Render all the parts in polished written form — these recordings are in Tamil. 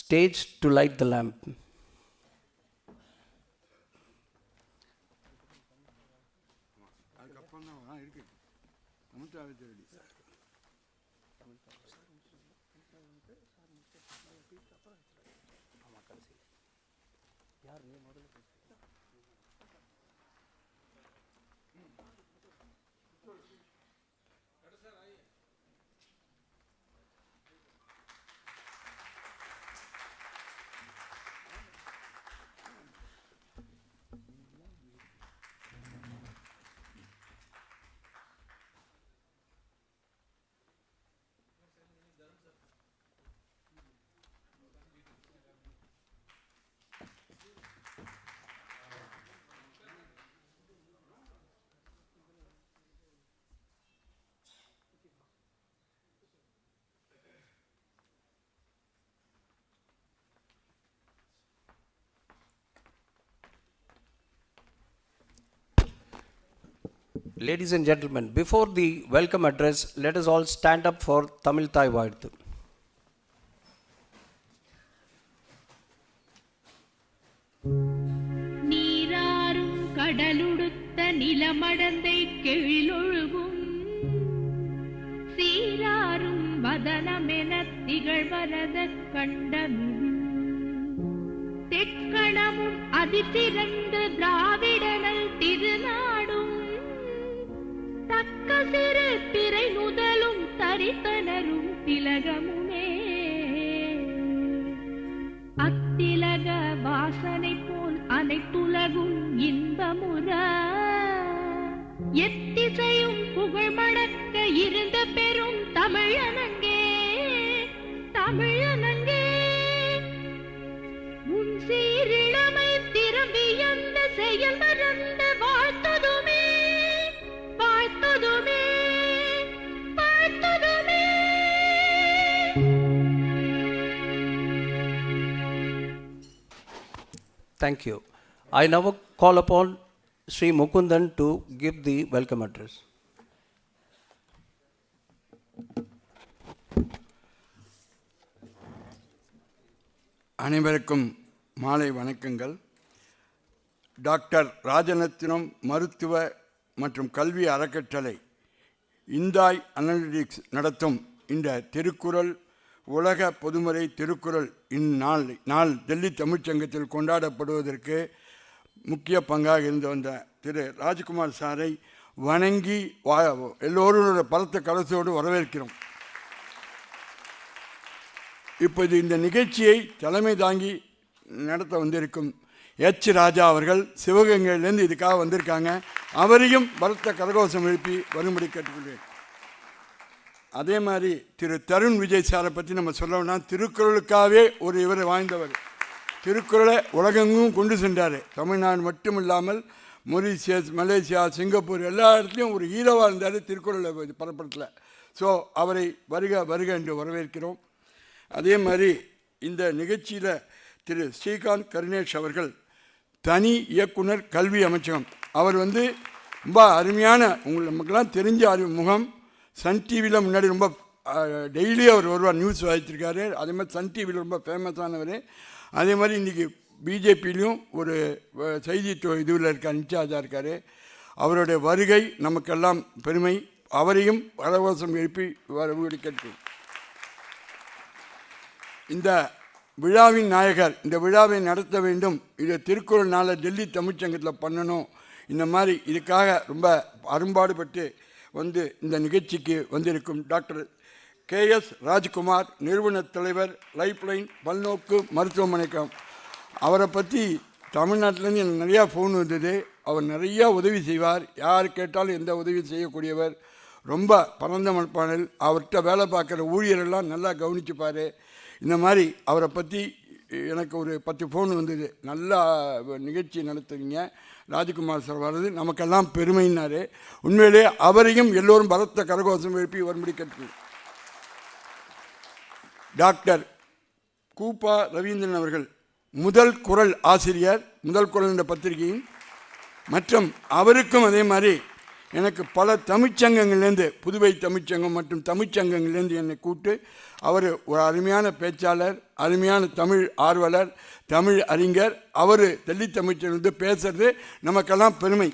stage to light the lamp. Ladies and gentlemen, before the welcome address, let us all stand up for Tamil Thai Vaazhthu. நீராரும் கடலுடுத்த நிலமடந்தை கெழிலொழுகும் சீராரும் வதனமென திகழ்வரத கண்டமிது தெற்கணமும் அதிசிறந்து திராவிடனல் திருநாடும் தக்க சிறு பிறை நுதலும் தரித்தனரும் திலகமுமே அத்திலக வாசனை போல் அனைத்துலகும் இன்பமுற எத்திசையும் புகழ் மடக்க இருந்த பெரும் தமிழனங்கே தமிழனங்கே உன் சீரிழமை திரும்பி அந்த செயல் மறந்த வாழ்த்ததுமே வாழ்த்ததுமே வாழ்த்ததுமே. Thank you. I now call upon Sri Mukundan to give the welcome address. அனைவருக்கும் மாலை வணக்கங்கள். டாக்டர் ராஜரத்தினம் மருத்துவ மற்றும் கல்வி அறக்கட்டளை இந்தாய் அனலிட்டிக்ஸ் நடத்தும் இந்த திருக்குறள் உலக பொதுமறை திருக்குறள் இந்நாள் டெல்லி தமிழ் சங்கத்தில் கொண்டாடப்படுவதற்கு முக்கிய பங்காக இருந்து வந்த திரு ராஜ்குமார் சாரை வணங்கி எல்லோரோட பலத்த கலசோடு வரவேற்கிறோம். இப்போது இந்த நிகழ்ச்சியை தலைமை தாங்கி நடத்த வந்திருக்கும் எச் ராஜா அவர்கள் சிவகங்கையிலேருந்து இதுக்காக வந்திருக்காங்க. அவரையும் பலத்த கரகோஷம் எழுப்பி வரும்படி கேட்டுக்கொள்வேன். அதே மாதிரி திரு தருண் விஜய் சாரை பற்றி நம்ம சொல்லணும்னா திருக்குறளுக்காகவே ஒரு இவர் வாய்ந்தவர். திருக்குறளை உலகெங்கும் கொண்டு சென்றார். தமிழ்நாடு மட்டும் இல்லாமல் மொரிஷியஸ், மலேசியா, சிங்கப்பூர் எல்லா இடத்துலையும் ஒரு ஹீரோவாக இருந்தார் திருக்குறளை பரப்பத்தில். ஸோ அவரை வருக வருக என்று வரவேற்கிறோம். அதே மாதிரி இந்த நிகழ்ச்சியில் திரு ஸ்ரீகாந்த் கருணேஷ் அவர்கள் தனி இயக்குனர் கல்வி அமைச்சகம். அவர் ரொம்ப அருமையான நமக்கெல்லாம் தெரிஞ்ச முகம். சன் டிவியில் முன்னாடி ரொம்ப டெய்லி அவர் வருவார், நியூஸ் வாய்ச்சிருக்காரு. அதே மாதிரி சன் டிவியில் ரொம்ப ஃபேமஸானவர். அதே மாதிரி இன்றைக்கி பிஜேபியிலையும் ஒரு செய்தி இதுவில் இருக்கார், இன்சார்ஜாக இருக்கார். அவருடைய வருகை நமக்கெல்லாம் பெருமை. அவரையும் வரவசம் எழுப்பி வரவுகளை கேட்கும். இந்த விழாவின் நாயகர் இந்த விழாவை நடத்த வேண்டும், இதை திருக்குறள் நாளை டெல்லி தமிழ்ச்சங்கத்தில் பண்ணணும், இந்த மாதிரி இதுக்காக ரொம்ப அரும்பாடுபட்டு இந்த நிகழ்ச்சிக்கு வந்திருக்கும் டாக்டர் KS ராஜ்குமார், நிறுவன தலைவர், லைஃப்லைன் பல்நோக்கு மருத்துவமனைக்கம். அவரை பற்றி தமிழ்நாட்டிலேருந்து எனக்கு நிறையா ஃபோன் வந்தது. அவர் நிறையா உதவி செய்வார், யார் கேட்டாலும் எந்த உதவி செய்யக்கூடியவர். ரொம்ப பரந்த மனப்பாடல். அவர்கிட்ட வேலை பார்க்குற ஊழியரெல்லாம் நல்லா கவனிச்சுப்பார். இந்த மாதிரி அவரை பற்றி எனக்கு ஒரு 10 ஃபோன் வந்தது. நல்லா நிகழ்ச்சி நடத்துவீங்க, ராஜ்குமார் சார் வர்றது நமக்கெல்லாம் பெருமைன்னாரு. உண்மையிலே அவரையும் எல்லோரும் பலத்த கரகோஷம் எழுப்பி வரும்படி கேட்கு. டாக்டர் கூப்பா ரவீந்திரன் அவர்கள் முதல் குறள் ஆசிரியர், முதல் குறள் என்ற பத்திரிகையின், மற்றும் அவருக்கும் அதே மாதிரி எனக்கு பல தமிழ்ச்சங்கங்கள்லேருந்து, புதுவை தமிழ்ச்சங்கம் மற்றும் தமிழ்ச்சங்கங்கள்லேருந்து என்னை கூப்பிட்டு அவர் ஒரு அருமையான பேச்சாளர், அருமையான தமிழ் ஆர்வலர், தமிழ் அறிஞர். அவர் டெல்லி தமிழ்ச்சங்கம் பேசுறது நமக்கெல்லாம் பெருமை.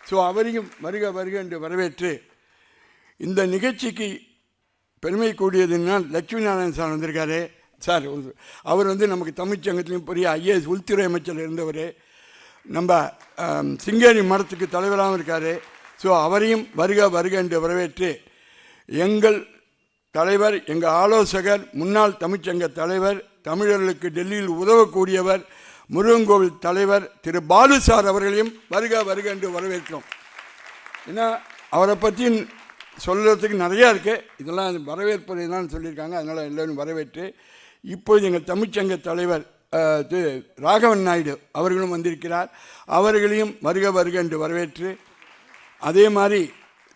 ஸோ அவரையும் வருக வருக என்று வரவேற்று, இந்த நிகழ்ச்சிக்கு பெருமை கூடியதுன்னா லட்சுமி நாராயணன் சார் வந்திருக்காரு. சார் அவர் நமக்கு தமிழ்ச்சங்கத்திலையும் பெரிய ஐஏஎஸ் உள்துறை அமைச்சர் இருந்தவர், நம்ம சிங்கேரி மடத்துக்கு தலைவராகவும் இருக்கார். ஸோ அவரையும் வருக வருக என்று வரவேற்று, எங்கள் தலைவர், எங்கள் ஆலோசகர், முன்னாள் தமிழ்ச்சங்க தலைவர், தமிழர்களுக்கு டெல்லியில் உதவக்கூடியவர், முருகன் தலைவர் திரு பாலு சார் அவர்களையும் வருக வருக என்று வரவேற்கிறோம். ஏன்னா அவரை பற்றி சொல்கிறதுக்கு நிறையா இருக்குது, இதெல்லாம் வரவேற்பதை தான் சொல்லியிருக்காங்க. அதனால் எல்லோரும் வரவேற்று, இப்போது எங்கள் தமிழ்ச்சங்க தலைவர் ராகவன் நாயுடு அவர்களும் வந்திருக்கிறார். அவர்களையும் வருக வருக என்று வரவேற்று, அதே மாதிரி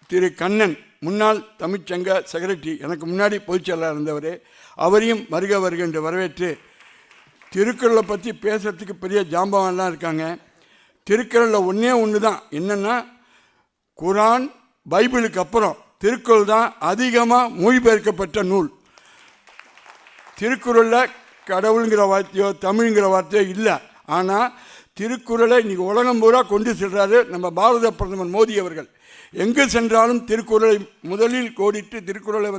திரு கண்ணன், முன்னாள் தமிழ்ச்சங்க செக்ரட்டரி, எனக்கு முன்னாடி பொதுச்செயலாளர் இருந்தவர், அவரையும் வருக வருக என்று வரவேற்று, திருக்குறளை பற்றி பேசுகிறதுக்கு பெரிய ஜாம்பவான்லாம் இருக்காங்க. திருக்குறளில் ஒன்று தான் என்னென்னா, குரான் பைபிளுக்கு அப்புறம் திருக்குறள் தான் அதிகமாக மொழிபெயர்க்கப்பட்ட நூல். திருக்குறளில் கடவுளுங்கிற வார்த்தையோ தமிழ்ங்கிற வார்த்தையோ இல்லை. ஆனால் திருக்குறளை இன்றைக்கி உலகம் பூரா கொண்டு செல்கிறாரு நம்ம பாரத பிரதமர் மோடி அவர்கள். எங்கே சென்றாலும் திருக்குறளை முதலில் கோடிட்டு திருக்குறளை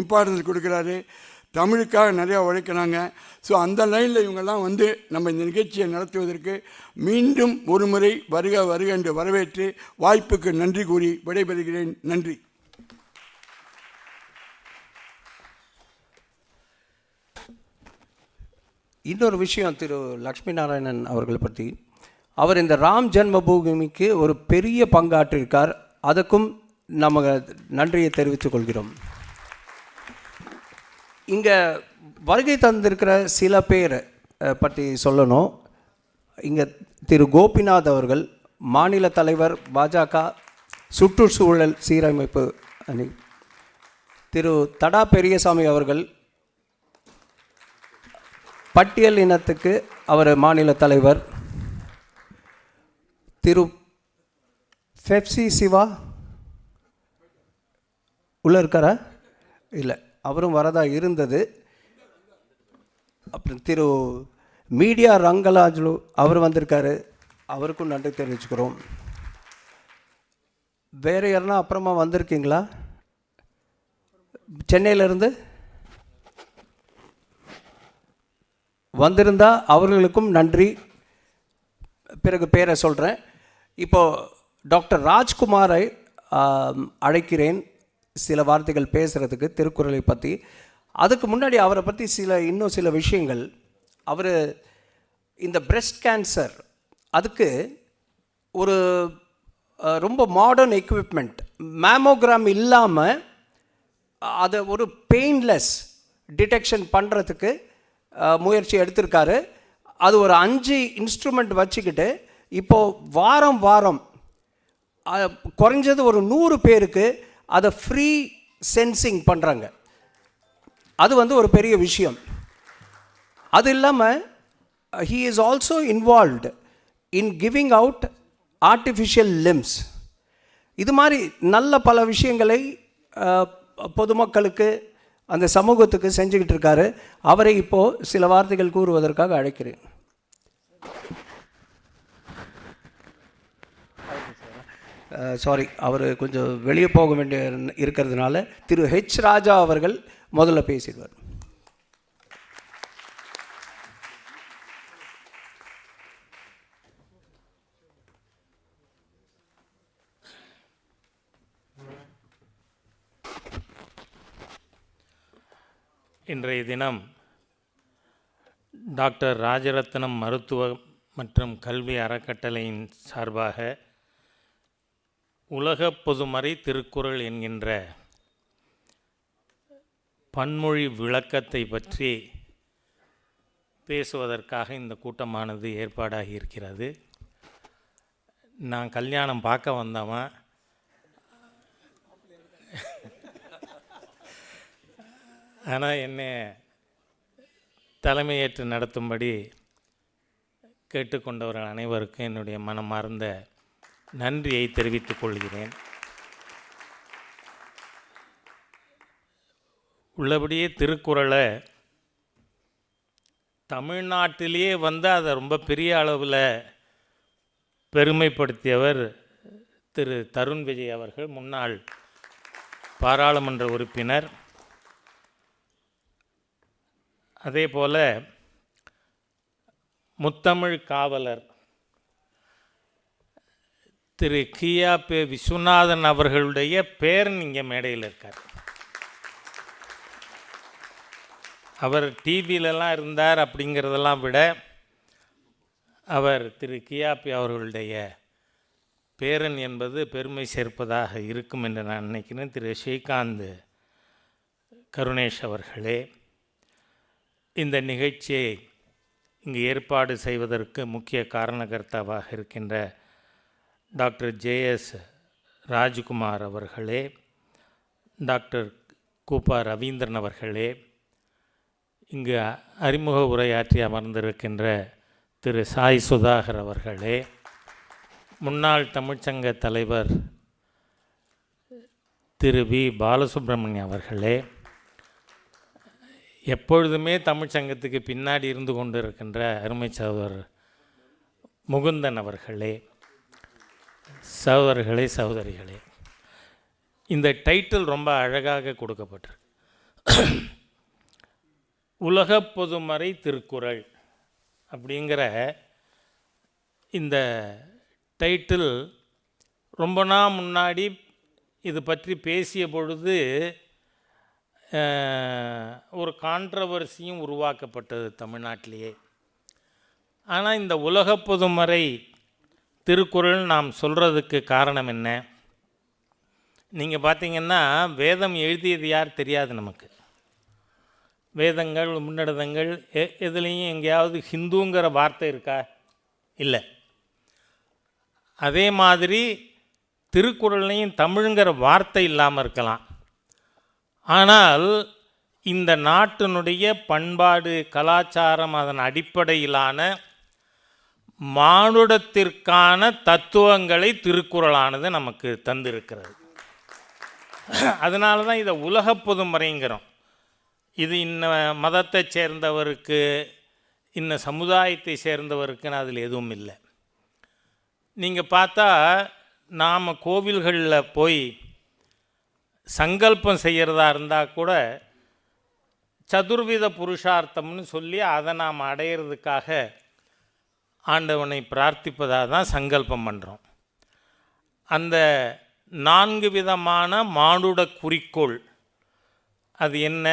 இம்பார்ட்டன்ஸ் கொடுக்குறாரு. தமிழுக்காக நிறையா உழைக்கிறாங்க. ஸோ அந்த லைனில் இவங்கெல்லாம் நம்ம இந்த நிகழ்ச்சியை நடத்துவதற்கு மீண்டும் ஒரு முறை வருக வருக என்று வரவேற்று, வாய்ப்புக்கு நன்றி கூறி விடைபெறுகிறேன். நன்றி. இன்னொரு விஷயம் திரு லக்ஷ்மி நாராயணன் அவர்களை பற்றி, அவர் இந்த ராம் ஜென்மபூமிக்கு ஒரு பெரிய பங்காற்றிருக்கார். அதுக்கும் நம்ம நன்றியை தெரிவித்துக் கொள்கிறோம். இங்கே வருகை தந்திருக்கிற சில பேர் பற்றி சொல்லணும். இங்கே திரு கோபிநாத் அவர்கள், மாநில தலைவர் பாஜக சுற்றுச்சூழல் சீரமைப்பு அணி. திரு தடா பெரியசாமி அவர்கள், பட்டியல் இனத்துக்கு அவர் மாநில தலைவர். திரு ஃபெப்சி சிவா உள்ளே இருக்காரா? இல்லை, அவரும் வரதா இருந்தது. அப்புறம் திரு மீடியா ரங்கலாஜ்லு அவர் வந்திருக்காரு, அவருக்கும் நன்றி தெரிவிச்சுக்கிறோம். வேறு யாருன்னா அப்புறமா வந்திருக்கீங்களா சென்னையிலேருந்து? வந்திருந்தால் அவர்களுக்கும் நன்றி. பிறகு பேரை சொல்கிறேன். இப்போது டாக்டர் ராஜ்குமாரை அழைக்கிறேன் சில வார்த்தைகள் பேசுகிறதுக்கு திருக்குறளை பற்றி. அதுக்கு முன்னாடி அவரை பற்றி இன்னும் சில விஷயங்கள். அவர் இந்த பிரெஸ்ட் கேன்சர், அதுக்கு ஒரு ரொம்ப மாடர்ன் எக்யூப்மெண்ட், மேமோகிராம் இல்லாமல் அதை ஒரு பெயின்லெஸ் டிடெக்ஷன் பண்ணுறதுக்கு முயற்சி எடுத்திருக்காரு. அது ஒரு 5 இன்ஸ்ட்ருமெண்ட் வச்சுக்கிட்டு இப்போது வாரம் வாரம் குறைஞ்சது ஒரு 100 பேருக்கு அதை ஃப்ரீ சென்சிங் பண்ணுறாங்க. அது ஒரு பெரிய விஷயம். அது இல்லாமல் he is also involved in giving out artificial limbs. இது மாதிரி நல்ல பல விஷயங்களை பொதுமக்களுக்கு, அந்த சமூகத்துக்கு செஞ்சுக்கிட்டு இருக்காரு. அவரை இப்போது சில வார்த்தைகள் கூறுவதற்காக அழைக்கிறேன். சாரி, அவர் கொஞ்சம் வெளியே போக வேண்டிய இருக்கிறதுனால திரு ஹெச் ராஜா அவர்கள் முதல்ல பேசிடுவார். இன்றைய தினம் டாக்டர் ராஜரத்னம் மருத்துவ மற்றும் கல்வி அறக்கட்டளையின் சார்பாக உலக பொதுமறை திருக்குறள் என்கின்ற பன்மொழி விளக்கத்தை பற்றி பேசுவதற்காக இந்த கூட்டமானது ஏற்பாடாகி இருக்கிறது. நான் கல்யாணம் பார்க்க வந்தவன், ஆனால் என்னை தலைமையேற்று நடத்தும்படி கேட்டுக்கொண்டவர்கள் அனைவருக்கும் என்னுடைய மனமார்ந்த நன்றியை தெரிவித்துக் கொள்கிறேன். உள்ளபடியே திருக்குறளை தமிழ்நாட்டிலேயே வந்து அதை ரொம்ப பெரிய அளவில் பெருமைப்படுத்தியவர் திரு தருண் விஜய் அவர்கள், முன்னாள் பாராளுமன்ற உறுப்பினர். அதே போல் முத்தமிழ் காவலர் திரு கியாபே விஸ்வநாதன் அவர்களுடைய பேரன் இங்கே மேடையில் இருக்கார். அவர் டிவியிலலாம் இருந்தார் அப்படிங்கிறதெல்லாம் விட அவர் திரு கியாபி அவர்களுடைய பேரன் என்பது பெருமை சேர்ப்பதாக இருக்கும் என்று நான் நினைக்கிறேன். திரு ஸ்ரீகாந்த் கருணேஷ் அவர்களே, இந்த நிகழ்ச்சியை இங்கு ஏற்பாடு செய்வதற்கு முக்கிய காரணகர்த்தாவாக இருக்கின்ற டாக்டர் ஜேஎஸ் ராஜ்குமார் அவர்களே, டாக்டர் கூப்பா ரவீந்திரன் அவர்களே, இங்கு அறிமுக உரையாற்றி அமர்ந்திருக்கின்ற திரு சாய் சுதாகர் அவர்களே, முன்னாள் தமிழ்ச்சங்க தலைவர் திரு வி பாலசுப்ரமணியம் அவர்களே, எப்பொழுதுமே தமிழ்ச்சங்கத்துக்கு பின்னாடி இருந்து கொண்டு இருக்கின்ற அருமை சகோதரர் முகுந்தன் அவர்களே, சகோதரர்களே, சகோதரிகளே, இந்த டைட்டில் ரொம்ப அழகாக கொடுக்கப்பட்டிருக்கு. உலக பொதுமறை திருக்குறள் அப்படிங்கிற இந்த டைட்டில் ரொம்ப நாள் முன்னாடி இது பற்றி பேசிய பொழுது ஒரு கான்ட்ரவர்சியும் உருவாக்கப்பட்டது தமிழ்நாட்டிலேயே. ஆனால் இந்த உலக பொதுமறை திருக்குறள் நாம் சொல்கிறதுக்கு காரணம் என்ன? நீங்கள் பார்த்தீங்கன்னா வேதம் எழுதியது யார் தெரியாது நமக்கு. வேதங்கள், முன்னடதங்கள் எதுலேயும் எங்கேயாவது ஹிந்துங்கிற வார்த்தை இருக்கா? இல்லை. அதே மாதிரி திருக்குறள்லையும் தமிழுங்கிற வார்த்தை இல்லாமல் இருக்கலாம். ஆனால் இந்த நாட்டினுடைய பண்பாடு, கலாச்சாரம், அதன் அடிப்படையிலான மானுடத்திற்கான தத்துவங்களை திருக்குறளானது நமக்கு தந்திருக்கிறது. அதனால தான் இதை உலக பொதுமறைங்கிறோம். இது இன்ன மதத்தை சேர்ந்தவருக்கு, இன்ன சமுதாயத்தை சேர்ந்தவருக்குன்னு அதில் எதுவும் இல்லை. நீங்கள் பார்த்தா நாம் கோவில்களில் போய் சங்கல்பம் செய்கிறதா இருந்தால் கூட சதுர்வித புருஷார்த்தம்னு சொல்லி அதை நாம் அடையிறதுக்காக ஆண்டவனை பிரார்த்திப்பதாக தான் சங்கல்பம் பண்ணுறோம். அந்த 4 விதமான மானுட குறிக்கோள் அது என்ன?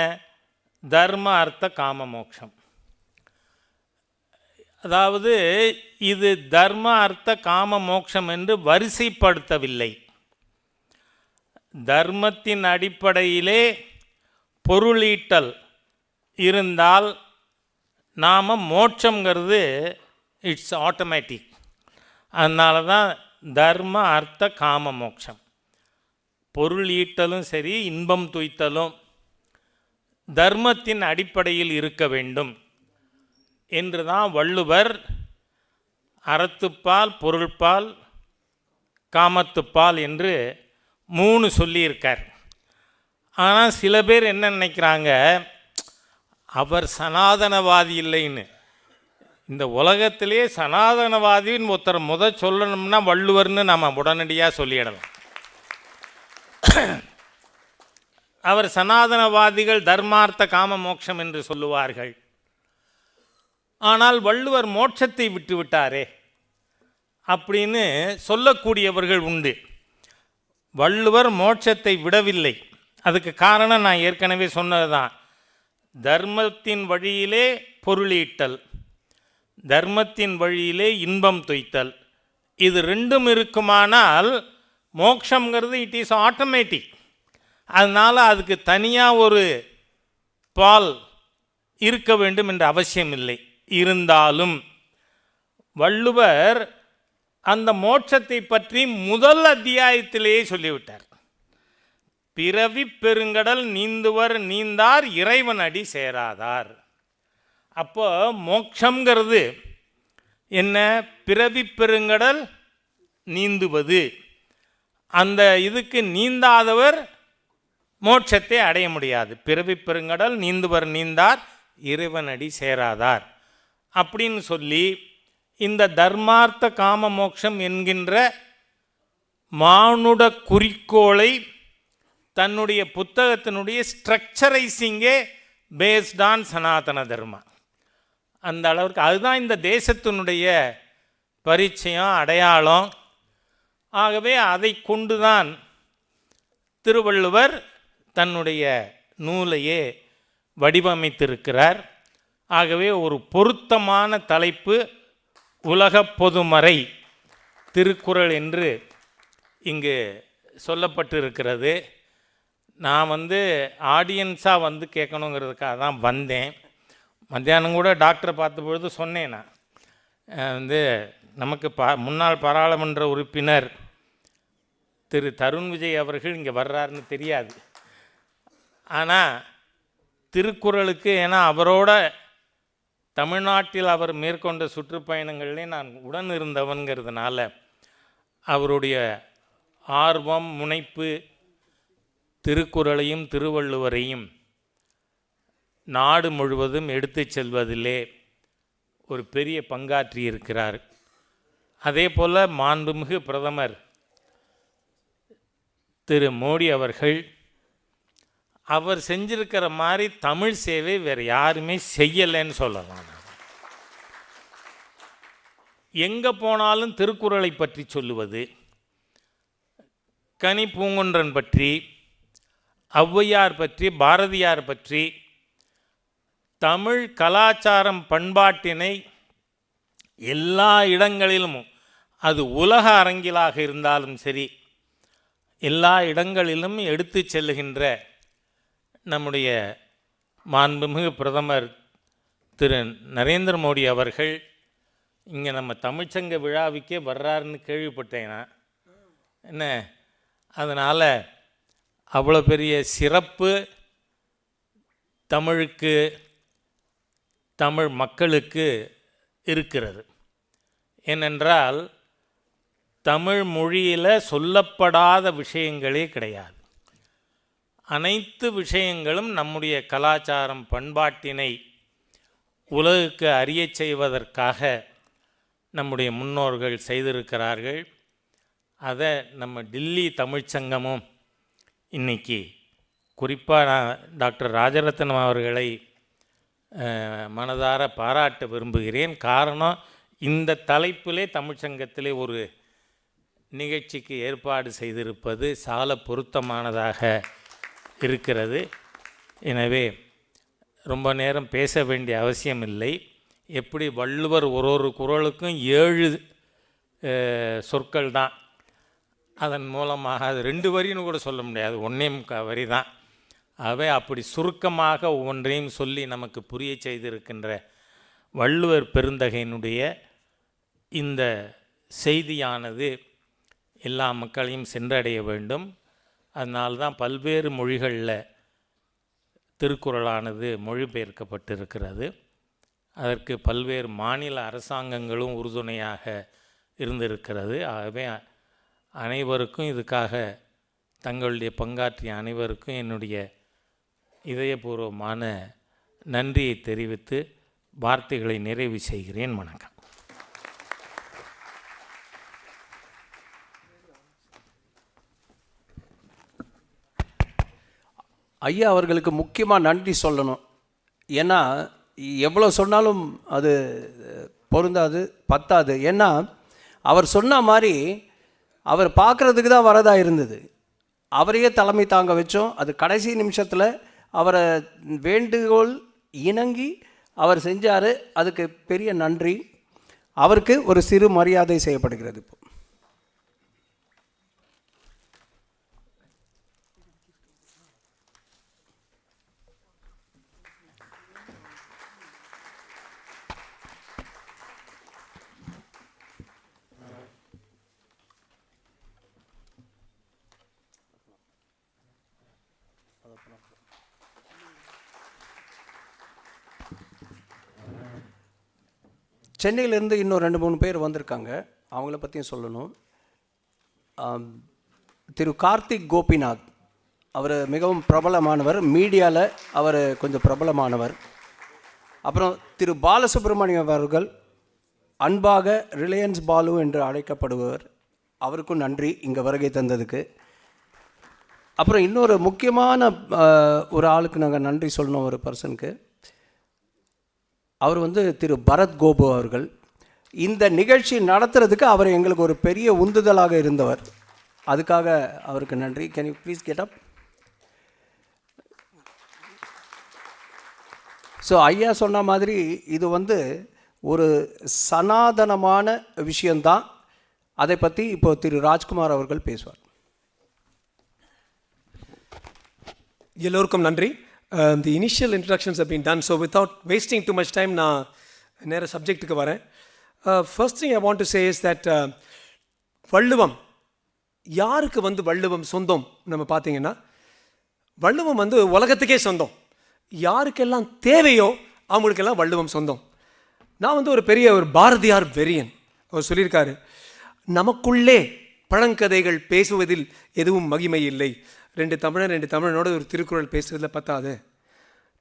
தர்ம, அர்த்த, காம, மோட்சம். அதாவது இது தர்ம, அர்த்த, காம, மோட்சம் என்று வரிசைப்படுத்தவில்லை. தர்மத்தின் அடிப்படையிலே பொருளீட்டல் இருந்தால் நாம் மோட்சங்கிறது இட்ஸ் ஆட்டோமேட்டிக். அதனால தான் தர்ம, அர்த்த, காம, மோட்சம். பொருள் ஈட்டலும் சரி, இன்பம் துய்த்தலும் தர்மத்தின் அடிப்படையில் இருக்க வேண்டும் என்று தான் வள்ளுவர் அறத்துப்பால், பொருள்பால், காமத்துப்பால் என்று 3 சொல்லியிருக்கார். ஆனால் சில பேர் என்ன நினைக்கிறாங்க, அவர் சனாதனவாதி இல்லைன்னு. இந்த உலகத்திலே சனாதனவாதின்னு ஒருத்தர் சொல்லணும்னா வள்ளுவர்னு நம்ம உடனடியாக சொல்லிடலாம். அவர் சனாதனவாதிகள் தர்மார்த்த காம மோட்சம் என்று சொல்லுவார்கள். ஆனால் வள்ளுவர் மோட்சத்தை விட்டு விட்டாரே அப்படின்னு சொல்லக்கூடியவர்கள் உண்டு. வள்ளுவர் மோட்சத்தை விடவில்லை. அதுக்கு காரணம் நான் ஏற்கனவே சொன்னது தான். தர்மத்தின் வழியிலே பொருளீட்டல், தர்மத்தின் வழியிலே இன்பம் துய்த்தல், இது ரெண்டும் இருக்குமானால் மோட்சங்கிறது இட் இஸ் ஆட்டோமேட்டிக். அதனால் அதுக்கு தனியாக ஒரு பால் இருக்க வேண்டும் என்ற அவசியம் இல்லை. இருந்தாலும் வள்ளுவர் அந்த மோட்சத்தை பற்றி முதல் அத்தியாயத்திலேயே சொல்லிவிட்டார். பிறவி பெருங்கடல் நீந்துவர் நீந்தார் இறைவன் அடி சேராதார். அப்போ மோட்சங்கிறது என்ன? பிறவி பெருங்கடல் நீந்துவது. அந்த இதுக்கு நீந்தாதவர் மோட்சத்தை அடைய முடியாது. பிறவி பெருங்கடல் நீந்துவர் நீந்தார் இறைவனடி சேராதார் அப்படின்னு சொல்லி இந்த தர்மார்த்த காம மோட்சம் என்கின்ற மானுட குறிக்கோளை தன்னுடைய புத்தகத்தினுடைய ஸ்ட்ரக்சரைசிங்கே பேஸ்ட் ஆன் சனாதன தர்மா. அந்த அளவுக்கு அதுதான் இந்த தேசத்தினுடைய பரிச்சயம், அடையாளம். ஆகவே அதை கொண்டுதான் திருவள்ளுவர் தன்னுடைய நூலையே வடிவமைத்திருக்கிறார். ஆகவே ஒரு பொருத்தமான தலைப்பு உலக பொதுமறை திருக்குறள் என்று இங்கு சொல்லப்பட்டிருக்கிறது. நான் ஆடியன்ஸாக கேட்கணுங்கிறதுக்காக தான் வந்தேன். மத்தியானம் கூட டாக்டரை பார்த்த பொழுது சொன்னேன். நான் நமக்கு முன்னாள் பாராளுமன்ற உறுப்பினர் திரு தருண் விஜய் அவர்கள் இங்கே வர்றாருன்னு தெரியாது. ஆனால் திருக்குறளுக்கு, ஏன்னா அவரோட தமிழ்நாட்டில் அவர் மேற்கொண்ட சுற்றுப்பயணங்களிலே நான் உடன் இருந்தவன்கிறதுனால அவருடைய ஆர்வம், முனைப்பு திருக்குறளையும் திருவள்ளுவரையும் நாடு முழுவதும் எடுத்து செல்வதிலே ஒரு பெரிய பங்காற்றி இருக்கிறார். அதே போல் மாண்புமிகு பிரதமர் திரு மோடி அவர்கள் அவர் செஞ்சிருக்கிற மாதிரி தமிழ் சேவை வேறு யாருமே செய்யலைன்னு சொல்லலாம். எங்கே போனாலும் திருக்குறளை பற்றி சொல்லுவது, கனி பூங்குன்றன் பற்றி, ஔவையார் பற்றி, பாரதியார் பற்றி, தமிழ் கலாச்சாரம் பண்பாட்டினை எல்லா இடங்களிலும், அது உலக அரங்கிலாக இருந்தாலும் சரி, எல்லா இடங்களிலும் எடுத்து செல்லுகின்ற நம்முடைய மாண்புமிகு பிரதமர் திரு நரேந்திர மோடி அவர்கள் இங்கே நம்ம தமிழ்ச்சங்க விழாவுக்கே வர்றாருன்னு கேள்விப்பட்டேன். என்ன, அதனால் அவ்வளோ பெரிய சிறப்பு தமிழுக்கு, தமிழ் மக்களுக்கு இருக்கிறது. ஏனென்றால் தமிழ் மொழியில் சொல்லப்படாத விஷயங்களே கிடையாது. அனைத்து விஷயங்களும் நம்முடைய கலாச்சாரம் பண்பாட்டினை உலகுக்கு அறியச் செய்வதற்காக நம்முடைய முன்னோர்கள் செய்திருக்கிறார்கள். அதை நம்ம டில்லி தமிழ்ச்சங்கமும் இன்றைக்கி குறிப்பாக நான் டாக்டர் ராஜரத்னம் அவர்களை மனதார பாராட்ட விரும்புகிறேன். காரணம், இந்த தலைப்பிலே தமிழ்ச்சங்கத்திலே ஒரு நிகழ்ச்சிக்கு ஏற்பாடு செய்திருப்பது சால பொருத்தமானதாக இருக்கிறது. எனவே ரொம்ப நேரம் பேச வேண்டிய அவசியம் இல்லை. எப்படி வள்ளுவர் ஒரு குறளுக்கும் 7 சொற்கள் தான், அதன் மூலமாக அது 2 வரின்னு கூட சொல்ல முடியாது, 1.25 வரி தான். ஆகவே அப்படி சுருக்கமாக ஒவ்வொன்றையும் சொல்லி நமக்கு புரிய செய்திருக்கின்ற வள்ளுவர் பெருந்தகையினுடைய இந்த செய்தியானது எல்லா மக்களையும் சென்றடைய வேண்டும். அதனால்தான் பல்வேறு மொழிகளில் திருக்குறளானது மொழிபெயர்க்கப்பட்டிருக்கிறது. அதற்கு பல்வேறு மாநில அரசாங்கங்களும் உறுதுணையாக இருந்திருக்கிறது. ஆகவே அனைவருக்கும், இதுக்காக தங்களுடைய பங்காற்றிய அனைவருக்கும் என்னுடைய இதயபூர்வமான நன்றியை தெரிவித்து வார்த்தைகளை நிறைவு செய்கிறேன். வணக்கம். ஐயா அவர்களுக்கு முக்கியமாக நன்றி சொல்லணும். ஏன்னா எவ்வளோ சொன்னாலும் அது பொருந்தாது, பத்தாது. ஏன்னா அவர் சொன்ன மாதிரி அவர் பார்க்குறதுக்கு தான் வரதா இருந்தது. அவரையே தலைமை தாங்க வச்சோம். அது கடைசி நிமிஷத்தில் அவரை வேண்டுகோள் இணங்கி அவர் செஞ்சார். அதுக்கு பெரிய நன்றி. அவருக்கு ஒரு சிறு மரியாதை செய்யப்படுகிறது. இப்போ சென்னையிலேருந்து இன்னும் 2-3 பேர் வந்திருக்காங்க. அவங்கள பற்றியும் சொல்லணும். திரு கார்த்திக் கோபிநாத், அவர் மிகவும் பிரபலமானவர், மீடியாவில் அவர் கொஞ்சம் பிரபலமானவர். அப்புறம் திரு பாலசுப்ரமணியம் அவர்கள், அன்பாக ரிலையன்ஸ் பாலு என்று அழைக்கப்படுபவர், அவருக்கும் நன்றி இங்கே வருகை தந்ததுக்கு. அப்புறம் இன்னொரு முக்கியமான ஒரு ஆளுக்கு நாங்கள் நன்றி சொல்லணும், ஒரு பர்சனுக்கு. அவர் திரு பரத் கோபு அவர்கள். இந்த நிகழ்ச்சி நடத்துறதுக்கு அவர் எங்களுக்கு ஒரு பெரிய உந்துதலாக இருந்தவர். அதுக்காக அவருக்கு நன்றி. Can you please get up? So ஐயா சொன்ன மாதிரி இது ஒரு சனாதனமான விஷயந்தான். அதை பற்றி இப்போ திரு ராஜ்குமார் அவர்கள் பேசுவார். எல்லோருக்கும் நன்றி. The initial introductions have been done, so without wasting too much time, நான் நேர சப்ஜெக்ட்டுக்கு வரேன். First thing I want to say is that வள்ளுவம், யாருக்கு வள்ளுவம் சொந்தம் நம்ம பார்த்தீங்கன்னா, வள்ளுவம் உலகத்துக்கே சொந்தம். யாருக்கெல்லாம் தேவையோ அவங்களுக்கெல்லாம் வள்ளுவம் சொந்தம். நான் ஒரு பெரிய பாரதியார் வெறியன். அவர் சொல்லியிருக்காரு, நமக்குள்ளே பழங்கதைகள் பேசுவதில் எதுவும் மகிமை இல்லை. ரெண்டு தமிழனோட ஒரு திருக்குறள் பேசுறதில் பத்தாது.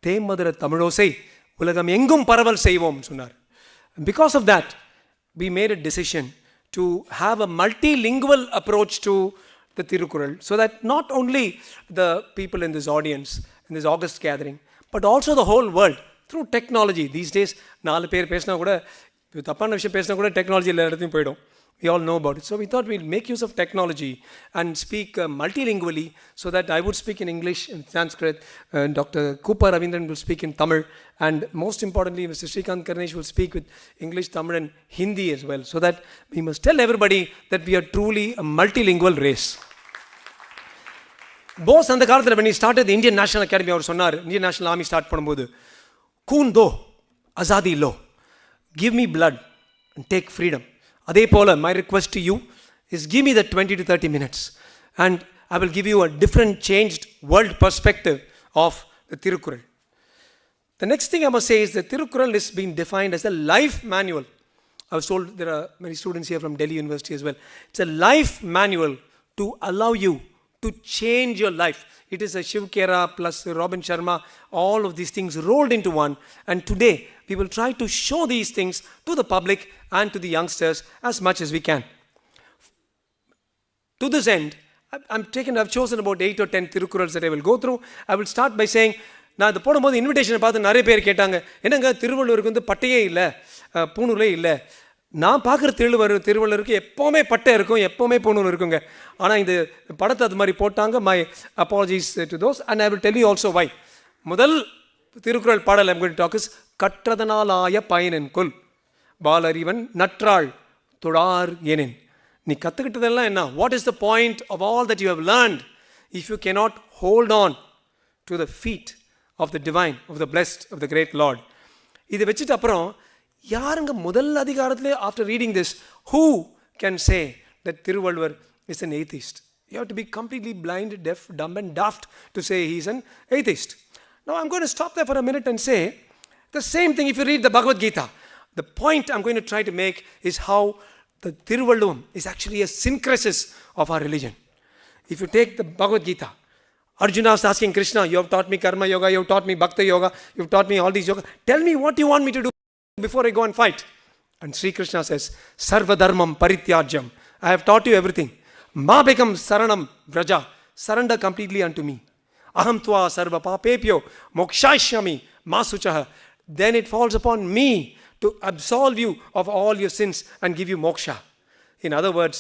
தேமதுர தமிழோசை உலகம் எங்கும் பரவல் செய்வோம் சொன்னார். Because of that we made a decision to have a multilingual approach to the Thirukkural, so that not only the people in this audience, in this August gathering, but also the whole world through technology. These days 4 பேர் பேசினா கூட, தப்பான விஷயம் பேசினா கூட டெக்னாலஜி எல்லா இடத்தையும் போயிடும். We all know about it. So we thought we'll make use of technology and speak multilingually, so that I would speak in English and Sanskrit, Dr. Cooper Ravindran will speak in Tamil, and most importantly Mr. Srikanth Karnesh will speak with English, Tamil and Hindi as well, so that we must tell everybody that we are truly a multilingual race. Bose அந்த காலத்தில் when he started the Indian National Academy, அவர் சொன்னார், Indian National Army ஸ்டார்ட் பண்ணும்போது, கூன் தோ Azadi low, give me blood and take freedom. அதே போல my request to you is give me that 20 to 30 minutes and I will give you a different changed world perspective of the Thirukkural. The next thing I must say is the Thirukkural is being defined as a life manual. I was told there are many students here from Delhi University as well. It's a life manual to allow you to change your life. It is a Shiv Khera plus Robin Sharma, all of these things rolled into one. And today we will try to show these things to the public and to the youngsters as much as we can. To this end, I've chosen about 8 or 10 Thirukkurals that I will go through. I will start by saying, நான் இதை போடும்போது இன்விடேஷனை பார்த்து நிறைய பேர் கேட்டாங்க, என்னங்க திருவள்ளுவருக்கு பட்டையே இல்லை, பூணூலே இல்லை. நான் பார்க்குற திருவள்ளுவருக்கு எப்போவுமே பட்டை இருக்கும், எப்போவுமே பூணூல் இருக்குங்க. ஆனால் இந்த படத்தை அது மாதிரி போட்டாங்க. My apologies to those and I will tell you also why. முதல் திருக்குறள் பாடல் I'm going to talk is கற்றதனால் ஆய பயனென் கொல் பாலறிவன் நற்றாள் தொழார் எனின். நீ கற்றுக்கிட்டதெல்லாம் என்ன? What is the point of all that you have learnt if you cannot hold on to the feet of the divine, of the blessed, of the great lord. இதை வச்சுட்டு அப்புறம் யாருங்க முதல் அதிகாரத்திலே after reading this who can say that Thiruvalluvar is an atheist? You have to be completely blind, deaf, dumb and daft to say he is an atheist. Now I'm going to stop there for a minute and say the same thing if you read the Bhagavad Gita. The point I'm going to try to make is how the Thiruvallum is actually a syncresis of our religion. If you take the Bhagavad Gita, Arjuna is asking Krishna, you have taught me karma yoga, you have taught me bhakti yoga, you have taught me all these yoga. Tell me what you want me to do before I go and fight. And Sri Krishna says, Sarva dharmam parityajam. I have taught you everything. Ma bekam saranam vraja. Surrender completely unto me. Aham tva sarva papepyo mokshayashyami ma suchaha. Then it falls upon me to absolve you of all your sins and give you moksha. In other words,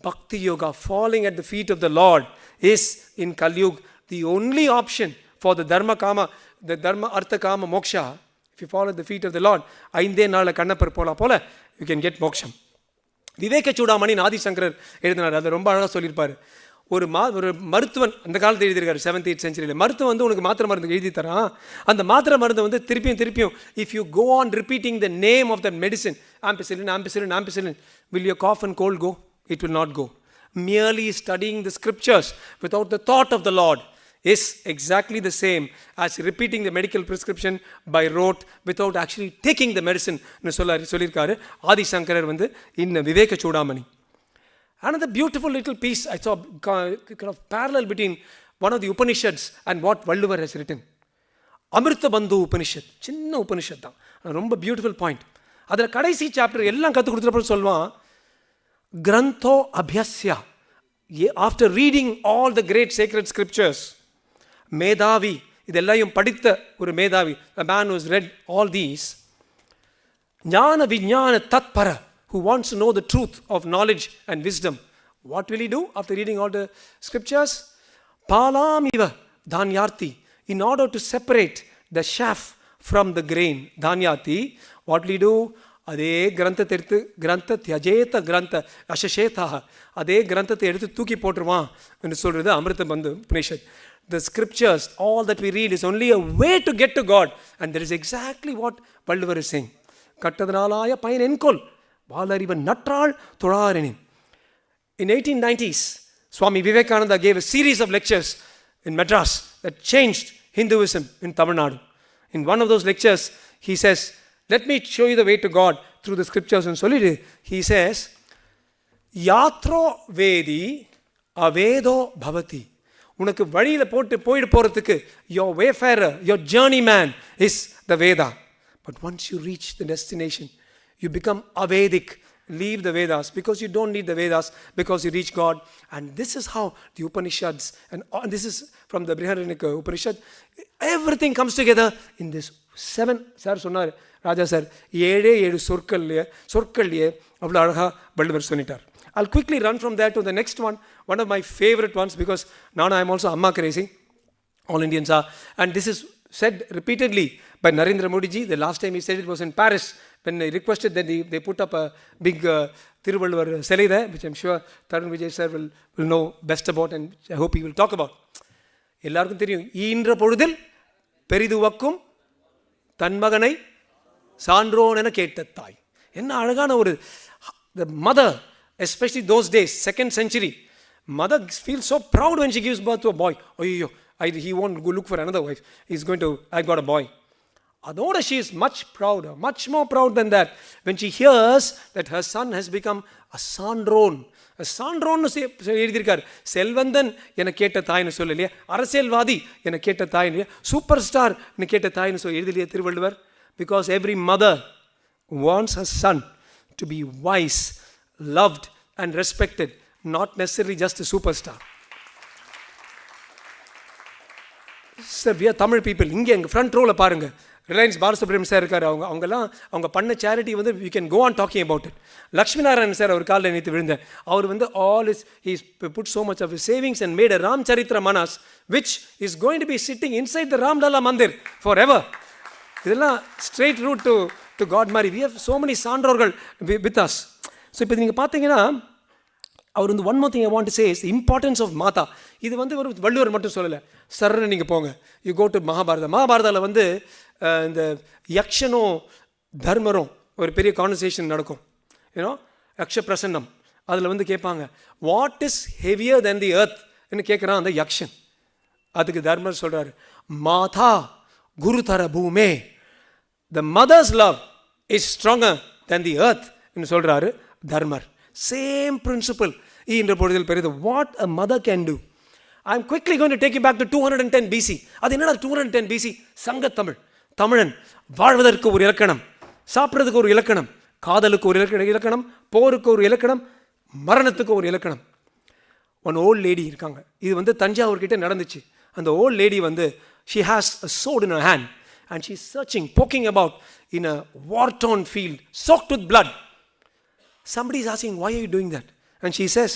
bhakti yoga, falling at the feet of the Lord, is in Kali Yuga the only option for the dharma kama, the dharma artha kama moksha. If you fall at the feet of the Lord, ஐந்தே நாளில் கண்ணப்பர் போல you can get மோக்ஷம். விவேக சூடாமணி ஆதிசங்கரர் எழுதினார். அதை ரொம்ப அழகாக சொல்லியிருப்பார். ஒரு மருத்துவன் அந்த காலத்தில் எழுதியிருக்காரு 7th 8th century. மருத்துவம் உனக்கு மாத்திரை மருந்து எழுதி தரான். அந்த மாத்திரை மருந்து திருப்பியும் if you go on repeating the name of that medicine, ampicillin, will your cough and cold go? It will not go. Merely studying the scriptures without the thought of the Lord is exactly the same as repeating the medical prescription by rote without actually taking the medicine. சொல்லியிருக்காரு ஆதிசங்கரர் in Viveka Chudamani. Another beautiful little piece I saw, kind of parallel between one of the Upanishads and what Valluvar has written. அமிர்த பந்து உபனிஷத், சின்ன உபனிஷத் தான், ரொம்ப பியூட்டிஃபுல் பாயிண்ட். அதில் கடைசி சாப்டர் எல்லாம் கற்றுக் கொடுத்துறப்ப சொல்லுவான், கிரந்தோ அபியஸ்யா, after reading all the great sacred scriptures, மேதாவி, இதெல்லாம் படித்த ஒரு மேதாவி, a man who has read all these, ஞான விஞ்ஞான தத்பர, who wants to know the truth of knowledge and wisdom, what will he do after reading all the scriptures? Palamiva dhanyarti, in order to separate the chaff from the grain, dhanyati, what will he do? அதே கிரந்தத்தை எடுத்து, கிரந்த தியஜேத கிரந்த அசசேதாக, அதே கிரந்தத்தை எடுத்து தூக்கி போட்டுருவான் என்று சொல்கிறது அமிர்த பந்து Upanishad. The scriptures, all that we read is only a way to get to God, and that is exactly what Valluvar is saying. கட்டதனாலாய பயன் என்கொள், Valarivan நற்றாள் தொழாரெனின். In 1890s, Swami Vivekananda gave a series of lectures in Madras that changed Hinduism in Tamil Nadu. In one of those lectures, he says, let me show you the way to God through the scriptures. And solid, he says, Yatro Vedi Avedo Bhavati. உனக்கு வழியில் போயிட்டு போகிறதுக்கு, your wayfarer, your journeyman is the Veda. But once you reach the destination, you become Avedic. Leave the Vedas because you don't need the Vedas, because you reach God. And this is how the Upanishads, and this is from the Brihadaranyaka Upanishad, everything comes together in this 7, sir சொன்னார் ராஜா சார், 7 சொற்கள்லையே அவ்வளோ அழகாக வள்ளுவர் சொல்லிட்டார். I'll quickly run from there to the next one, one of my favorite ones, because now I am also Amma crazy, all Indians are, and this is said repeatedly by Narendra Modi ji. The last time he said it was in Paris, when they requested that they put up a big Thirukkural Selai there, which I'm sure Tarun Vijay sir will know best about, and I hope he will talk about. எல்லாருக்கும் தெரியும், ஈன்ற பொழுதில் பெரிதுவக்கும் தன்மகனை சான்றோன் என கேட்ட தாய். என்ன அழகான ஒரு, the mother, especially those days, 2nd century, mother feels so proud when she gives birth to a boy. He won't go look for another wife. He's going to, I got a boy. Adora, she is much prouder, much more proud than that, when she hears that her son has become a sandron. A sandron எழுதியிருக்கார், செல்வந்தன் என கேட்ட தாய்னு சொல்லலையே, அரசியல்வாதி என கேட்ட தாய், சூப்பர் ஸ்டார் என கேட்ட தாய்னு சொல்லி எழுதலையே Thiruvalluvar. Because every mother wants her son to be wise, loved and respected, not necessarily just a superstar. Sir, we are Tamil people. இங்கே எங்கள் ஃப்ரண்ட் ரோவில் பாருங்கள், ரிலையன்ஸ் பாலசுப்ரமணியம் சார் இருக்கார். அவங்க பண்ண charity we can go on talking about it. Lakshmi Narayanan sir அவர் காலில் நேற்று விழுந்தேன். அவர் he's put so much of his savings and made a Ram Charitra Manas, which is going to be sitting inside the Ramlala Mandir forever. இதெல்லாம் ஸ்ட்ரெயிட் ரூட் டு காட் மாதிரி. வி ஹவ் so many சான்றோர்கள் வித் அஸ். ஸோ இப்போ நீங்கள் பார்த்தீங்கன்னா, அவர் one more thing I want to say is the importance of மாதா. இது ஒரு வள்ளுவர் மட்டும் சொல்லலை, சரண நீங்கள் போங்க, யூ கோ டு மகாபாரதாவில் இந்த யக்ஷனும் தர்மரும் ஒரு பெரிய கான்வர்சேஷன் நடக்கும், யூனோ யக்ஷ பிரசன்னம். அதில் கேட்பாங்க, what is heavier then the earth என்று கேட்குறான் அந்த யக்ஷன். அதுக்கு தர்மர் சொல்கிறாரு, மாதா குருதர பூமே, the mother's love is stronger then the earth என்று சொல்கிறாரு தர்மர். Same principle. ஈன்ற பொழுதில் பெரிது. What a mother can do. I'm quickly going to take you back to 210 BC. அது என்னடா 210 BC? சங்கத்தமிழ். தமிழன் வாழ்வதற்கு ஒரு இலக்கணம், சாப்பிட்றதுக்கு ஒரு இலக்கணம், காதலுக்கு ஒரு இலக்கணம், போருக்கு ஒரு இலக்கணம், மரணத்துக்கு ஒரு இலக்கணம். ஒன் ஓல்ட் லேடி இருக்காங்க. இது தஞ்சாவூர் கிட்ட நடந்துச்சு. அந்த volt lady she has a sword in her hand and she's searching, poking about in a war-torn field, soaked with blood. Somebody is asking, why are you doing that? And she says,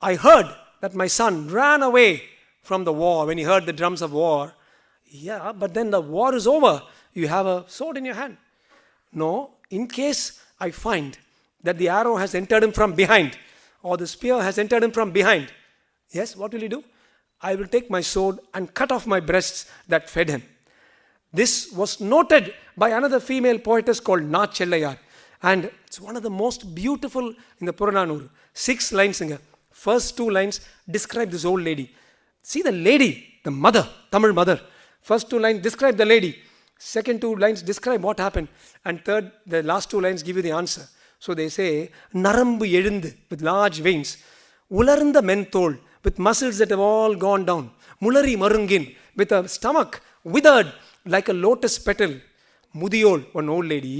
I heard that my son ran away from the war when he heard the drums of war. Yeah, but then the war is over. You have a sword in your hand. No, in case I find that the arrow has entered him from behind, or the spear has entered him from behind, yes, what will you do? I will take my sword and cut off my breasts that fed him. This was noted by another female poetess called Na Chellayar. And it's one of the most beautiful in the Purananur. 6 lines. First 2 lines describe this old lady. See the lady, the mother, Tamil mother. First 2 lines describe the lady. Second 2 lines describe what happened. And third, the last 2 lines give you the answer. So they say, நரம்பு எழுந்து, with large veins, உலர்ந்த மென்தோல், with muscles that have all gone down, முளரி மருங்கின், with a stomach withered like a lotus petal, முதியோள், one old lady,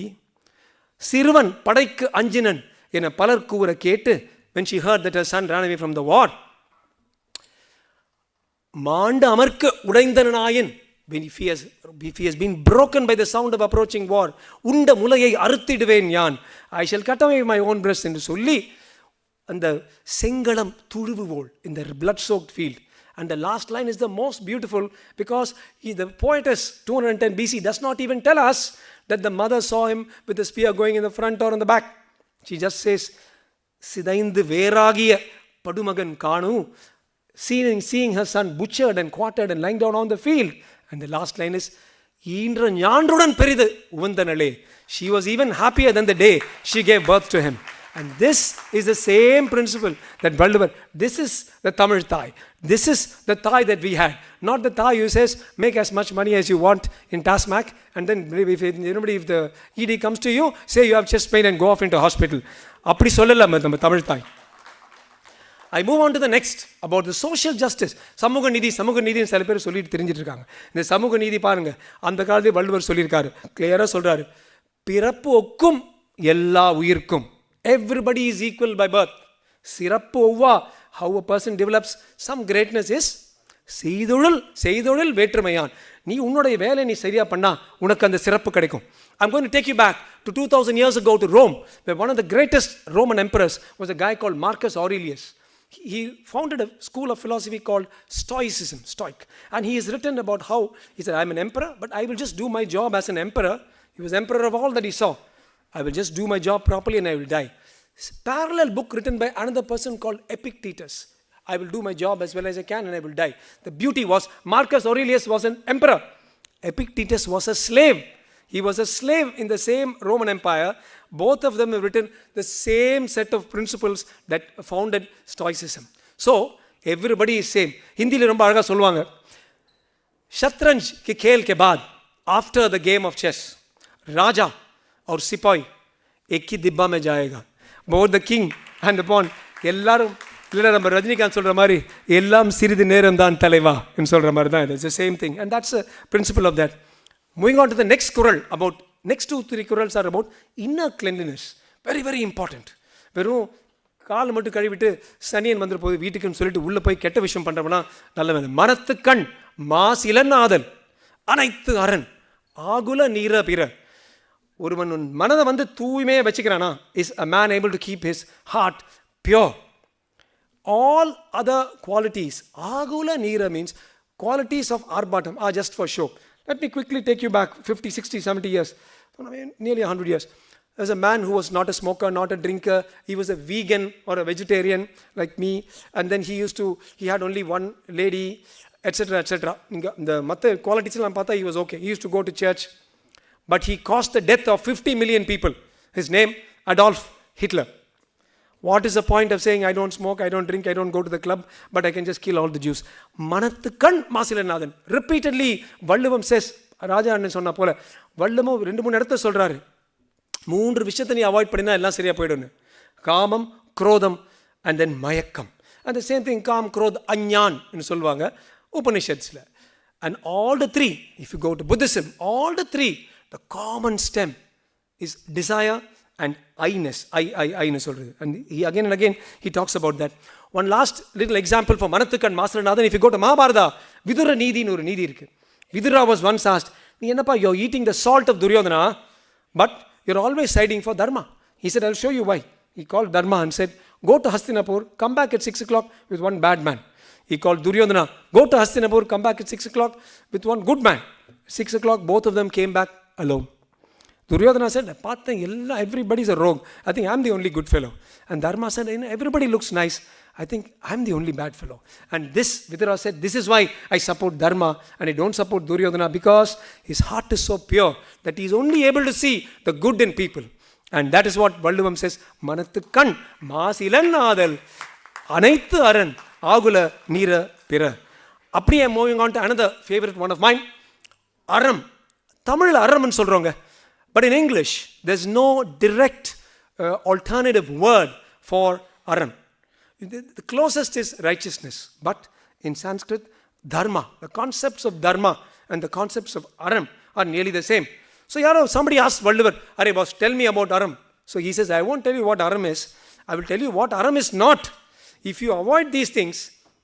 சிறுவன் படைக்கு அஞ்சினன் என பலர் கூற கேட்டு, when she heard that her son ran away from the war, மாண்டு அமர்க்க உடைந்தனாயின், if he has been broken by the sound of approaching war, உண்ட முலையை அறுத்திடுவேன் யான், I shall cut away my own breast என்று சொல்லி அந்த செங்களம் துழுவுவோள் in the blood soaked field. And the last line is the most beautiful, because the poetess 210 BC does not even tell us that the mother saw him with the spear going in the front or in the back. She just says, சிதைந்து வேறாகிய படுமகன் காணு, seeing her son butchered and quartered and lying down on the field. And the last line is, ஈன்ற ஞான்றுடன் பெரிது உவந்தனளே. She was even happier than the day she gave birth to him. And this is the same principle that Valluvar, this is the Tamil Thai. This is the Thai that we had. Not the Thai who says, make as much money as you want in Tasmac, and then if the ED comes to you, say you have chest pain and go off into hospital. அப்படி சொல்லலாம் நம்ம தமிழ் தாய். I move on to the next about the social justice. சமூக நீதின்னு சில பேர் சொல்லிட்டு தெரிஞ்சிட்டு இருக்காங்க. இந்த சமூக நீதி பாருங்க, அந்த காலத்தில் வள்ளுவர் சொல்லியிருக்காரு, கிளியராக சொல்றாரு, பிறப்பு ஒக்கும் எல்லா உயிர்க்கும். Everybody is equal by birth. சிறப்பு ஒவ்வா, how a person develops some greatness is செய்தொழில் வேற்றுமையான். நீ உன்னுடைய வேலை நீ சரியா பண்ணா உனக்கு அந்த சிறப்பு கிடைக்கும். I'm going to take you back to 2000 years ago to Rome, where one of the greatest Roman emperors was a guy called Marcus Aurelius. He founded a school of philosophy called Stoicism, Stoic. And he has written about how, he said, I'm an emperor, but I will just do my job as an emperor. He was emperor of all that he saw. I will just do my job properly and I will die. Parallel book written by another person called Epictetus. I will do my job as well as I can and I will die. The beauty was, Marcus Aurelius was an emperor. Epictetus was a slave. He was a slave in the same Roman Empire. Both of them have written the same set of principles that founded Stoicism. So, everybody is same. Hindi ரொம்ப அழகா சொல்லுவாங்க, शतरंज के खेल के बाद, after the game of chess, राजा और सिपाही एक ही डिब्बा में जाएगा. Both the king and the pawn, எல்லாரும் இல்லை நம்ம ரஜினிகாந்த் சொல்கிற மாதிரி எல்லாம் சிறிது நேரம் தான் தலைவா என்று சொல்கிற மாதிரி தான். It's the same thing. And that's a principle of that. Moving on to the next kural, about next 2-3 kurals are about inner cleanliness. Very, very important. வெறும் கால் மட்டும் கழுவிட்டு சனியன் வந்துட்டு போய் வீட்டுக்குன்னு சொல்லிட்டு உள்ளே போய் கெட்ட விஷயம் பண்ணுறோம்னா நல்ல மனத்து கண் மாசிலன்னாதல் அனைத்து அரண் ஆகுல நீர பிற. ஒருவன் மனதை வந்து தூய்மையாக வச்சுக்கிறானா, is a man able to keep his heart pure. All other qualities, agula neera means qualities of arbatam are just for show. Let me quickly take you back 50, 60, 70 years, nearly 100 years. There's a man who was not a smoker, not a drinker. He was a vegan or a vegetarian like me. And then he had only one lady, etc., etc. The matta qualities la paatha he was okay. He used to go to church. But he caused the death of 50 million people. His name, Adolf Hitler. What is the point of saying, I don't smoke, I don't drink, I don't go to the club, but I can just kill all the Jews? Manathu kan maasilanathan. Repeatedly, Valluvam says, ராஜா அண்ணன் சொன்ன போல வள்ளுவம் 2-3 இடத்த சொல்கிறாரு, 3 விஷயத்தை நீ அவாய்ட் பண்ணினா எல்லாம் சரியாக போய்டுன்னு. காமம், குரோதம் அண்ட் தென் மயக்கம். அண்ட் த சேம் திங் காம், குரோத், அஞ்ஞான் என்று சொல்லுவாங்க உபனிஷத்ஸில். And all the 3, if you go to Buddhism, all the 3, the common stem is desire and I-ness, I-ன்னு சொல்கிறது. And he again and again he talks about that. One last little example for மனத்துக்கண் மாசிலநாதன். If you go to Mahabharata, Vidura நீதின்னு ஒரு நீதி இருக்குது. Vidura was once asked, நீ என்னப்பா, you're eating the salt of Duryodhana, but you're always siding for Dharma. He said, I'll show you why. He called Dharma and said, go to Hastinapur, come back at 6 o'clock with one bad man. He called Duryodhana, go to Hastinapur, come back at 6 o'clock with one good man. 6 o'clock, both of them came back alone. Duryodhana said, everybody is a rogue. I think I'm the only good fellow. And Dharma said, everybody looks nice. I think I'm the only bad fellow. And this, Vidura said, this is why I support Dharma and I don't support Duryodhana, because his heart is so pure that he is only able to see the good in people. And that is what Valluvam says, Manathu kan maasilanadal anaithu aran agula neera pira. Apdi I'm moving on to another favorite one of mine, Aram. Tamil Aram nu solronga. But in English, there's no direct alternative word for aram. The closest is righteousness, but in Sanskrit, dharma, the concepts of dharma and the concepts of aram are nearly the same. So somebody asked Valluvar, "Arey boss, tell me about aram." So he says, "I won't tell you what aram is. I will tell you what aram is not. If you avoid these things,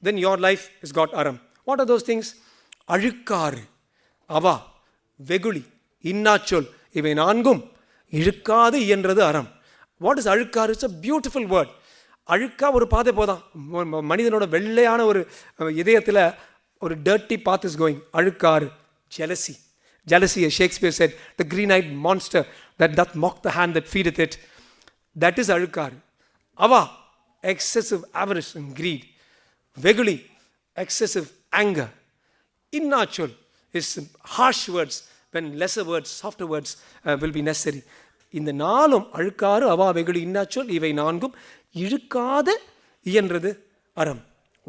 then your life has got aram." What are those things? Azhukkaru, ava, veguli, innachol, இவை நான்கும் இழுக்காது என்றது அறம். வாட் இஸ் அழுக்காறு? It's a beautiful word. அழுக்கா ஒரு பாதை போதான். மனிதனோட வெள்ளையான ஒரு இதயத்தில் ஒரு டர்ட்டி பாத் இஸ் கோயிங். அழுக்காறு. Jealousy. Jealousy, as Shakespeare said, the green-eyed monster that doth mock the hand that feedeth it. That is alukkar. Ava, excessive avarice and greed. Veguli, excessive anger. Innachul is harsh words when lesser words, softer words will be necessary. இந்த நாளும் அழுக்காறு, அவா, வெகுளி, இன்னாச்சொல் இவை நான்கும் இழுக்காத இயன்றது அறம்.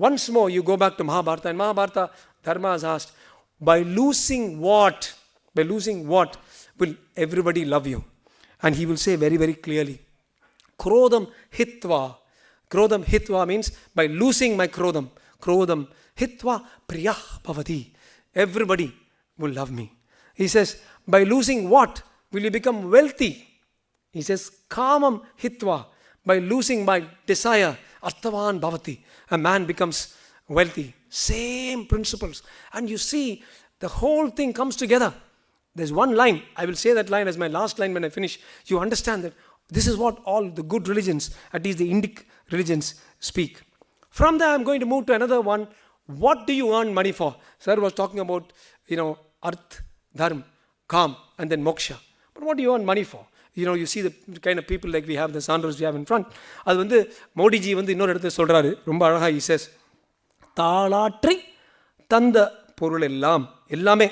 Once more you go back to Mahabharata. In Mahabharata, Dharma is asked, by losing what? By losing what will everybody love you? And he will say very, very clearly, Krodam hitva. Krodam hitva means by losing my krodam. Krodam hitva priyah bhavati. Everybody will love me. He says, by losing what will you become wealthy? He says, kamam hitva. By losing my desire, arthavan bhavati. A man becomes wealthy. Same principles. And you see, the whole thing comes together. There's one line, I will say that line as my last line when I finish. You understand that this is what all the good religions, at least the Indic religions, speak. From there, I'm going to move to another one. What do you earn money for? Sir was talking about, arth, dharm, kam, and then moksha. But what do you earn money for? You see the kind of people like we have, the Sandros we have in front. அது வந்து மோடிஜி வந்து இன்னொரு இடத்துல சொல்கிறாரு, ரொம்ப அழகாக. he says, தாளாற்றி தந்த பொருள் எல்லாமே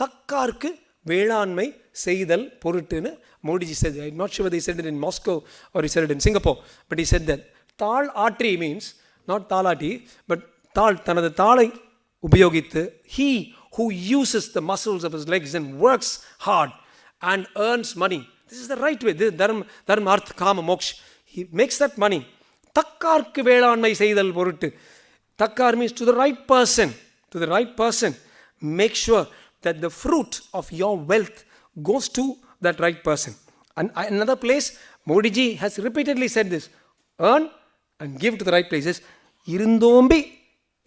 தக்கார்க்கு வேளாண்மை செய்தல் பொருட்டுன்னு Modiji said. I'm not sure whether he said it in Moscow or he said it in Singapore, but he said that தாள் ஆற்றி means not தாளாட்டி, but தனது தாளை உபயோகித்து, he who uses the muscles of his legs and works hard and earns money. This is the right way. This is dharma, arth, kama, moksha. He makes that money. தக்கார்க்கு வேளாண்மை செய்தல் பொருட்டு. Takkar means to the right person. To the right person. Make sure that the fruit of your wealth goes to that right person. And another place, Modi ji has repeatedly said this. Earn and give to the right places. Irundombi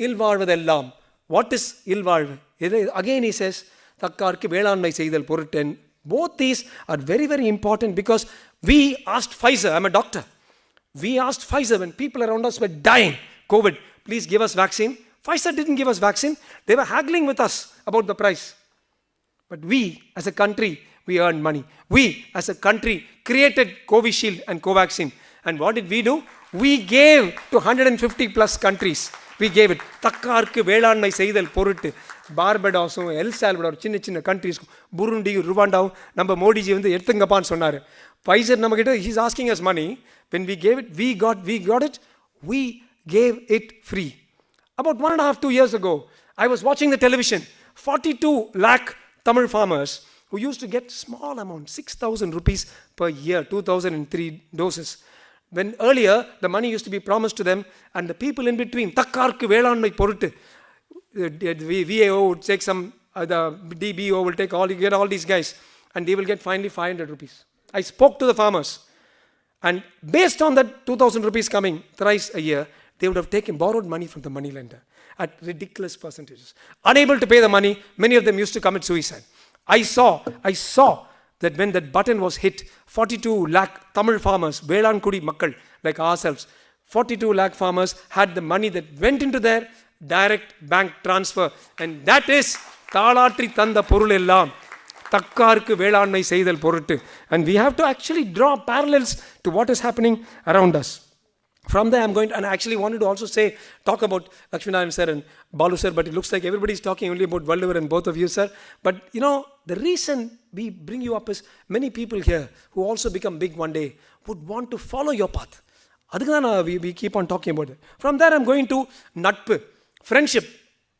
ilvarvadellam. What is ilvarvu? Again he says, Takkarku velanmai seidal poruten. Both these are very, very important because we asked Pfizer, I'm a doctor. We asked Pfizer when people around us were dying, COVID, please give us vaccine. Pfizer didn't give us vaccine. They were haggling with us about the price. But we, as a country, we earned money. We, as a country, created Covishield and Covaxin. And what did we do? We gave to 150 plus countries. We gave it. தக்கார்க்கு வேளாண்மை செய்தல் பொருட்டு. பார்படாஸும் எல் சால்வடார் சின்ன கண்ட்ரீஸ்க்கும் புருண்டி ருவாண்டாவும் நம்ம மோடிஜி வந்து எடுத்துங்கப்பான்னு சொன்னார். Pfizer நம்மக்கிட்ட he's asking us money. When we gave it, we got it. We gave it free. About 1.5-2 years ago, I was watching the television. 42 lakh Tamil farmers who used to get small amount, 6,000 rupees per year, 2,003 doses. When earlier, the money used to be promised to them and the people in between, takkarku velanmai poruttu, the VAO would take some, the DBO will take all, you get all these guys and they will get finally 500 rupees. I spoke to the farmers and based on that 2,000 rupees coming thrice a year, they would have borrowed money from the money lender at ridiculous percentages. Unable to pay the money, many of them used to commit suicide. I saw that when that button was hit, 42 lakh Tamil farmers, Velankudi Makkal, like ourselves, 42 lakh farmers had the money that went into their direct bank transfer. And that is Talatri Tanda Porulellam, Takkarku Velanmai Seidal Poruttu. And we have to actually draw parallels to what is happening around us. From there, I'm going to, and I actually wanted to also talk about Lakshminarayan sir and Balu sir, but it looks like everybody's talking only about Valluvar and both of you, sir. But the reason we bring you up is many people here who also become big one day would want to follow your path. We keep on talking about it. From there, I'm going to Natpu, friendship.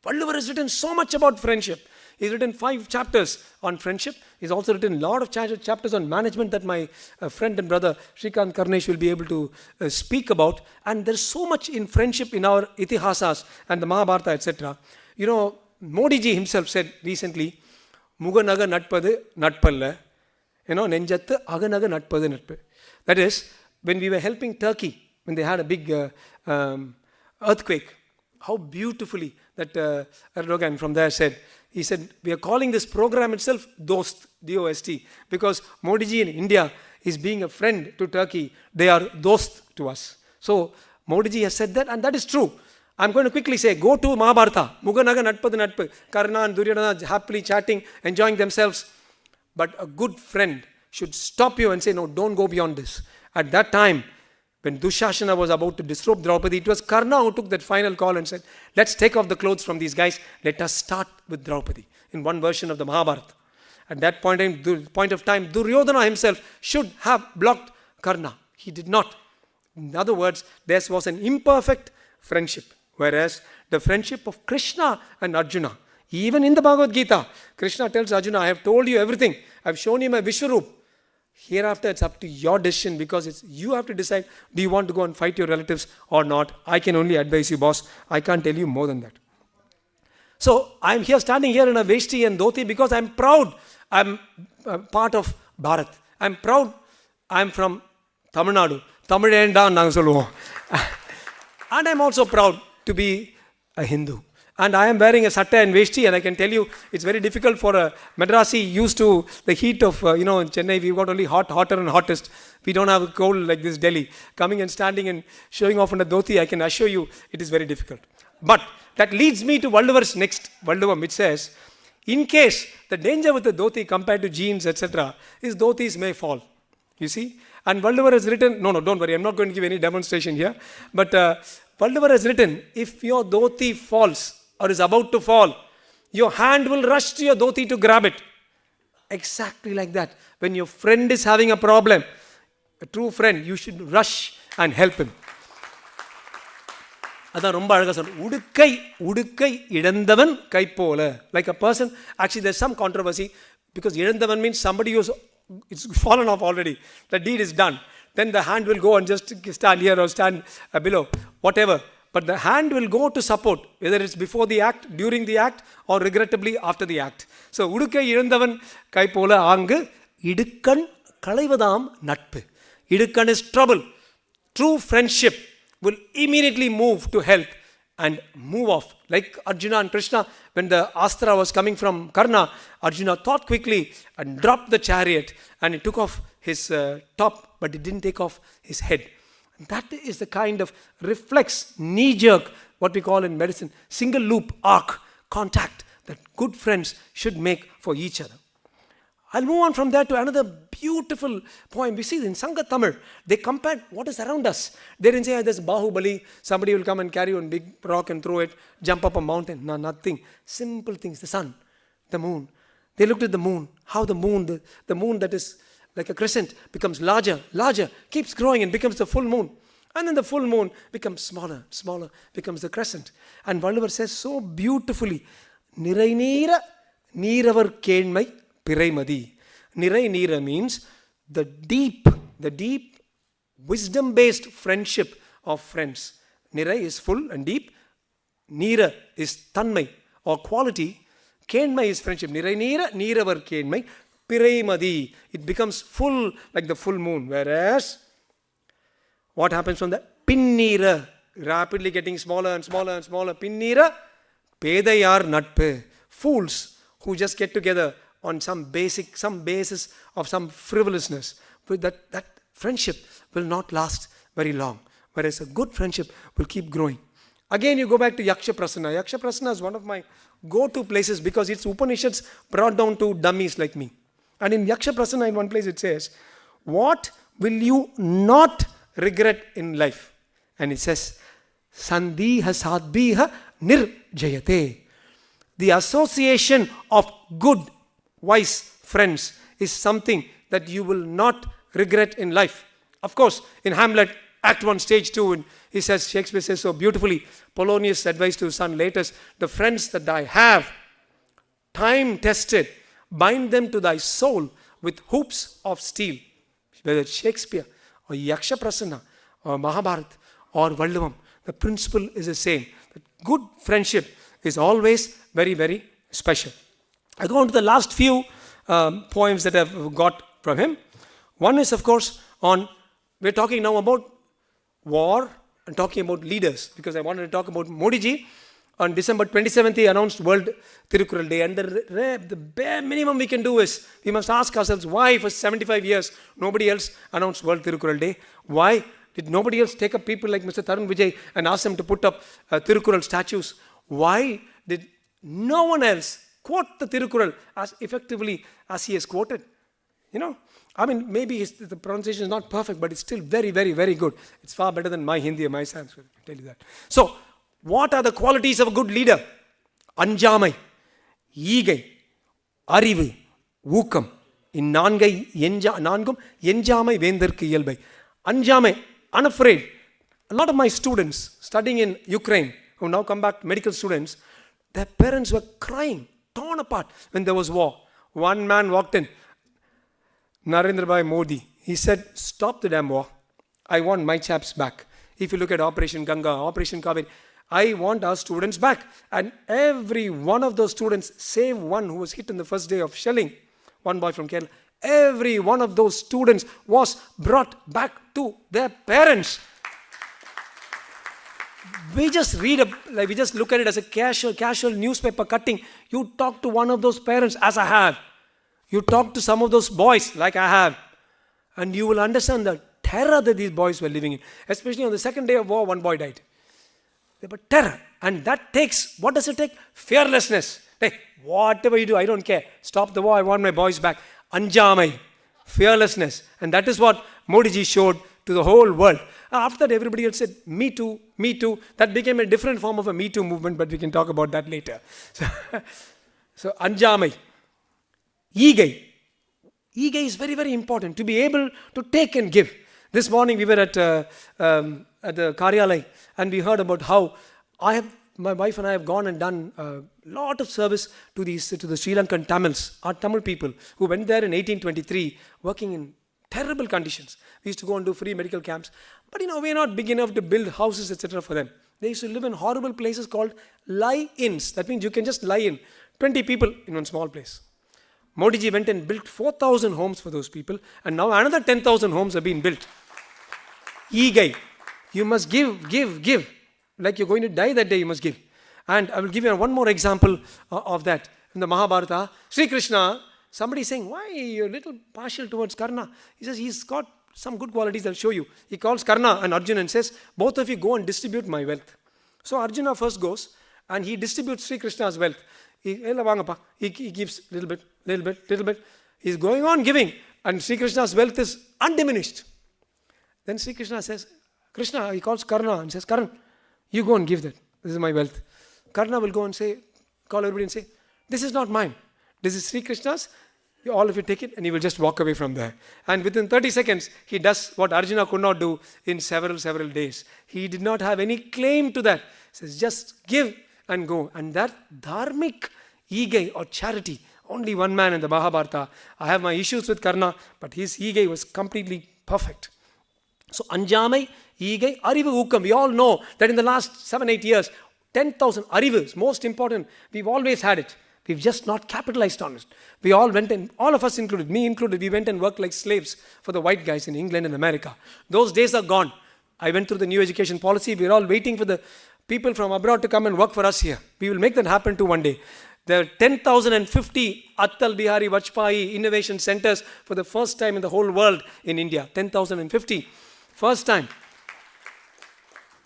Valluvar has written so much about friendship. He's written 5 chapters on friendship. He's also written a lot of chapters on management that my friend and brother Shrikant Karnesh will be able to speak about. And there's so much in friendship in our Itihasas and the Mahabharata, etc. You know, Modi ji himself said recently, Muganaga natpadu natpalla, Nenjathu aganaga natpadu natpu. That is, when we were helping Turkey, when they had a big earthquake, how beautifully that Erdogan from there said, he said, we are calling this program itself Dost, D-O-S-T, because Modi ji in India is being a friend to Turkey. They are Dost to us. So Modi ji has said that, and that is true. I'm going to quickly say, go to Mahabharata, Muganaga natpadu natpu, Karna and Duryodhana happily chatting, enjoying themselves. But a good friend should stop you and say, no, don't go beyond this. At that time, when Dushashana was about to disrobe Draupadi, it was Karna who took that final call and said, let's take off the clothes from these guys. Let us start with Draupadi, in one version of the Mahabharata. At that point of time, Duryodhana himself should have blocked Karna. He did not. In other words, there was an imperfect friendship. Whereas the friendship of Krishna and Arjuna, even in the Bhagavad Gita, Krishna tells Arjuna, I have told you everything. I have shown you my Vishwarup. Hereafter, it's up to your decision, because you have to decide, do you want to go and fight your relatives or not? I can only advise you, boss. I can't tell you more than that. So, I'm here standing here in a Veshti and Dhoti because I'm proud. I'm part of Bharat. I'm proud. I'm from Tamil Nadu. Tamil and I'm also proud to be a Hindu. And I am wearing a satta and veshti, and I can tell you it's very difficult for a Madrasi used to the heat of, in Chennai, we've got only hotter and hottest. We don't have a cold like this Delhi. Coming and standing and showing off in a dhoti, I can assure you it is very difficult. But that leads me to Valluvar's next Valluvam, which says, in case the danger with the dhoti compared to jeans, etc., is dhotis may fall. You see? And Valluvar has written, no, don't worry, I'm not going to give any demonstration here. But Valluvar has written, if your dhoti falls, or is about to fall, your hand will rush to your dhoti to grab it. Exactly like that. When your friend is having a problem, a true friend, you should rush and help him. Like a person, actually there's some controversy, because idandavan means somebody who's it's fallen off already. The deed is done. Then the hand will go and just stand here or stand below, whatever. But the hand will go to support, whether it's before the act, during the act, or regrettably after the act. So, udukkai irandavan kai pola aangu, idukkan kalaivadam natpu. Idukkan is trouble. True friendship will immediately move to help and move off. Like Arjuna and Krishna, when the astra was coming from Karna, Arjuna thought quickly and dropped the chariot, and he took off his top, but he didn't take off his head. That is the kind of reflex, knee-jerk, what we call in medicine, single loop arc contact that good friends should make for each other. I'll move on from there to another beautiful poem. We see in Sangha Tamil, they compared what is around us. They didn't say, there's Bahubali, somebody will come and carry one big rock and throw it, jump up a mountain. No, nothing. Simple things, the sun, the moon. They looked at the moon, how the moon, the moon that is like a crescent becomes larger, keeps growing and becomes the full moon. And then the full moon becomes smaller, becomes the crescent. And Valluvar says so beautifully, Nirai Neera Neeravar Kenmai Pirai Madi. Nirai Neera means the deep wisdom-based friendship of friends. Nirai is full and deep. Neera is Tanmai or quality. Kenmai is friendship. Nirai Neera Neeravar Kenmai Pirai. It becomes full like the full moon. Whereas, what happens from the Pinnira, rapidly getting smaller and smaller and smaller. Pinnira, Pedayar Natpe. Fools who just get together on some basis of some frivolousness. But that friendship will not last very long. Whereas a good friendship will keep growing. Again, you go back to Yaksha Prasanna. Yaksha Prasanna is one of my go-to places because it's Upanishads brought down to dummies like me. And in Yaksha Prasanna, in one place it says, what will you not regret in life? And it says, Sandhiha sadbiha nirjayate. The association of good, wise friends is something that you will not regret in life. Of course, in Hamlet, Act 1, Stage 2, and Shakespeare says so beautifully, Polonius advised to his son Latus, the friends that I have time tested, bind them to thy soul with hoops of steel. Whether it's Shakespeare or Yaksha Prasanna or Mahabharat or Vallavam, the principle is the same. That good friendship is always very, very special. I go on to the last few poems that I've got from him. One is, of course, we're talking now about war and talking about leaders, because I wanted to talk about Modi ji. On December 27th, he announced World Thirukkural Day, and the bare minimum we can do is, we must ask ourselves, why for 75 years nobody else announced World Thirukkural Day? Why did nobody else take up people like Mr. Tarun, Vijay and ask them to put up Thirukkural statues? Why did no one else quote the Thirukkural as effectively as he has quoted? I mean, maybe the pronunciation is not perfect, but it's still very, very, very good. It's far better than my Hindi or my Sanskrit, I tell you that. So, what are the qualities of a good leader? Anjamai, ஈகை, அறிவு, ஊக்கம். நான்கும் எஞ்சாமை வேந்தற்கு இயல்பை. Anjamai, unafraid. A lot of my students studying in Ukraine, who now come back, medical students, their parents were crying, torn apart when there was war. One man walked in, Narendra Bhai Modi. He said, stop the damn war. I want my chaps back. If you look at Operation Ganga, Operation Kaveri, I want our students back. And every one of those students, save one who was hit in the first day of shelling, one boy from Kerala, every one of those students was brought back to their parents. We just we just look at it as a casual newspaper cutting. You talk to one of those parents, as I have. You talk to some of those boys, like I have. And you will understand the terror that these boys were living in. Especially on the second day of war, one boy died. They were terror. And that takes, what does it take? Fearlessness. Hey, whatever you do, I don't care. Stop the war, I want my boys back. Anjamai. Fearlessness. And that is what Modi ji showed to the whole world. After that, everybody else said, me too, me too. That became a different form of a Me Too movement, but we can talk about that later. So Anjamai. ஈகை. ஈகை is very, very important, to be able to take and give. This morning we were at the Karyalai, and we heard about how my wife and I have gone and done a lot of service to the Sri Lankan Tamils, our Tamil people, who went there in 1823, working in terrible conditions. We used to go and do free medical camps. But we are not big enough to build houses, etc. for them. They used to live in horrible places called lie-ins. That means you can just lie in. 20 people in one small place. Modi ji went and built 4,000 homes for those people, and now another 10,000 homes have been built. ஈகை. You must give. Like you're going to die that day, you must give. And I will give you one more example of that. In the Mahabharata, Sri Krishna, somebody is saying, why you're a little partial towards Karna? He says, he's got some good qualities, I'll show you. He calls Karna and Arjuna and says, both of you go and distribute my wealth. So Arjuna first goes and he distributes Sri Krishna's wealth. He gives little bit. He's going on giving, and Sri Krishna's wealth is undiminished. Then Sri Krishna says, he calls Karna and says, Karan, you go and give that. This is my wealth. Karna will go and call everybody and say, this is not mine. This is Sri Krishna's. All of you take it, and he will just walk away from there. And within 30 seconds, he does what Arjuna could not do in several days. He did not have any claim to that. He says, just give and go. And that dharmic ஈகை or charity, only one man in the Mahabharata. I have my issues with Karna, but his ஈகை was completely perfect. So Anjamai, ஈகை, அறிவு, ஊக்கம். We all know that in the last 7-8 years, 10,000 அறிவு is most important. We've always had it. We've just not capitalized on it. We all went and, all of us included, me included, we went and worked like slaves for the white guys in England and America. Those days are gone. I went through the new education policy. We're all waiting for the people from abroad to come and work for us here. We will make that happen too one day. There are 10,050 Atal Bihari Vajpayee innovation centers for the first time in the whole world in India. 10,050. First time.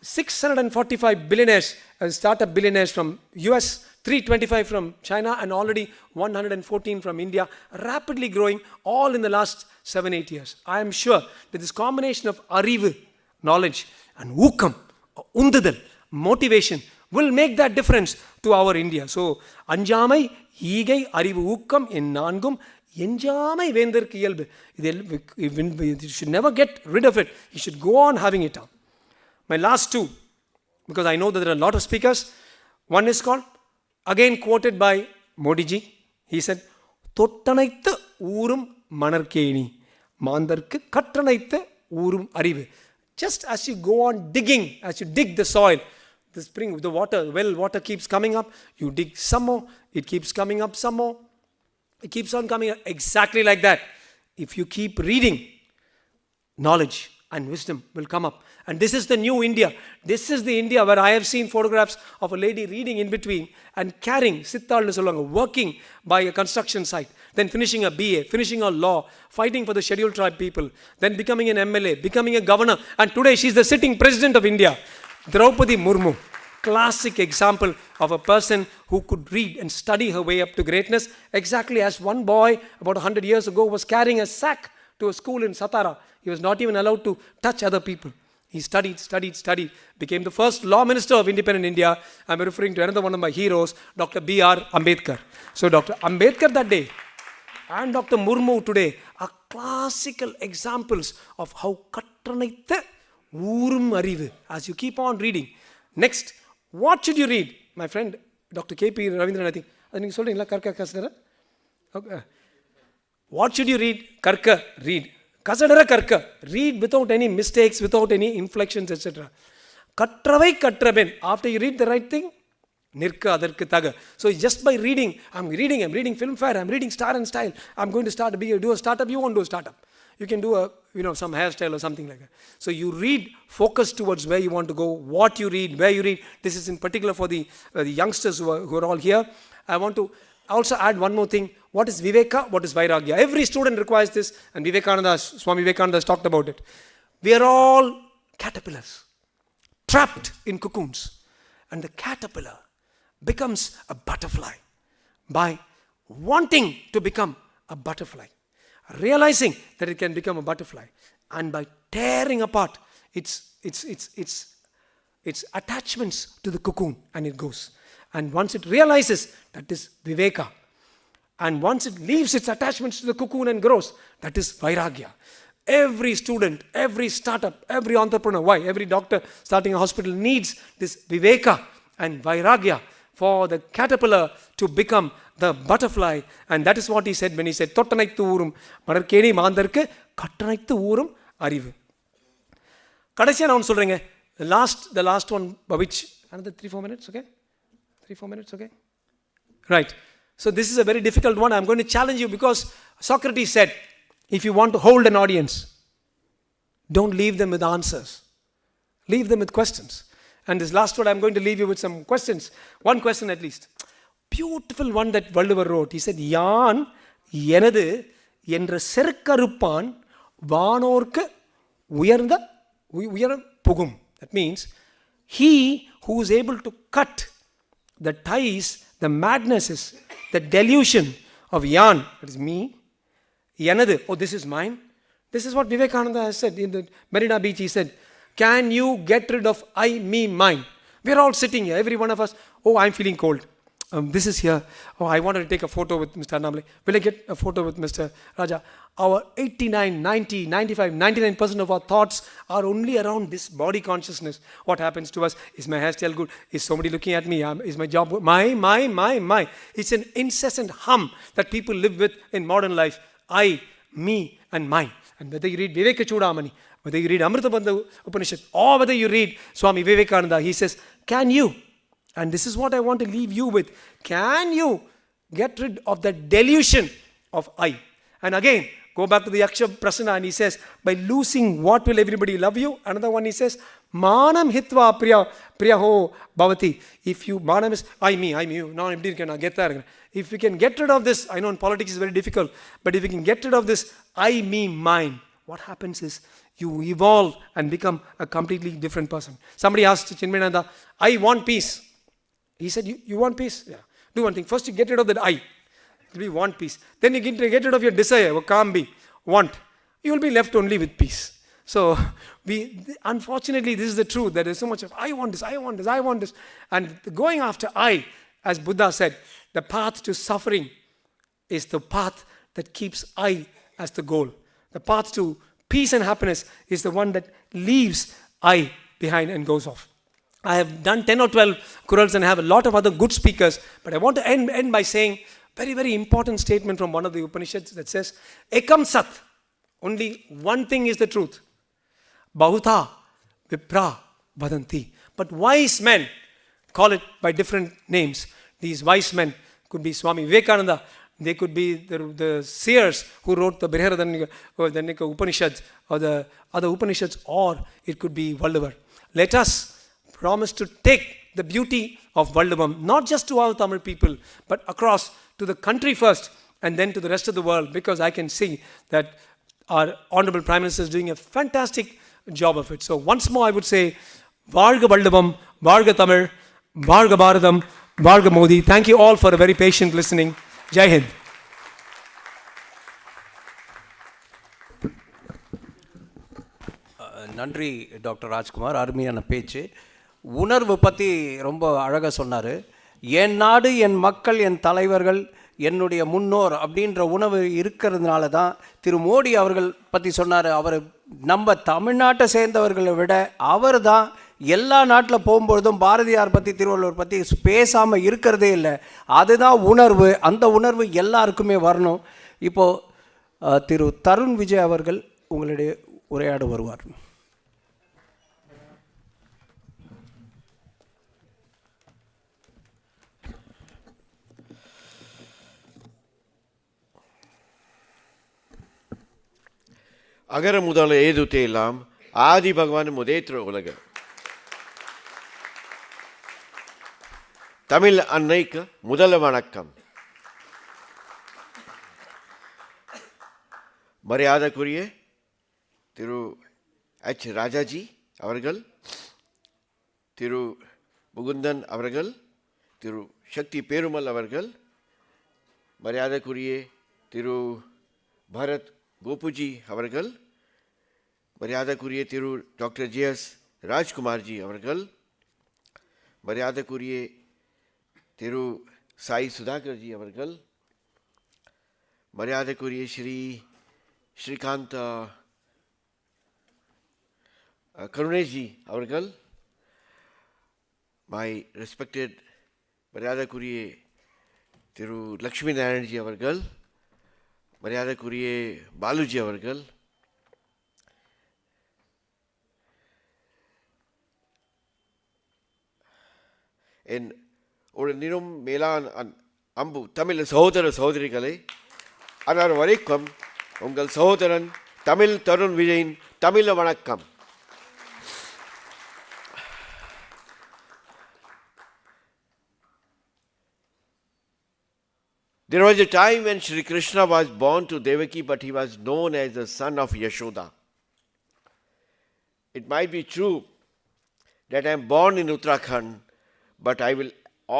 645 billionaires, startup billionaires from US, 325 from China, and already 114 from India, rapidly growing, all in the last 7-8 years. I am sure that this combination of அறிவு, knowledge, and ஊக்கம், உந்துதல், motivation, will make that difference to our India. So, அஞ்சாமை, ஈகை, அறிவு, ஊக்கம், நான்கும், எஞ்சாமை வேந்தற்கு இயல்பு. You should never get rid of it. You should go on having it up. My last two, because I know that there are a lot of speakers. One is called, again quoted by Modi ji, He said, தொட்டனைத்து ஊரும் மணற்கேணி மாந்தர்க்கு கற்றனைத்து ஊரும் அறிவு. Just as you go on digging, as you dig the soil, the spring, the water, well, water keeps coming up, you dig some more, it keeps coming up some more, it keeps on coming up. Exactly like that. If you keep reading, knowledge and wisdom will come up. And this is the new India. This is the India where I have seen photographs of a lady reading in between and carrying, sittalnu solluvaanga, working by a construction site, then finishing a BA, finishing a law, fighting for the scheduled tribe people, then becoming an MLA, becoming a governor, and today she is the sitting president of India. Draupadi Murmu, classic example of a person who could read and study her way up to greatness, exactly as one boy about 100 years ago was carrying a sack to a school in Satara. He was not even allowed to touch other people. He studied, became the first law minister of independent India. I'm referring to another one of my heroes, Dr. B.R. Ambedkar. So Dr. Ambedkar that day and Dr. Murmu today are classical examples of how katranaitha oorum arivu. As you keep on reading. Next, what should you read? My friend, Dr. K.P. Ravindran, I think. You சொல்றீங்களா கர்க்க கசடர? Okay. What should you read? Karka, read. Kasadara karka, read without any mistakes, without any inflections, etc. Katravai katraben, after you read the right thing, nirka adarku taga. So just by reading, I'm reading Filmfare, I'm reading Star and Style, I'm going to do a startup, you won't do a startup. You can do some hairstyle or something like that. So you read, focus towards where you want to go, what you read, where you read. This is in particular for the youngsters who are all here. I want to also add one more thing. What is Viveka? What is Vairagya? Every student requires this, and Swami Vivekananda has talked about it. We are all caterpillars, trapped in cocoons. And the caterpillar becomes a butterfly by wanting to become a butterfly, realizing that it can become a butterfly, and by tearing apart its attachments to the cocoon, and it goes. And once it realizes, that is Viveka. And once it leaves its attachments to the cocoon and grows, that is Vairagya. Every student, every startup, every entrepreneur, why? Every doctor starting a hospital needs this Viveka and Vairagya for the caterpillar to become the butterfly. And that is what he said when he said, Thottanaithu oorum madarkeni maandarku kattanaithu oorum arivu. Kadasiya நான் சொல்றேங்க. The last one, which another 3-4 minutes, okay? 3-4 minutes, okay? Right. So this is a very difficult one. I'm going to challenge you because Socrates said, if you want to hold an audience, don't leave them with answers. Leave them with questions. And this last one, I'm going to leave you with some questions. One question at least. Beautiful one that Valluvar wrote. He said, Yan yenadu endra serkaruppan vanorku uyar pugum. That means, he who is able to cut the ties, the madnesses, the delusion of Yan, that is me, Yanadu, oh, this is mine. This is what Vivekananda has said in the Marina Beach. He said, can you get rid of I, me, mine? We are all sitting here, every one of us. Oh, I'm feeling cold. This is here. Oh, I wanted to take a photo with Mr. Annamalai. Will I get a photo with Mr. Raja? Our 89, 90, 95, 99% of our thoughts are only around this body consciousness. What happens to us? Is my hairstyle good? Is somebody looking at me? Is my job good? My. It's an incessant hum that people live with in modern life. I, me, and mine. And whether you read Viveka Chudamani, whether you read Amritabandha Upanishad, or whether you read Swami Vivekananda, he says, can you? And this is what I want to leave you with. Can you get rid of that delusion of I? And again, go back to the Yaksha Prasana, and he says, by losing what will everybody love you? Another one he says, Manam hitva priyaho bhavati. If you, manam is I, me, you. Now everybody can get there. If we can get rid of this, I know in politics is very difficult, but if we can get rid of this I, me, mine, what happens is you evolve and become a completely different person. Somebody asked Chinmayananda, I want peace. He said, you want peace? Yeah. Do one thing. First you get rid of that I. It will be want peace. Then you get rid of your desire, kambi, want. You will be left only with peace. So, unfortunately, this is the truth. There is so much of, I want this. And going after I, as Buddha said, the path to suffering is the path that keeps I as the goal. The path to peace and happiness is the one that leaves I behind and goes off. I have done 10 or 12 Kurals and have a lot of other good speakers, but I want to end by saying very, very important statement from one of the Upanishads that says, Ekam Sat, only one thing is the truth. Bahuta Vipra Vadanti. But wise men call it by different names. These wise men could be Swami Vivekananda, they could be the seers who wrote the Brihadaranyaka Upanishads or the other Upanishads, or it could be Valdavar. Let us promise to take the beauty of Valdavam, not just to our Tamil people, but across to the country first and then to the rest of the world, because I can see that our Honorable Prime Minister is doing a fantastic job of it. So once more I would say, Varga Valdavam, Varga Tamil, Varga Bharadam, Varga Modi. Thank you all for a very patient listening. Jai Hind. நன்றி டாக்டர் ராஜ்குமார், அருமையான பேச்சு. உணர்வு பற்றி ரொம்ப அழகாக சொன்னார். என் நாடு, என் மக்கள், என் தலைவர்கள், என்னுடைய முன்னோர் அப்படின்ற உணவு இருக்கிறதுனால தான் திரு மோடி அவர்கள் பற்றி சொன்னார். அவர் நம்ம தமிழ்நாட்டை சேர்ந்தவர்களை விட அவர் தான் எல்லா நாட்டில் போகும்பொழுதும் பாரதியார் பற்றி, திருவள்ளுவர் பற்றி பேசாமல் இருக்கிறதே இல்லை. அதுதான் உணர்வு. அந்த உணர்வு எல்லாருக்குமே வரணும். இப்போது திரு தருண் விஜய் அவர்கள் உங்களுடைய உரையாட வருவார். அகர முதல ஏதுத்தே எல்லாம் ஆதி பகவான் முதேற்ற உலக. தமிழ் அன்னைக்கு முதல வணக்கம். மரியாதைக்குரிய திரு எச் ராஜாஜி அவர்கள், திரு முகுந்தன் அவர்கள், திரு சக்தி பேருமல் அவர்கள், மரியாதைக்குரிய திரு பரத் கோபுஜி அவர்கள், மரியாதைக்குரிய திரு டாக்டர் ஜே.எஸ். ராஜ்குமார்ஜி அவர்கள், மரியாதைக்குரிய திரு சாய் சுதாகர்ஜி அவர்கள், மரியாதைக்குரிய ஸ்ரீகாந்த் கருணேஜி அவர்கள், மை ரெஸ்பெக்டட் மரியாதைக்குரிய திரு லக்ஷ்மி நாராயணஜி அவர்கள், மரியாதைக்குரிய பாலுஜி அவர்கள், என் ஒரு நிறம் மேலான அம்பு தமிழ் சகோதர சகோதரிகளை, அன்னார் வரைக்கும் உங்கள் சகோதரன் தமிழ் தருண் விஜயின் தமிழ் வணக்கம். There was a time when Sri Krishna was born to Devaki, but he was known as the son of Yashoda. It might be true that I am born in Uttarakhand, but I will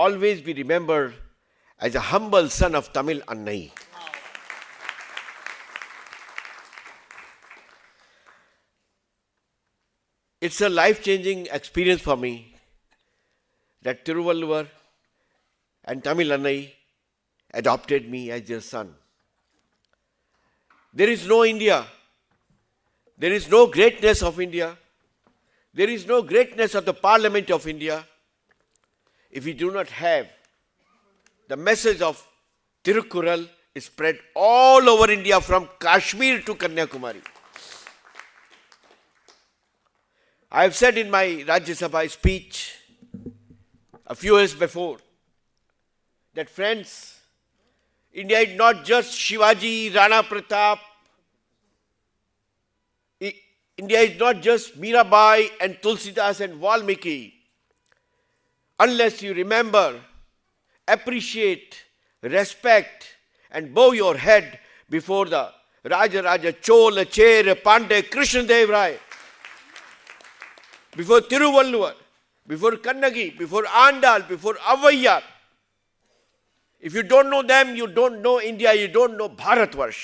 always be remembered as a humble son of Tamil Annai. It's a life-changing experience for me that Thiruvallur and Tamil Annai adopted me as their son. There is no India. There is no greatness of India. There is no greatness of the Parliament of India if we do not have the message of Thirukkural is spread all over India from Kashmir to Kanyakumari. I have said in my Rajya Sabha speech a few years before that, friends, India is not just Shivaji, Rana Pratap. India is not just Mirabai and Tulsidas and Valmiki. Unless you remember, appreciate, respect and bow your head before the Raja Raja Chola, Chera, Pandey, Krishnadev Rai, before Thiruvallur, before Kannagi, before Andal, before Avayyar. If you don't know them, you don't know India, you don't know Bharatvarsh.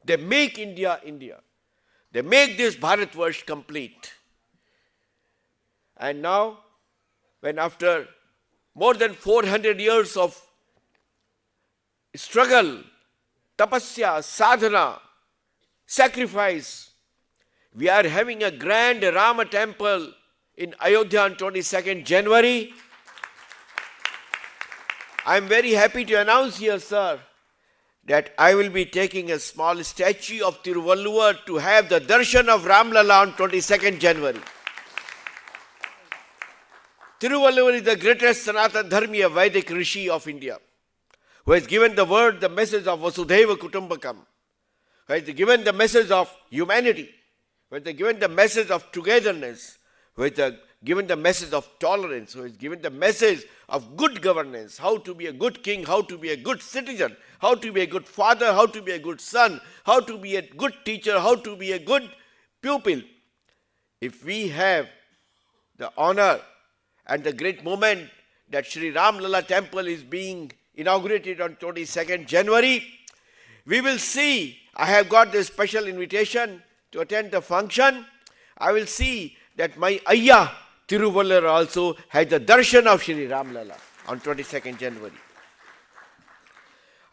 They make India, India. They make this Bharatvarsh complete. And now, when after more than 400 years of struggle, tapasya, sadhana, sacrifice, we are having a grand Rama temple in Ayodhya on 22nd January. I am very happy to announce here, sir, that I will be taking a small statue of Thiruvallur to have the darshan of Ramlala on 22nd January. Thiruvallur is the greatest Sanatana Dharmiya Vedic Rishi of India, who has given the word, the message of Vasudhaiva Kutumbakam, who has given the message of humanity, who has given the message of togetherness, who has given the message of tolerance, who has given the message of good governance, how to be a good king, how to be a good citizen, how to be a good father, how to be a good son, how to be a good teacher, how to be a good pupil. If we have the honor and the great moment that Sri Ram Lalla temple is being inaugurated on 22nd January, we will see, I have got this special invitation to attend the function. I will see that my Ayya Thiruvallur also had the darshan of Sri Ram Lalla on 22nd January.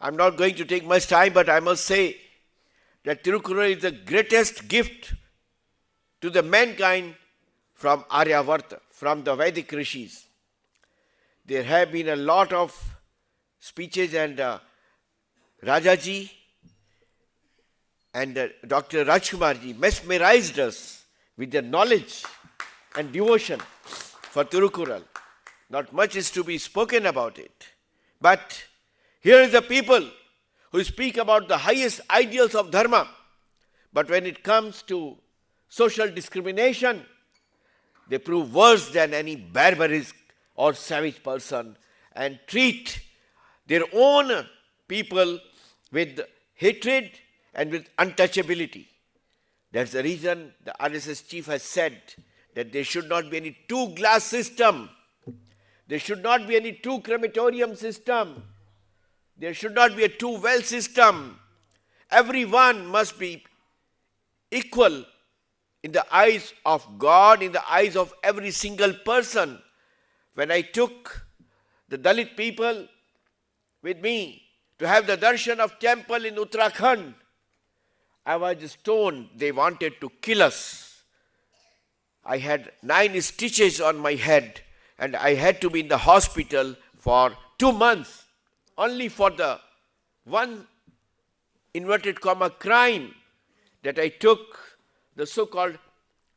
I'm not going to take much time, but I must say that Thirukkural is the greatest gift to the mankind from Aryavarta, from the Vedic Rishis. There have been a lot of speeches, and Rajaji and Dr. Rajkumar ji mesmerized us with their knowledge and devotion for Thirukkural. Not much is to be spoken about it. But here is the people who speak about the highest ideals of Dharma. But when it comes to social discrimination, they prove worse than any barbaric or savage person and treat their own people with hatred and with untouchability. That's the reason the RSS chief has said that there should not be any two-glass system. There should not be any two-crematorium system. There should not be a two-well system. Everyone must be equal in the eyes of God, in the eyes of every single person. When I took the Dalit people with me to have the darshan of temple in Uttarakhand, I was stoned. They wanted to kill us. I had 9 stitches on my head, and I had to be in the hospital for 2 months, only for the one inverted comma crime that I took the so-called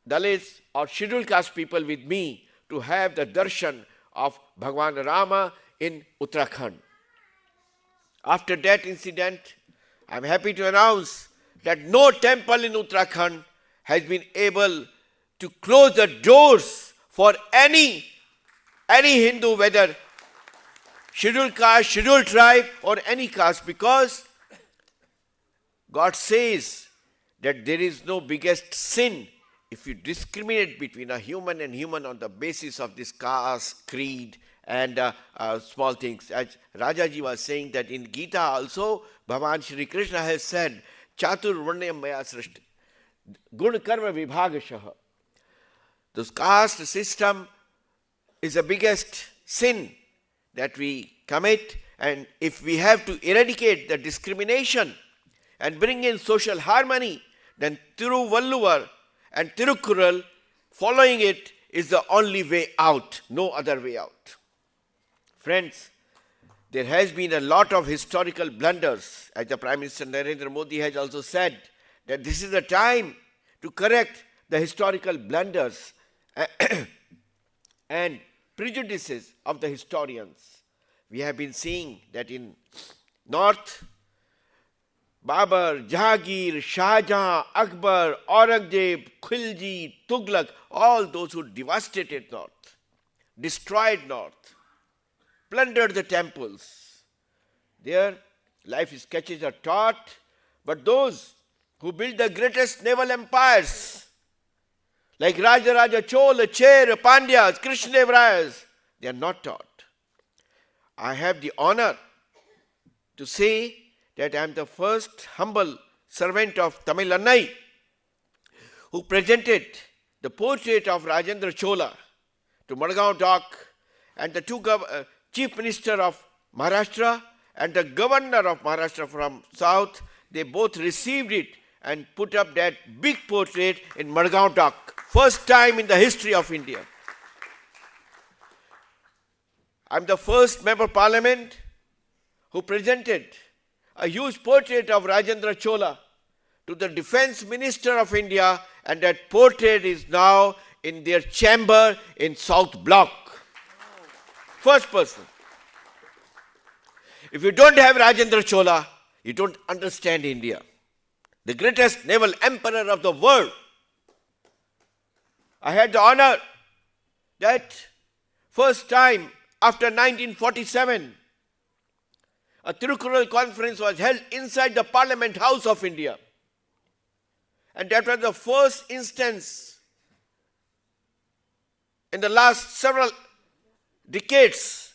Dalits or scheduled caste people with me to have the darshan of Bhagwan Rama in Uttarakhand. After that incident, I am happy to announce that no temple in Uttarakhand has been able to close the doors for any Hindu, whether scheduled caste, scheduled tribe, or any caste, because God says that there is no biggest sin if you discriminate between a human and human on the basis of this caste, creed, and small things. As Rajaji was saying that in Gita also, Bhagavan Shri Krishna has said, Chatur Varnayam Maya Srishti, Gun Karma Vibhagashaha. This caste system is the biggest sin that we commit, and if we have to eradicate the discrimination and bring in social harmony, then Thiruvallur and Thirukkural, following it, is the only way out, no other way out. Friends, there has been a lot of historical blunders, as the Prime Minister Narendra Modi has also said, that this is the time to correct the historical blunders and prejudices of the historians. We have been seeing that in North, Babar, Jahangir, Shah Jahan, Akbar, Aurangzeb, Khilji, Tughlaq, all those who devastated North, destroyed North, plundered the temples. Their life sketches are taught, but those who built the greatest naval empires, like Raja Chola, Chera, Pandyas, Krishnadevarayas, they are not taught. I have the honor to say that I am the first humble servant of Tamil Annai who presented the portrait of Rajendra Chola to Madgaon Dock, and the two Chief Minister of Maharashtra and the Governor of Maharashtra from South, they both received it and put up that big portrait in Madgaon Dock. First time in the history of India. I'm the first member of parliament who presented a huge portrait of Rajendra Chola to the defense minister of India, and that portrait is now in their chamber in South Block. First person. If you don't have Rajendra Chola, you don't understand India. The greatest naval emperor of the world. I had the honor that first time after 1947, a Thirukkural conference was held inside the Parliament House of India. And that was the first instance in the last several decades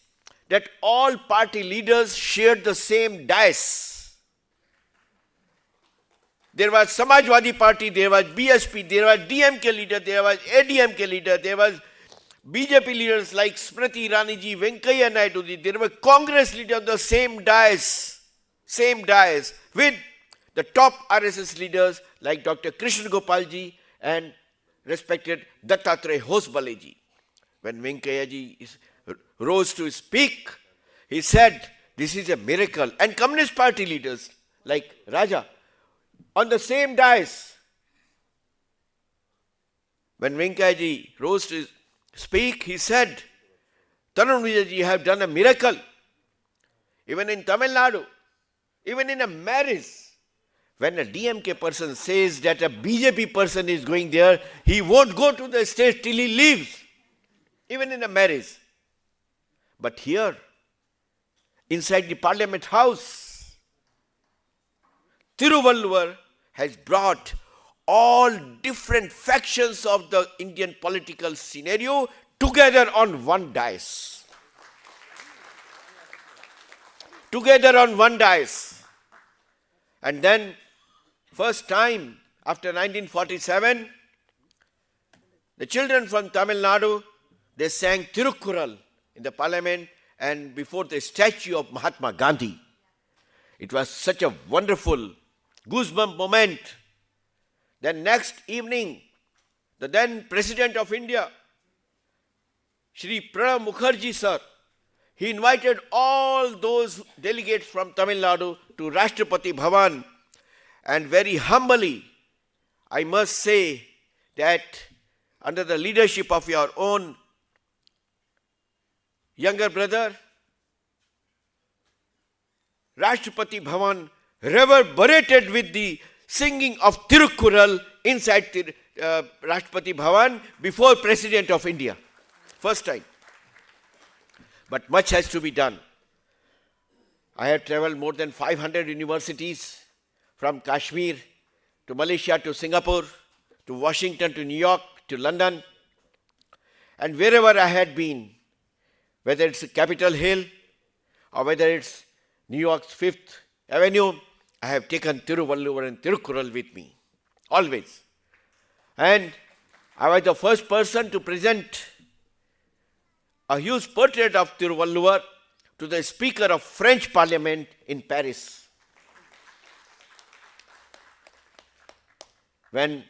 that all party leaders shared the same dais. There was Samajwadi Party, there was BSP, there was DMK leader, there was ADMK leader, there was BJP leaders like Smriti Iraniji, Venkaiah Naidu, there were Congress leaders on the same dais, with the top RSS leaders like Dr. Krishna Gopalji and respected Dattatreya Hosbaleji. When Venkaiah rose to speak, he said, this is a miracle. And Communist Party leaders like Raja, on the same dais, when Venkaiah rose to speak, he said, Tarun, Vijay, you have done a miracle. Even in Tamil Nadu, even in a marriage, when a DMK person says that a BJP person is going there, he won't go to the stage till he leaves, even in a marriage. But here, inside the Parliament House, Thiruvallur has brought all different factions of the Indian political scenario together on one dais. Together on one dais. And then, first time after 1947, the children from Tamil Nadu, they sang Thirukkural in the parliament and before the statue of Mahatma Gandhi. It was such a wonderful goosebump moment. Then next evening, the then President of India, Shri Pranab Mukherjee sir, he invited all those delegates from Tamil Nadu to Rashtrapati Bhavan, and very humbly, I must say that under the leadership of your own younger brother, Rashtrapati Bhavan reverberated with the singing of Thirukkural inside Rashtrapati Bhavan before President of India. First time. But much has to be done. I have traveled more than 500 universities, from Kashmir to Malaysia to Singapore, to Washington to New York to London. And wherever I had been, whether it's Capitol Hill or whether it's New York's Fifth Avenue, I have taken Thiruvallur and Thirukkural with me, always. And I was the first person to present a huge portrait of Thiruvallur to the Speaker of French Parliament in Paris. When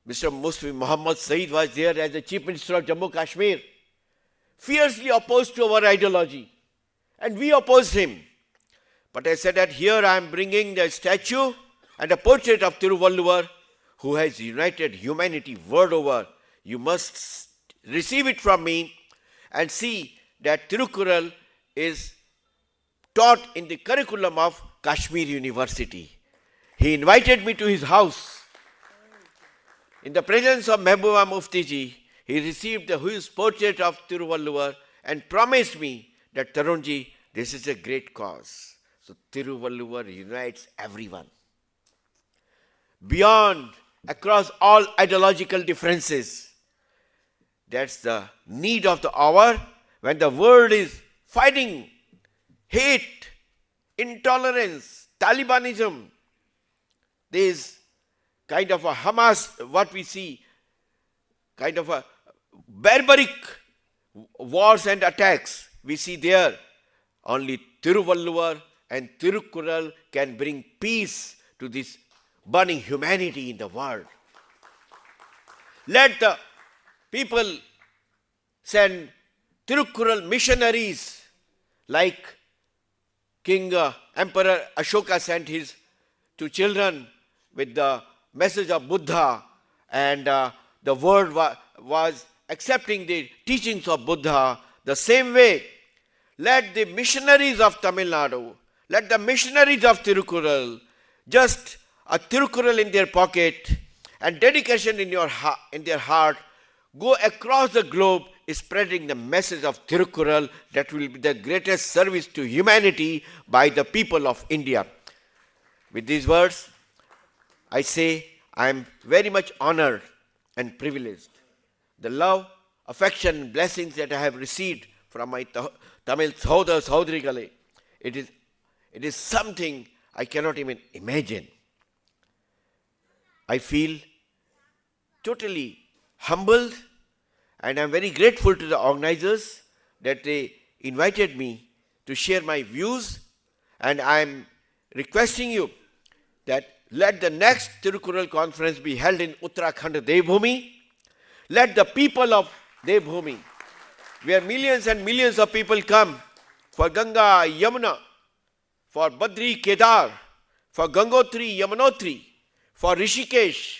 Mr. Mustafa Muhammad Saeed was there as the Chief Minister of Jammu Kashmir, fiercely opposed to our ideology, and we opposed him. But I said that here I am bringing the statue and a portrait of Thiruvallur, who has united humanity world over. You must receive it from me and see that Thirukkural is taught in the curriculum of Kashmir University. He invited me to his house. In the presence of Mehbooba Muftiji, he received the huge portrait of Thiruvallur and promised me that, Tarunji, this is a great cause. So Thiruvallur unites everyone. Beyond, across all ideological differences. That's the need of the hour when the world is fighting hate, intolerance, Talibanism. There is kind of a Hamas, what we see, kind of a barbaric wars and attacks. We see there only Thiruvallur and Thirukkural can bring peace to this burning humanity in the world. Let the people send Thirukkural missionaries like King Emperor Ashoka sent his two children with the message of Buddha, and the world was accepting the teachings of Buddha. The same way, let the missionaries of Tamil Nadu, let the missionaries of Thirukkural, just a Thirukkural in their pocket and dedication in their heart, go across the globe spreading the message of Thirukkural that will be the greatest service to humanity by the people of India. With these words, I say I am very much honored and privileged. The love, affection, blessings that I have received from my Tamil Sahodrigalai, it is something I cannot even imagine. I feel totally humbled, and I am very grateful to the organizers that they invited me to share my views, and I am requesting you that let the next Thirukkural conference be held in Uttarakhand Devbhumi. Let the people of Devbhumi, where millions and millions of people come for Ganga, Yamuna, for Badri, Kedar, for Gangotri, Yamunotri, for Rishikesh,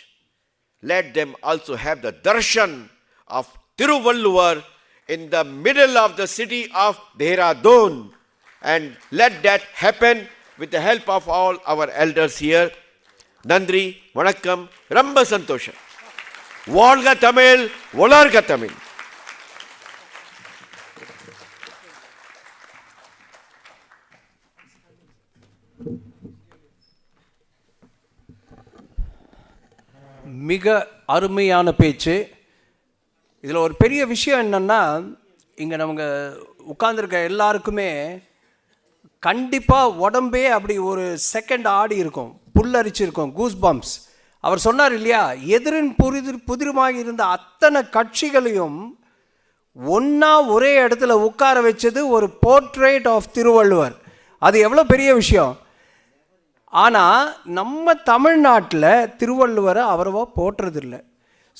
let them also have the darshan of Tiruvalluvar in the middle of the city of Dehradun. And let that happen with the help of all our elders here. Nandri, Vanakkam, Ramba Santosha. Volga Tamil, Volarga Tamil. மிக அருமையான பேச்சு. இதில் ஒரு பெரிய விஷயம் என்னென்னா, இங்கே நமக்கு உட்கார்ந்துருக்க எல்லாருக்குமே கண்டிப்பாக உடம்பே அப்படி ஒரு செகண்ட் ஆடி இருக்கும், புல்லரிச்சிருக்கும், கூஸ் பம்ப்ஸ். அவர் சொன்னார் இல்லையா, எதிரின் புதிருமாக இருந்த அத்தனை கட்சிகளையும் ஒன்றா ஒரே இடத்துல உட்கார வச்சது ஒரு போர்ட்ரேட் ஆஃப் திருவள்ளுவர். அது எவ்வளோ பெரிய விஷயம். ஆனால் நம்ம தமிழ்நாட்டில் திருவள்ளுவரை அவ்வளவா போற்றுறதில்லை.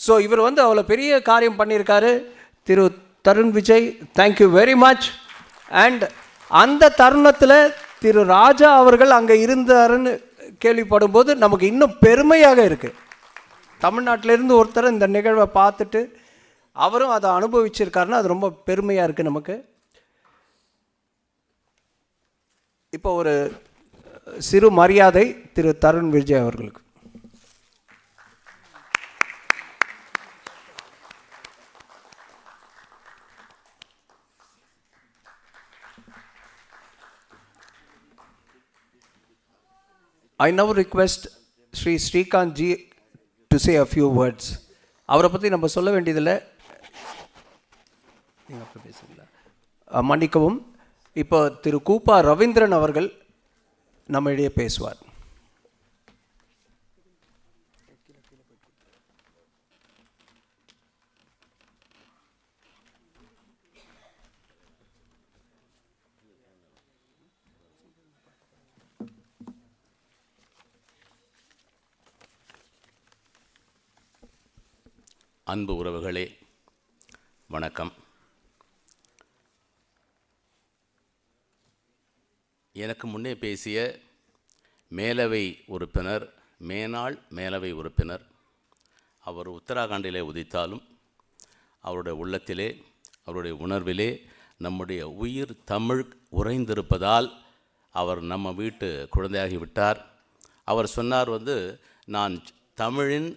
ஸோ இவர் அவ்வளோ பெரிய காரியம் பண்ணியிருக்காரு. Thiru Tarun Vijay, thank you very much. And அந்த தருணத்தில் திரு ராஜா அவர்கள் அங்கே இருந்தாருன்னு கேள்விப்படும் போது நமக்கு இன்னும் பெருமையாக இருக்குது. தமிழ்நாட்டிலேருந்து ஒருத்தர் இந்த நிகழ்வை பார்த்துட்டு அவரும் அதை அனுபவிச்சிருக்காருன்னா அது ரொம்ப பெருமையாக இருக்குது நமக்கு. இப்போ ஒரு சிறு மரியாதை திரு தருண் விஜய் அவர்களுக்கு. I now request Sri Srikanth ji to say a few words. அவரை பற்றி நம்ம சொல்ல வேண்டியதில்லை, மன்னிக்கவும். இப்போ திரு கூப்பா ரவீந்திரன் அவர்கள் நம்மிடையே பேசுவார். அன்பு உறவுகளே, வணக்கம். எனக்கு முன்னே பேசிய மேலவை உறுப்பினர், மேனாள் மேலவை உறுப்பினர், அவர் உத்தராகண்டிலே உதித்தாலும் அவருடைய உள்ளத்திலே, அவருடைய உணர்விலே நம்முடைய உயிர் தமிழ் உறைந்திருப்பதால் அவர் நம்ம வீட்டு குழந்தையாகிவிட்டார். அவர் சொன்னார் நான் தமிழின்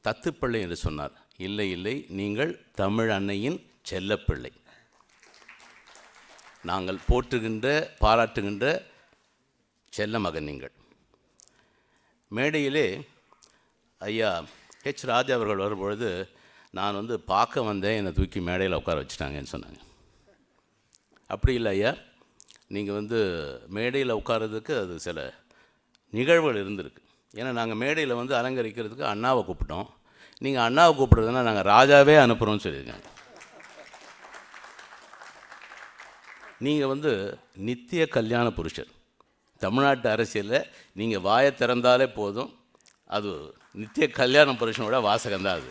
தத்துப்பிள்ளை என்று சொன்னார். இல்லை இல்லை, நீங்கள் தமிழ் அன்னையின் செல்லப்பிள்ளை. நாங்கள் போற்றுகின்ற பாராட்டுகின்ற செல்ல மகன் நீங்கள். மேடையிலே ஐயா ஹெச் ராஜா அவர்கள் வரும்பொழுது நான் பார்க்க வந்தேன், என்னை தூக்கி மேடையில் உட்கார வச்சுட்டாங்கன்னு சொன்னாங்க. அப்படி இல்லை ஐயா, நீங்கள் மேடையில் உட்காரதுக்கு அது சில நிகழ்வுகள் இருந்திருக்கு. ஏன்னா நாங்கள் மேடையில் அலங்கரிக்கிறதுக்கு அண்ணாவை கூப்பிட்டோம். நீங்கள் அண்ணாவை கூப்பிட்றதுன்னா நாங்கள் ராஜாவே அனுப்புகிறோம்னு சொல்லியிருக்காங்க. நீங்கள் நித்திய கல்யாண புருஷர். தமிழ்நாட்டு அரசியலில் நீங்கள் வாயை திறந்தாலே போதும், அது நித்திய கல்யாண புருஷனோட வாசகம்தான் அது.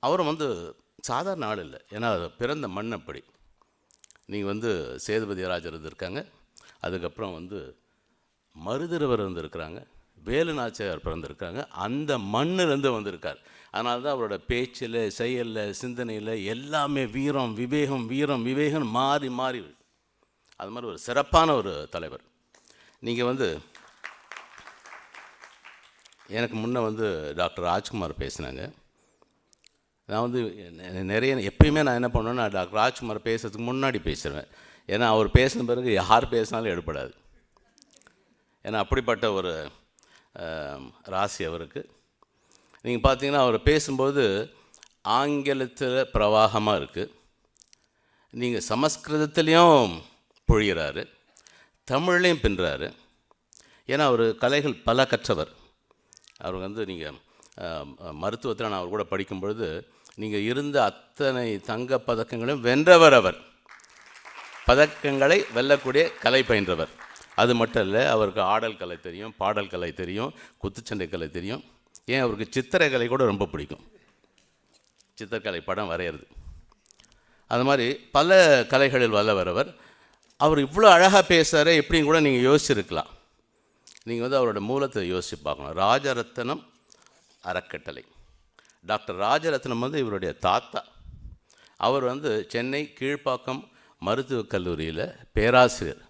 அவரும் சாதாரண ஆள் இல்லை. ஏன்னா அது பிறந்த மண் அப்படி. நீங்கள் வந்து சேதுபதி ராஜர் இருந்திருக்காங்க, அதுக்கப்புறம் வந்து மருதிருவர் இருந்திருக்கிறாங்க, வேலு நாச்சியார் பிறந்திருக்காங்க. அந்த மண்ணிலேருந்து வந்திருக்கார். அதனால தான் அவரோட பேச்சில், செயலில், சிந்தனையில் எல்லாமே வீரம் விவேகம், வீரம் விவேகம் மாறி மாறி அது மாதிரி ஒரு சிறப்பான ஒரு தலைவர். நீங்கள் வந்து எனக்கு முன்னே வந்து டாக்டர் ராஜ்குமார் பேசினாங்க. நான் வந்து நிறைய எப்பயுமே நான் என்ன பண்ணுவேன்னா, டாக்டர் ராஜ்குமார் பேசுறதுக்கு முன்னாடி பேசுவேன். ஏன்னா அவர் பேசின பிறகு யார் பேசினாலும் எடுப்படாது. ஏன்னா அப்படிப்பட்ட ஒரு ராசி அவருக்கு. நீங்கள் பார்த்தீங்கன்னா அவர் பேசும்போது ஆங்கிலத்தில் பிரவாகமாக இருக்குது, நீங்கள் சமஸ்கிருதத்துலேயும் பொழிகிறாரு, தமிழ்லேயும் பின்னுறாரு. ஏன்னா அவர் கலைகள் பல கற்றவர். அவர் வந்து நீங்கள் மருத்துவத்தில் நான் அவர் கூட படிக்கும்பொழுது நீங்கள் இருந்த அத்தனை தங்க பதக்கங்களையும் வென்றவர். அவர் பதக்கங்களை வெல்லக்கூடிய கலை பயின்றவர். அது மட்டும் இல்லை, அவருக்கு ஆடல் கலை தெரியும், பாடல் கலை தெரியும், குத்துச்சண்டை கலை தெரியும். ஏன் அவருக்கு சித்திரக்கலை கூட ரொம்ப பிடிக்கும், சித்திரக்கலை படம் வரைகிறது. அது மாதிரி பல கலைகளில் வல்லவர் அவர். அவர் இவ்வளோ அழகாக பேசுகிறாரே எப்படின்னு கூட நீங்கள் யோசிச்சுருக்கலாம். நீங்கள் வந்து அவரோட மூலத்தை யோசித்து பார்க்கணும். ராஜரத்னம் அறக்கட்டளை, டாக்டர் ராஜரத்னம் வந்து இவருடைய தாத்தா. அவர் வந்து சென்னை கீழ்ப்பாக்கம் மருத்துவக் கல்லூரியில் பேராசிரியர்.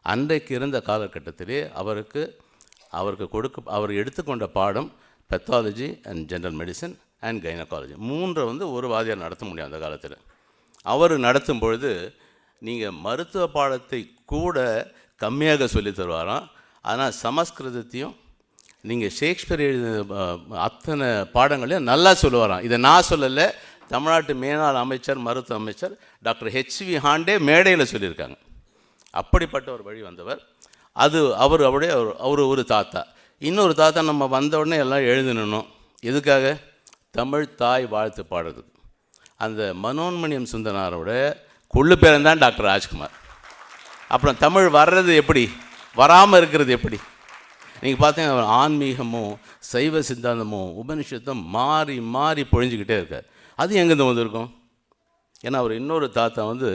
அன்றைக்கு இருந்த காலகட்டத்திலே அவர் எடுத்துக்கொண்ட பாடம் pathology and general medicine and gynaecology. மூன்றை வந்து ஒரு வாதியார் நடத்த முடியும் அந்த காலத்தில். அவர் நடத்தும் பொழுது நீங்கள் மருத்துவ பாடத்தை கூட கம்மியாக சொல்லி தருவாராம். ஆனால் சமஸ்கிருதத்தையும் நீங்கள் ஷேக்ஸ்பியர் எழுதின அத்தனை பாடங்களையும் நல்லா சொல்லுவாராம். இதை நான் சொல்லலை, தமிழ்நாட்டு மேனாள் அமைச்சர், மருத்துவ அமைச்சர் டாக்டர் HV ஹாண்டே மேடையில் சொல்லியிருக்காங்க. அப்படிப்பட்ட ஒரு வழி வந்தவர். அது அவருடைய ஒரு தாத்தா. இன்னொரு தாத்தா நம்ம வந்த உடனே எல்லாம் எழுதினணும். எதுக்காக? தமிழ் தாய் வாழ்த்து பாடுறதுக்கு. அந்த மனோன்மணியம் சுந்தரனாரோட கொள்ளு பேரன் தான் டாக்டர் ராஜ்குமார். அப்புறம் தமிழ் வர்றது எப்படி, வராமல் இருக்கிறது எப்படி? நீங்கள் பார்த்தீங்கன்னா ஆன்மீகமும் சைவ சித்தாந்தமும் உபனிஷத்தும் மாறி மாறி பொழிஞ்சிக்கிட்டே இருக்கார். அது எங்கேருந்து வந்திருக்கும்? ஏன்னா அவர் இன்னொரு தாத்தா வந்து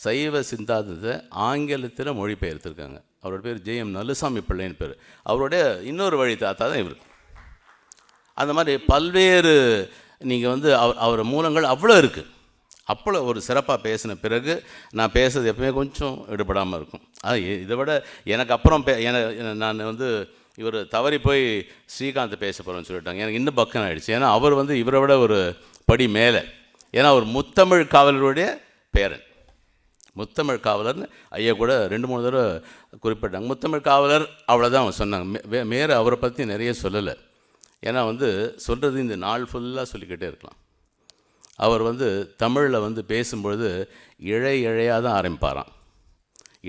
சைவ சித்தாந்தத்தை ஆங்கிலத்தில் மொழிபெயர்த்திருக்காங்க. அவரோட பேர் JM நல்லுசாமி பிள்ளைன்னு பேர். அவருடைய இன்னொரு வழி தாத்தா தான் இவர். அந்த மாதிரி பல்வேறு நீங்கள் வந்து அவர் மூலங்கள் அவ்வளோ இருக்குது. அப்போ ஒரு சிறப்பாக பேசின பிறகு நான் பேசுறது எப்பவுமே கொஞ்சம் ஈடுபடாமல் இருக்கும். இதை விட எனக்கு அப்புறம் நான் வந்து இவர் தவறி போய் ஸ்ரீகாந்த் பேச போகிறேன்னு சொல்லிட்டாங்க. எனக்கு இன்னும் பக்கம் ஆகிடுச்சு. ஏன்னா அவர் வந்து இவரை விட ஒரு படி மேலே. ஏன்னா அவர் முத்தமிழ் காவலருடைய பேரன். முத்தமிழ் காவலர்னு ஐயா கூட 2-3 தடவை குறிப்பிட்டாங்க. முத்தமிழ் காவலர் அவ்வளோதான் அவங்க சொன்னாங்க. மேலே அவரை பற்றி நிறைய சொல்லலை. ஏன்னா வந்து சொல்கிறது இந்த நாள் ஃபுல்லாக சொல்லிக்கிட்டே இருக்கலாம். அவர் வந்து தமிழில் வந்து பேசும்பொழுது இழையாக தான் ஆரம்பிப்பாராம்.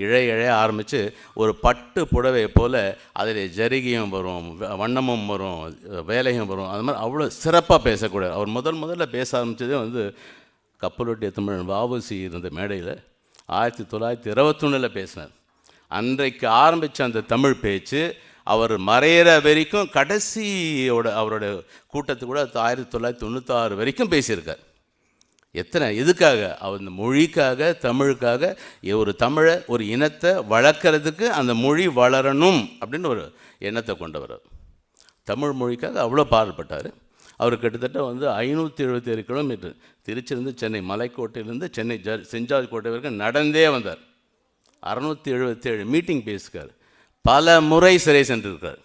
இழையாக ஆரம்பித்து ஒரு பட்டு புடவையை போல் அதில் ஜரிகையும் வரும், வண்ணமும் வரும், வேலையும் வரும். அது மாதிரி அவ்வளோ சிறப்பாக பேசக்கூடாது. அவர் முதல்ல பேச ஆரம்பித்ததே வந்து கப்பலொட்டிய தமிழன் வஉசி இருந்த மேடையில் 1921 பேசினார். அன்றைக்கு ஆரம்பித்த அந்த தமிழ் பேச்சு அவர் மறையிற வரைக்கும் அவரோட கூட்டத்துக்கு கூட 1996 வரைக்கும் பேசியிருக்கார். எதுக்காக? அவர் இந்த மொழிக்காக, தமிழுக்காக, ஒரு தமிழை ஒரு இனத்தை வளர்க்குறதுக்கு அந்த மொழி வளரணும் அப்படின்னு ஒரு எண்ணத்தை கொண்டவர். தமிழ் மொழிக்காக அவ்வளோ பாடுபட்டார். அவர் கிட்டத்தட்ட வந்து 577 கிலோமீட்டர் திருச்சியிலேருந்து சென்னை மலைக்கோட்டையிலேருந்து சென்னை செஞ்சால் கோட்டை வரைக்கும் நடந்தே வந்தார். 677 மீட்டிங் பேசிக்கார். பல முறை சிறை சென்றிருக்கார்.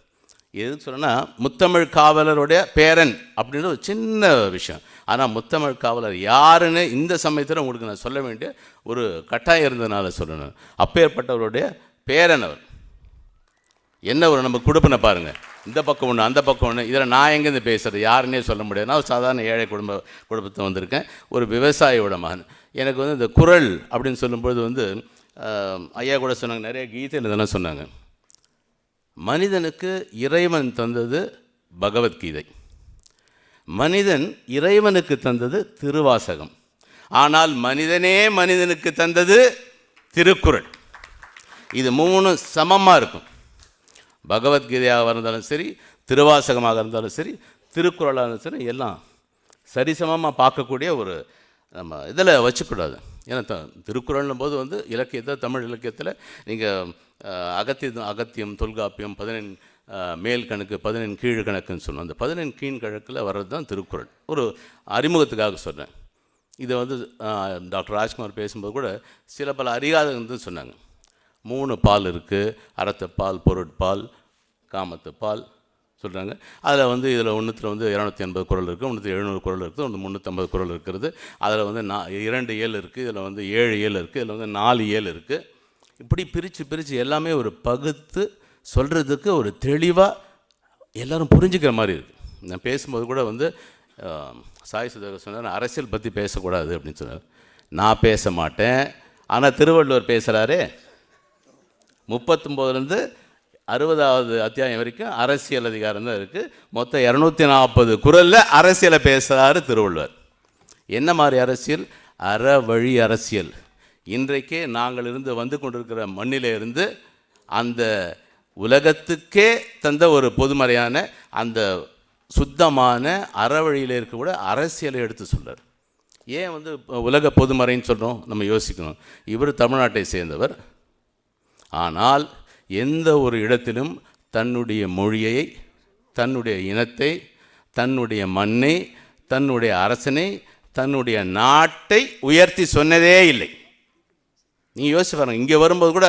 எதுக்கு சொன்னா, முத்தமிழ் காவலருடைய பேரன் அப்படின்ற ஒரு சின்ன விஷயம். ஆனால் முத்தமிழ் காவலர் யாருன்னு இந்த சமயத்தில் உங்களுக்கு நான் சொல்ல வேண்டிய ஒரு கட்டாயம் இருந்ததுனால சொல்லணும். அப்பேற்பட்டவருடைய பேரன் அவர். என்ன ஒரு நம்ம குடுப்பினை பாருங்கள், இந்த பக்கம் ஒன்று அந்த பக்கம் ஒன்று. இதில் நான் எங்கேருந்து பேசுகிறது யாருன்னே சொல்ல முடியாது. நான் ஒரு சாதாரண ஏழை குடும்பத்தை வந்திருக்கேன், ஒரு விவசாயியோட மகன். எனக்கு வந்து இந்த குறள் அப்படின்னு சொல்லும்பொழுது வந்து ஐயா கூட சொன்னாங்க, நிறைய கீதையில் இதெல்லாம் சொன்னாங்க. மனிதனுக்கு இறைவன் தந்தது பகவத்கீதை, மனிதன் இறைவனுக்கு தந்தது திருவாசகம். ஆனால் மனிதனே மனிதனுக்கு தந்தது திருக்குறள். இது 3 சமமாக இருக்கும். பகவத்கீதையாக இருந்தாலும் சரி, திருவாசகமாக இருந்தாலும் சரி, திருக்குறளாக இருந்தாலும் சரி, எல்லாம் சரிசமமாக பார்க்கக்கூடிய ஒரு நம்ம இதில் வச்சுக்கூடாது. ஏன்னா திருக்குறள்னும் போது வந்து இலக்கியத்தை தமிழ் இலக்கியத்தில் நீங்கள் அகத்தியம் தொல்காப்பியம் 14 மேல் கணக்கு 14 கீழ் கணக்குன்னு சொன்னோம். அந்த 14 கீழ் கணக்கில் வர்றது தான் திருக்குறள். ஒரு அறிமுகத்துக்காக சொன்னேன். இதை வந்து டாக்டர் ராஜ்குமார் பேசும்போது கூட சில பல அறியாதது சொன்னாங்க. 3 பால் இருக்குது, அறத்துப்பால், பொருட்பால், காமத்துப்பால் சொல்கிறாங்க. அதில் வந்து இதில் ஒன்றுத்தில் வந்து 280 குறள் இருக்குது, ஒன்றுத்தில் 700 குறள் இருக்குது, ஒன்று 350 குறள் இருக்கிறது. அதில் வந்து 2 இயல் இருக்குது, இதில் வந்து 7 இயல் இருக்குது, இதில் வந்து 4 இயல் இருக்குது. இப்படி பிரித்து எல்லாமே ஒரு பகுத்து சொல்கிறதுக்கு ஒரு தெளிவாக எல்லோரும் புரிஞ்சுக்கிற மாதிரி இருக்குது. நான் பேசும்போது கூட வந்து சாய் சுதாகர் சொன்னார், அரசியல் பற்றி பேசக்கூடாது அப்படின்னு சொன்னார். நான் பேச மாட்டேன், ஆனால் திருவள்ளுவர் பேசுகிறாரே. 39லேருந்து 60வது அத்தியாயம் வரைக்கும் அரசியல் அதிகாரம் தான் இருக்குது. மொத்தம் 240 குறளில் அரசியலை பேசுகிறாரு திருவள்ளுவர். என்ன மாதிரி அரசியல்? அற வழி அரசியல். இன்றைக்கே நாங்கள் வந்து கொண்டிருக்கிற மண்ணிலே இருந்து அந்த உலகத்துக்கே தந்த ஒரு பொதுமறையான அந்த சுத்தமான அறவழியில் இருக்கக்கூட அரசியலை எடுத்து சொல்கிறார். ஏன் வந்து உலக பொதுமறைன்னு சொல்கிறோம்? நம்ம யோசிக்கணும். இவர் தமிழ்நாட்டை சேர்ந்தவர், ஆனால் எந்த ஒரு இடத்திலும் தன்னுடைய மொழியை, தன்னுடைய இனத்தை, தன்னுடைய மண்ணை, தன்னுடைய அரசனை, தன்னுடைய நாட்டை உயர்த்தி சொன்னதே இல்லை. நீங்கள் யோசிச்சு பாருங்கள். இங்கே வரும்போது கூட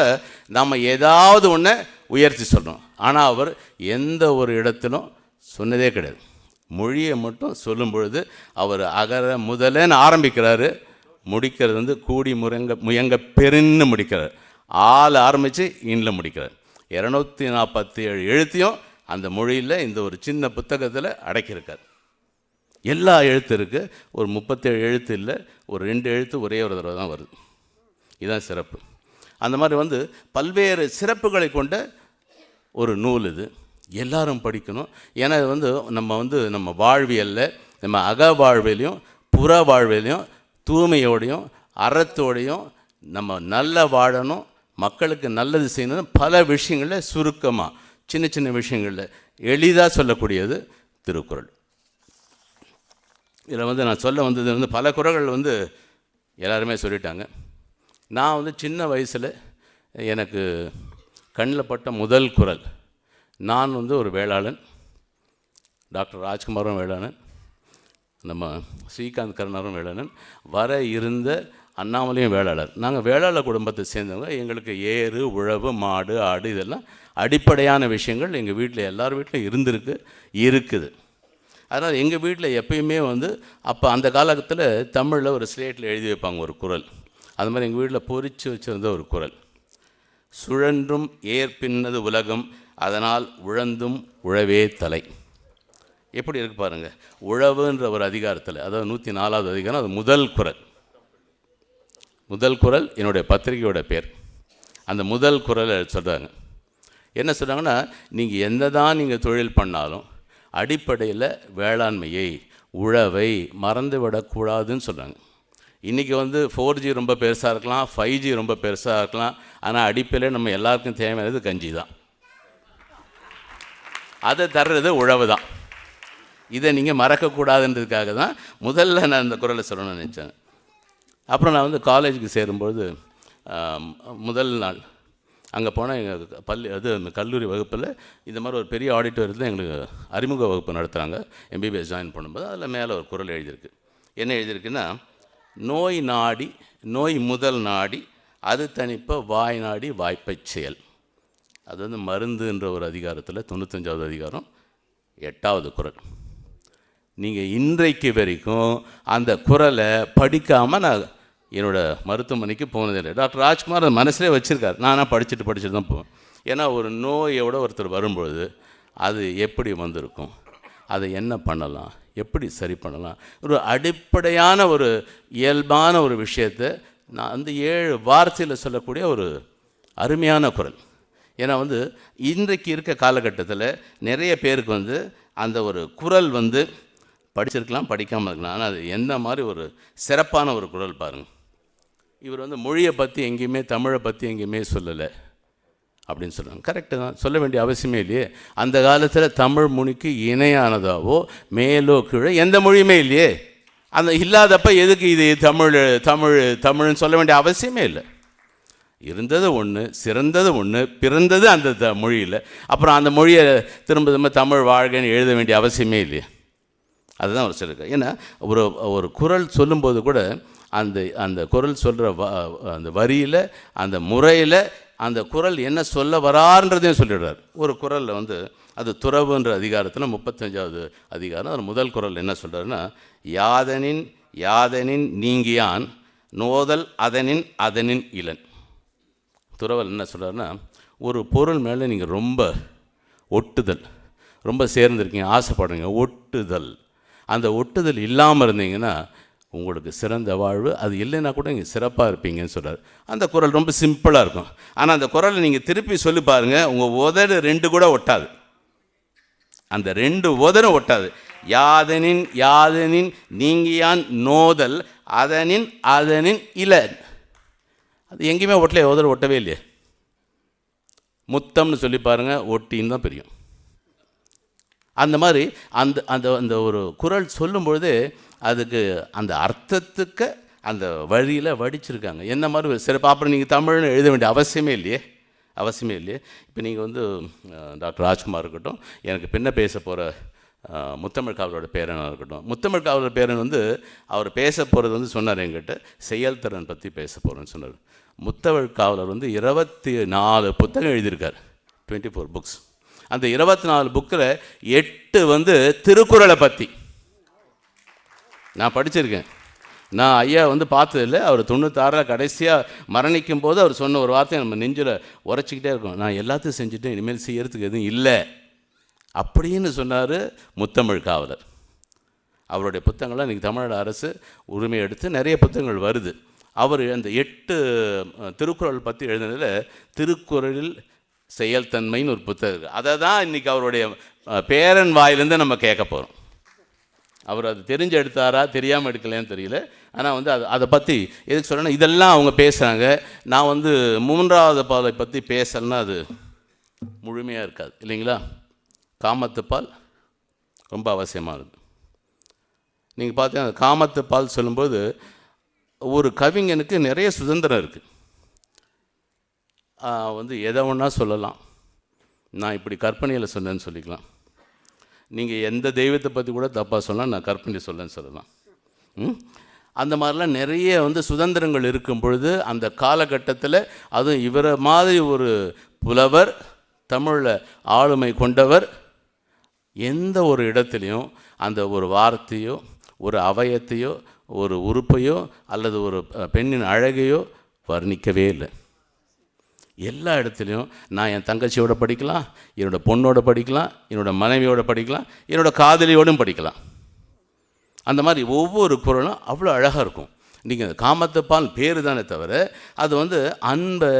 நம்ம ஏதாவது ஒன்று உயர்த்தி சொல்கிறோம், ஆனால் அவர் எந்த ஒரு இடத்திலும் சொன்னதே கிடையாது. மொழியை மட்டும் சொல்லும் பொழுது அவர் அகர முதலன்னு ஆரம்பிக்கிறாரு, முடிக்கிறது வந்து கூடி முயங்க பெருன்னு முடிக்கிறார். ஆள் ஆரம்பித்து இன்னில் முடிக்கிறார். 247 எழுத்தையும் அந்த மொழியில் இந்த ஒரு சின்ன புத்தகத்தில் அடக்கியிருக்கார். எல்லா எழுத்து இருக்குது, ஒரு 37 எழுத்து இல்லை, ஒரு 2 எழுத்து ஒரே ஒரு தடவை தான் வருது. இதுதான் சிறப்பு. அந்த மாதிரி வந்து பல்வேறு சிறப்புகளை கொண்ட ஒரு நூல் இது. எல்லாரும் படிக்கணும். ஏன்னா இது வந்து நம்ம வாழ்வியலில், நம்ம அக வாழ்விலையும் புற வாழ்விலையும் தூய்மையோடையும் அறத்தோடையும் நம்ம நல்ல வாழணும், மக்களுக்கு நல்லது செய்யணும். பல விஷயங்களில் சுருக்கமாக சின்ன சின்ன விஷயங்களில் எளிதாக சொல்லக்கூடியது திருக்குறள். இதில் வந்து நான் சொல்ல வந்தது வந்து பல குறள்கள் வந்து எல்லாருமே சொல்லிட்டாங்க. நான் வந்து சின்ன வயசில் எனக்கு கண்ணில் பட்ட முதல் குறள், நான் வந்து ஒரு வேளாளன், டாக்டர் ராஜ்குமாரும் வேளாளன், நம்ம ஸ்ரீகாந்த் கருணாரும் வேளாளன், வர இருந்த அண்ணாமலையும் வேளாளர். நாங்கள் வேளாளர் குடும்பத்தை சேர்ந்தவங்க. எங்களுக்கு ஏறு, உழவு, மாடு, ஆடு இதெல்லாம் அடிப்படையான விஷயங்கள் எங்கள் வீட்டில் எல்லார் வீட்டிலும் இருக்குது. அதனால் எங்கள் வீட்டில் எப்பயுமே வந்து அப்போ அந்த காலத்தில் தமிழில் ஒரு ஸ்லேட்டில் எழுதி வைப்பாங்க ஒரு குறள். அது மாதிரி எங்கள் வீட்டில் பொறிச்சு வச்சுருந்த ஒரு குறள், சுழன்றும் ஏற்பின்னது உலகம், அதனால் உழந்தும் உழவே தலை. எப்படி இருக்கு பாருங்கள். உழவுன்ற ஒரு அதிகாரத்தில், அதாவது 104வது அதிகாரம், அது முதல் குறள் என்னுடைய பத்திரிகையோட பேர். அந்த முதல் குறளை சொல்கிறாங்க. என்ன சொல்கிறாங்கன்னா, நீங்கள் எந்த தான் நீங்கள் தொழில் பண்ணாலும் அடிப்படையில் வேளாண்மையை, உழவை மறந்து விடக்கூடாதுன்னு சொல்கிறாங்க. இன்றைக்கி வந்து 4G ரொம்ப பெருசாக இருக்கலாம், 5G ரொம்ப பெருசாக இருக்கலாம், ஆனால் அடிப்படையில் நம்ம எல்லாருக்கும் தேவையானது கஞ்சி தான். அதை தர்றது உழவு தான். இதை நீங்கள் மறக்கக்கூடாதுன்றதுக்காக தான் முதல்ல நான் இந்த குறளை சொல்லணும்னு நினச்சேன். அப்புறம் நான் வந்து காலேஜுக்கு சேரும்பொழுது முதல் நாள் அங்கே போனால் எங்கள் கல்லூரி வகுப்பில் இந்த மாதிரி ஒரு பெரிய ஆடிட்டோரியத்தில் எங்களுக்கு அறிமுக வகுப்பு நடத்துகிறாங்க. MBBS ஜாயின் பண்ணும்போது அதில் மேலே ஒரு குறள் எழுதியிருக்கு. என்ன எழுதியிருக்குன்னா, நோய் முதல் நாடி அது தணிப்ப வாய் நாடி வாய்ப்பை செயல். அது வந்து மருந்துன்ற ஒரு அதிகாரத்தில் 95வது அதிகாரம் 8வது குறள். நீங்கள் இன்றைக்கு வரைக்கும் அந்த குறளை படிக்காமல் நான் என்னோடய மருத்துவமனைக்கு போனதில்லை. டாக்டர் ராஜ்குமார் அது மனசிலே வச்சுருக்கார். நானாக படிச்சுட்டு தான் போவேன். ஏன்னா ஒரு நோயோடு ஒருத்தர் வரும்பொழுது அது எப்படி வந்திருக்கும், அதை என்ன பண்ணலாம், எப்படி சரி பண்ணலாம், ஒரு அடிப்படையான ஒரு இயல்பான ஒரு விஷயத்தை நான் வந்து 7 வார்த்தையில் சொல்லக்கூடிய ஒரு அருமையான குறள். ஏன்னா வந்து இன்றைக்கு இருக்க காலகட்டத்தில் நிறைய பேருக்கு வந்து அந்த ஒரு குறள் வந்து படிச்சிருக்கலாம், படிக்காமல் இருக்கலாம், ஆனால் அது எந்த மாதிரி ஒரு சிறப்பான ஒரு குறள் பாருங்கள். இவர் வந்து மொழியை பற்றி எங்கேயுமே, தமிழை பற்றி எங்கேயுமே சொல்லலை அப்படின்னு சொல்கிறாங்க. கரெக்டு தான், சொல்ல வேண்டிய அவசியமே இல்லையே. அந்த காலத்தில் தமிழ் மொழிக்கு இணையானதாவோ மேலோ கீழே எந்த மொழியுமே இல்லையே. அந்த இல்லாதப்ப எதுக்கு இது தமிழ் தமிழ் தமிழ்னு சொல்ல வேண்டிய அவசியமே இல்லை. இருந்தது ஒன்று, சிறந்தது ஒன்று, பிறந்தது அந்த மொழியில். அப்புறம் அந்த மொழியை திரும்ப திரும்ப தமிழ் வாழ்க்கைன்னு எழுத வேண்டிய அவசியமே இல்லையா? அதுதான் அவர் சொல்லியிருக்கார். ஏன்னா ஒரு குறள் சொல்லும்போது கூட அந்த குறள் சொல்கிற அந்த வரியில், அந்த முறையில் அந்த குறள் என்ன சொல்ல வரான்றதையும் சொல்லிடுறார். ஒரு குறளில் வந்து அது துறவுன்ற அதிகாரத்தில் 35வது அதிகாரம், அது முதல் குறள் என்ன சொல்கிறாருன்னா, யாதனின் யாதனின் நீங்கியான் நோதல் அதனின் அதனின் இளன். துறவல் என்ன சொல்கிறாருன்னா, ஒரு பொருள் மேலே நீங்கள் ரொம்ப ஒட்டுதல், ரொம்ப சேர்ந்துருக்கீங்க, ஆசைப்படுறீங்க, ஒட்டுதல். அந்த ஒட்டுதல் இல்லாமல் இருந்தீங்கன்னா உங்களுக்கு சிறந்த வாழ்வு, அது இல்லைன்னா கூட நீங்கள் சிறப்பாக இருப்பீங்கன்னு சொல்கிறார். அந்த குறள் ரொம்ப சிம்பிளாக இருக்கும். ஆனால் அந்த குறளை நீங்கள் திருப்பி சொல்லி பாருங்கள், உங்கள் உதடு 2 கூட ஒட்டாது. அந்த 2 உதடும் ஒட்டாது. யாதனின் யாதனின் நீங்கியான் நோதல் அதனின் அதனின் இளன். அது எங்கேயுமே ஒட்டலையே, உதடு ஒட்டவே இல்லையே. முத்தம்னு சொல்லி பாருங்கள், ஒட்டின்னு தான் பிரியும். அந்த மாதிரி அந்த அந்த அந்த ஒரு குறள் சொல்லும்பொழுது அதுக்கு அந்த அர்த்தத்துக்கு அந்த வழியில் வடிச்சிருக்காங்க. என்ன மாதிரி சிறப்பு. அப்புறம் நீங்கள் தமிழ்னு எழுத வேண்டிய அவசியமே இல்லையே, அவசியமே இல்லையே. இப்போ நீங்கள் வந்து டாக்டர் ராஜ்குமார் இருக்கட்டும், எனக்கு பின்ன பேச போகிற முத்தமிழ் காவலரோட பேரனாக இருக்கட்டும், முத்தமிழ் காவலர் பேரன் வந்து அவர் பேச போகிறது வந்து சொன்னார் என்கிட்ட, செயல்திறன் பற்றி பேச போகிறேன்னு சொன்னார். முத்தமிழ் காவலர் வந்து 24 புத்தகம் எழுதியிருக்கார், 24 புக்ஸ். அந்த 24 புக்கில் 8 வந்து திருக்குறளை பற்றி நான் படிச்சிருக்கேன். நான் ஐயா வந்து பார்த்ததில்லை. அவர் 96 கடைசியாக மரணிக்கும் போது அவர் சொன்ன ஒரு வார்த்தையை நம்ம நெஞ்சில் உரைச்சிக்கிட்டே இருக்கோம், நான் எல்லாத்தையும் செஞ்சுட்டேன், இனிமேல் செய்யறதுக்கு எதுவும் இல்லை அப்படின்னு சொன்னார் முத்தமிழ் காவலர். அவருடைய புத்தகங்கள்லாம் இன்றைக்கி தமிழ்நாடு அரசு உரிமை எடுத்து நிறைய புத்தகங்கள் வருது. அவர் அந்த 8 திருக்குறள் பற்றி எழுதினதில் திருக்குறளில் செயல்தன்மைன்னு ஒரு புத்தகம் இருக்குது. அதை தான் இன்றைக்கி அவருடைய பேரன் வாயிலேருந்து நம்ம கேட்க போகிறோம். அவர் அது தெரிஞ்சு எடுத்தாரா தெரியாமல் எடுக்கலைன்னு தெரியல. ஆனால் வந்து அதை பற்றி எதுக்கு சொல்கிறேன்னா, இதெல்லாம் அவங்க பேசுகிறாங்க. நான் வந்து 3வது பாலை பற்றி பேசலைன்னா அது முழுமையாக இருக்காது இல்லைங்களா? காமத்துப்பால் ரொம்ப அவசியமானது. நீங்கள் பார்த்தீங்கன்னா அந்த காமத்துப்பால் சொல்லும்போது ஒரு கவிஞனுக்கு நிறைய சுதந்திரம் இருக்குது. வந்து எதை ஒன்றா சொல்லலாம், நான் இப்படி கற்பனையில் சொன்னேன்னு சொல்லிக்கலாம். நீங்கள் எந்த தெய்வத்தை பற்றி கூட தப்பாக சொல்லலாம், நான் கற்பனை சொல்லன்னு சொல்லலாம். அந்த மாதிரிலாம் நிறைய வந்து சுதந்திரங்கள் இருக்கும் பொழுது அந்த காலகட்டத்தில், அதுவும் இவரை மாதிரி ஒரு புலவர், தமிழில் ஆளுமை கொண்டவர், எந்த ஒரு இடத்துலையும் அந்த ஒரு வார்த்தையோ ஒரு அவயத்தையோ ஒரு உறுப்பையோ அல்லது ஒரு பெண்ணின் அழகையோ வர்ணிக்கவே இல்லை. எல்லா இடத்துலையும் நான் என் தங்கச்சியோட படிக்கலாம், என்னோடய பொண்ணோட படிக்கலாம், என்னோடய மனைவியோட படிக்கலாம், என்னோடய காதலியோடும் படிக்கலாம். அந்த மாதிரி ஒவ்வொரு குறளும் அவ்வளோ அழகாக இருக்கும். நீங்கள் காமத்துப்பால் பேர் தானே தவிர அது வந்து அன்பை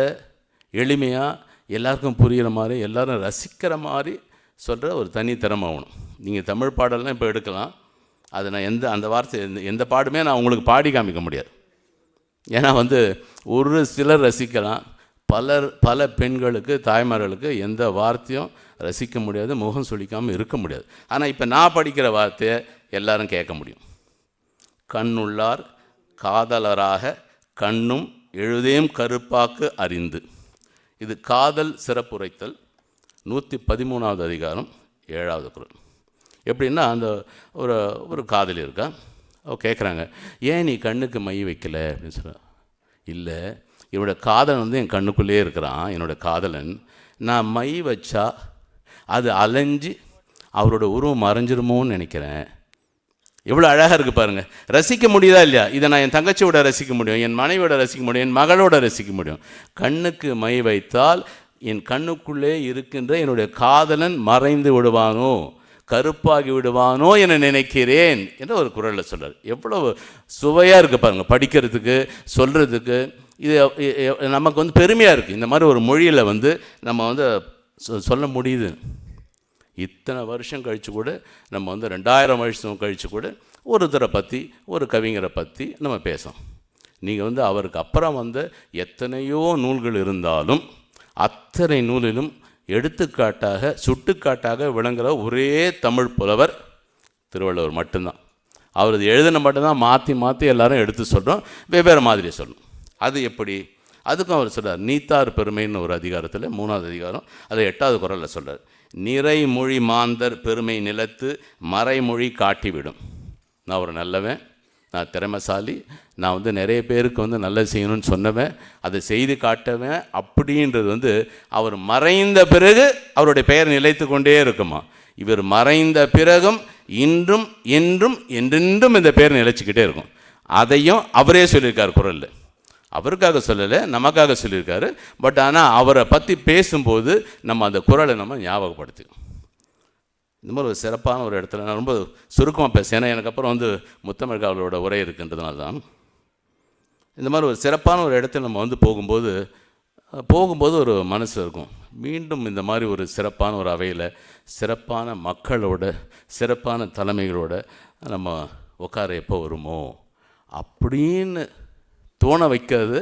எளிமையாக எல்லாருக்கும் புரிகிற மாதிரி எல்லோரும் ரசிக்கிற மாதிரி சொல்கிற ஒரு தனித்திறமை ஆகணும். நீங்கள் தமிழ் பாடலாம் இப்போ எடுக்கலாம், அது நான் அந்த வார்த்தை எந்த பாடுமே நான் உங்களுக்கு பாடி காமிக்க முடியாது. ஏன்னா வந்து ஒரு சிலர் ரசிக்கலாம், பல பெண்களுக்கு தாய்மார்களுக்கு எந்த வார்த்தையும் ரசிக்க முடியாது, முகம் சுளிக்காமல் இருக்க முடியாது. ஆனால் இப்போ நான் படிக்கிற வார்த்தையை எல்லாரும் கேட்க முடியும். கண்ணுள்ளார் காதலராக கண்ணும் எழுதேம் கருப்பாக்கு அறிந்து. இது காதல் சிறப்புரைத்தல் 113வது அதிகாரம் 7வது குறள். எப்படின்னா அந்த ஒரு காதலி இருக்கா, அவ கேட்குறாங்க, ஏன் நீ கண்ணுக்கு மை வைக்கலை அப்படின்னு சொல்ல. இல்லை, என்னோடய காதலன் வந்து என் கண்ணுக்குள்ளே இருக்கிறான், என்னோடய காதலன். நான் மை வச்சா அது அலைஞ்சு அவரோட உருவம் மறைஞ்சிருமோன்னு நினைக்கிறேன். எவ்வளோ அழகாக இருக்குது பாருங்கள். ரசிக்க முடியுதா இல்லையா? இதை நான் என் தங்கச்சியோட ரசிக்க முடியும், என் மனைவியோட ரசிக்க முடியும், என் மகளோட ரசிக்க முடியும். கண்ணுக்கு மை வைத்தால் என் கண்ணுக்குள்ளே இருக்கின்ற என்னுடைய காதலன் மறைந்து விடுவானோ, கருப்பாகி விடுவானோ என நினைக்கிறேன் என்று ஒரு குறளில் சொல்கிறார். எவ்வளோ சுவையாக இருக்குது பாருங்கள், படிக்கிறதுக்கு சொல்கிறதுக்கு. இது நமக்கு வந்து பெருமையாக இருக்குது. இந்த மாதிரி ஒரு மொழியில் வந்து நம்ம வந்து சொல்ல முடியுது. இத்தனை வருஷம் கழித்து கூட நம்ம வந்து 2000 வருஷம் கழித்து கூட ஒருத்தரை பற்றி ஒரு கவிஞரை பற்றி நம்ம பேசோம். நீங்கள் வந்து அவருக்கு அப்புறம் வந்து எத்தனையோ நூல்கள் இருந்தாலும் அத்தனை நூலிலும் எடுத்துக்காட்டாக சுட்டுக்காட்டாக விளங்குகிற ஒரே தமிழ் புலவர் திருவள்ளுவர் மட்டும்தான். அவரது எழுதின மட்டும்தான் மாற்றி எல்லாரும் எடுத்து சொல்கிறோம், வெவ்வேறு மாதிரி சொல்லணும். அது எப்படி? அதுக்கும் அவர் சொல்கிறார், நீத்தார் பெருமைன்னு ஒரு அதிகாரத்தில் 3வது அதிகாரம் அது 8வது குறளில் சொல்கிறார், நிறைமொழி மாந்தர் பெருமை நிலத்து மறைமொழி காட்டிவிடும். நான் ஒரு நல்லவன், நான் திறமைசாலி, நான் நிறைய பேருக்கு நல்லது செய்யணும்னு சொன்னவன், அதை செய்து காட்டவன் அப்படின்றது அவர் மறைந்த பிறகு அவருடைய பெயர் நிலைத்து கொண்டே இருக்குமா. இவர் மறைந்த பிறகும் இன்றும் என்றும் என்றென்றும் இந்த பேர் நிலைச்சிக்கிட்டே இருக்கும். அதையும் அவரே சொல்லியிருக்கார் குறளில். அவருக்காக சொல்லலை, நமக்காக சொல்லியிருக்காரு. பட் ஆனால் அவரை பற்றி பேசும்போது நம்ம அந்த குறளை நம்ம ஞாபகப்படுத்திக்கணும். இந்த மாதிரி ஒரு சிறப்பான ஒரு இடத்துல நான் ரொம்ப சுருக்கமாக பேசுகிறேன், ஏன்னா எனக்கு அப்புறம் முத்தமிழ் காவலரோட உரை இருக்குன்றதுனால தான். இந்த மாதிரி ஒரு சிறப்பான ஒரு இடத்துல நம்ம போகும்போது ஒரு மனசு இருக்கும், மீண்டும் இந்த மாதிரி ஒரு சிறப்பான ஒரு அவையில் சிறப்பான மக்களோட சிறப்பான தலைமைகளோட நம்ம உட்கார எப்போ வருமோ அப்படின்னு தோண வைக்கிறது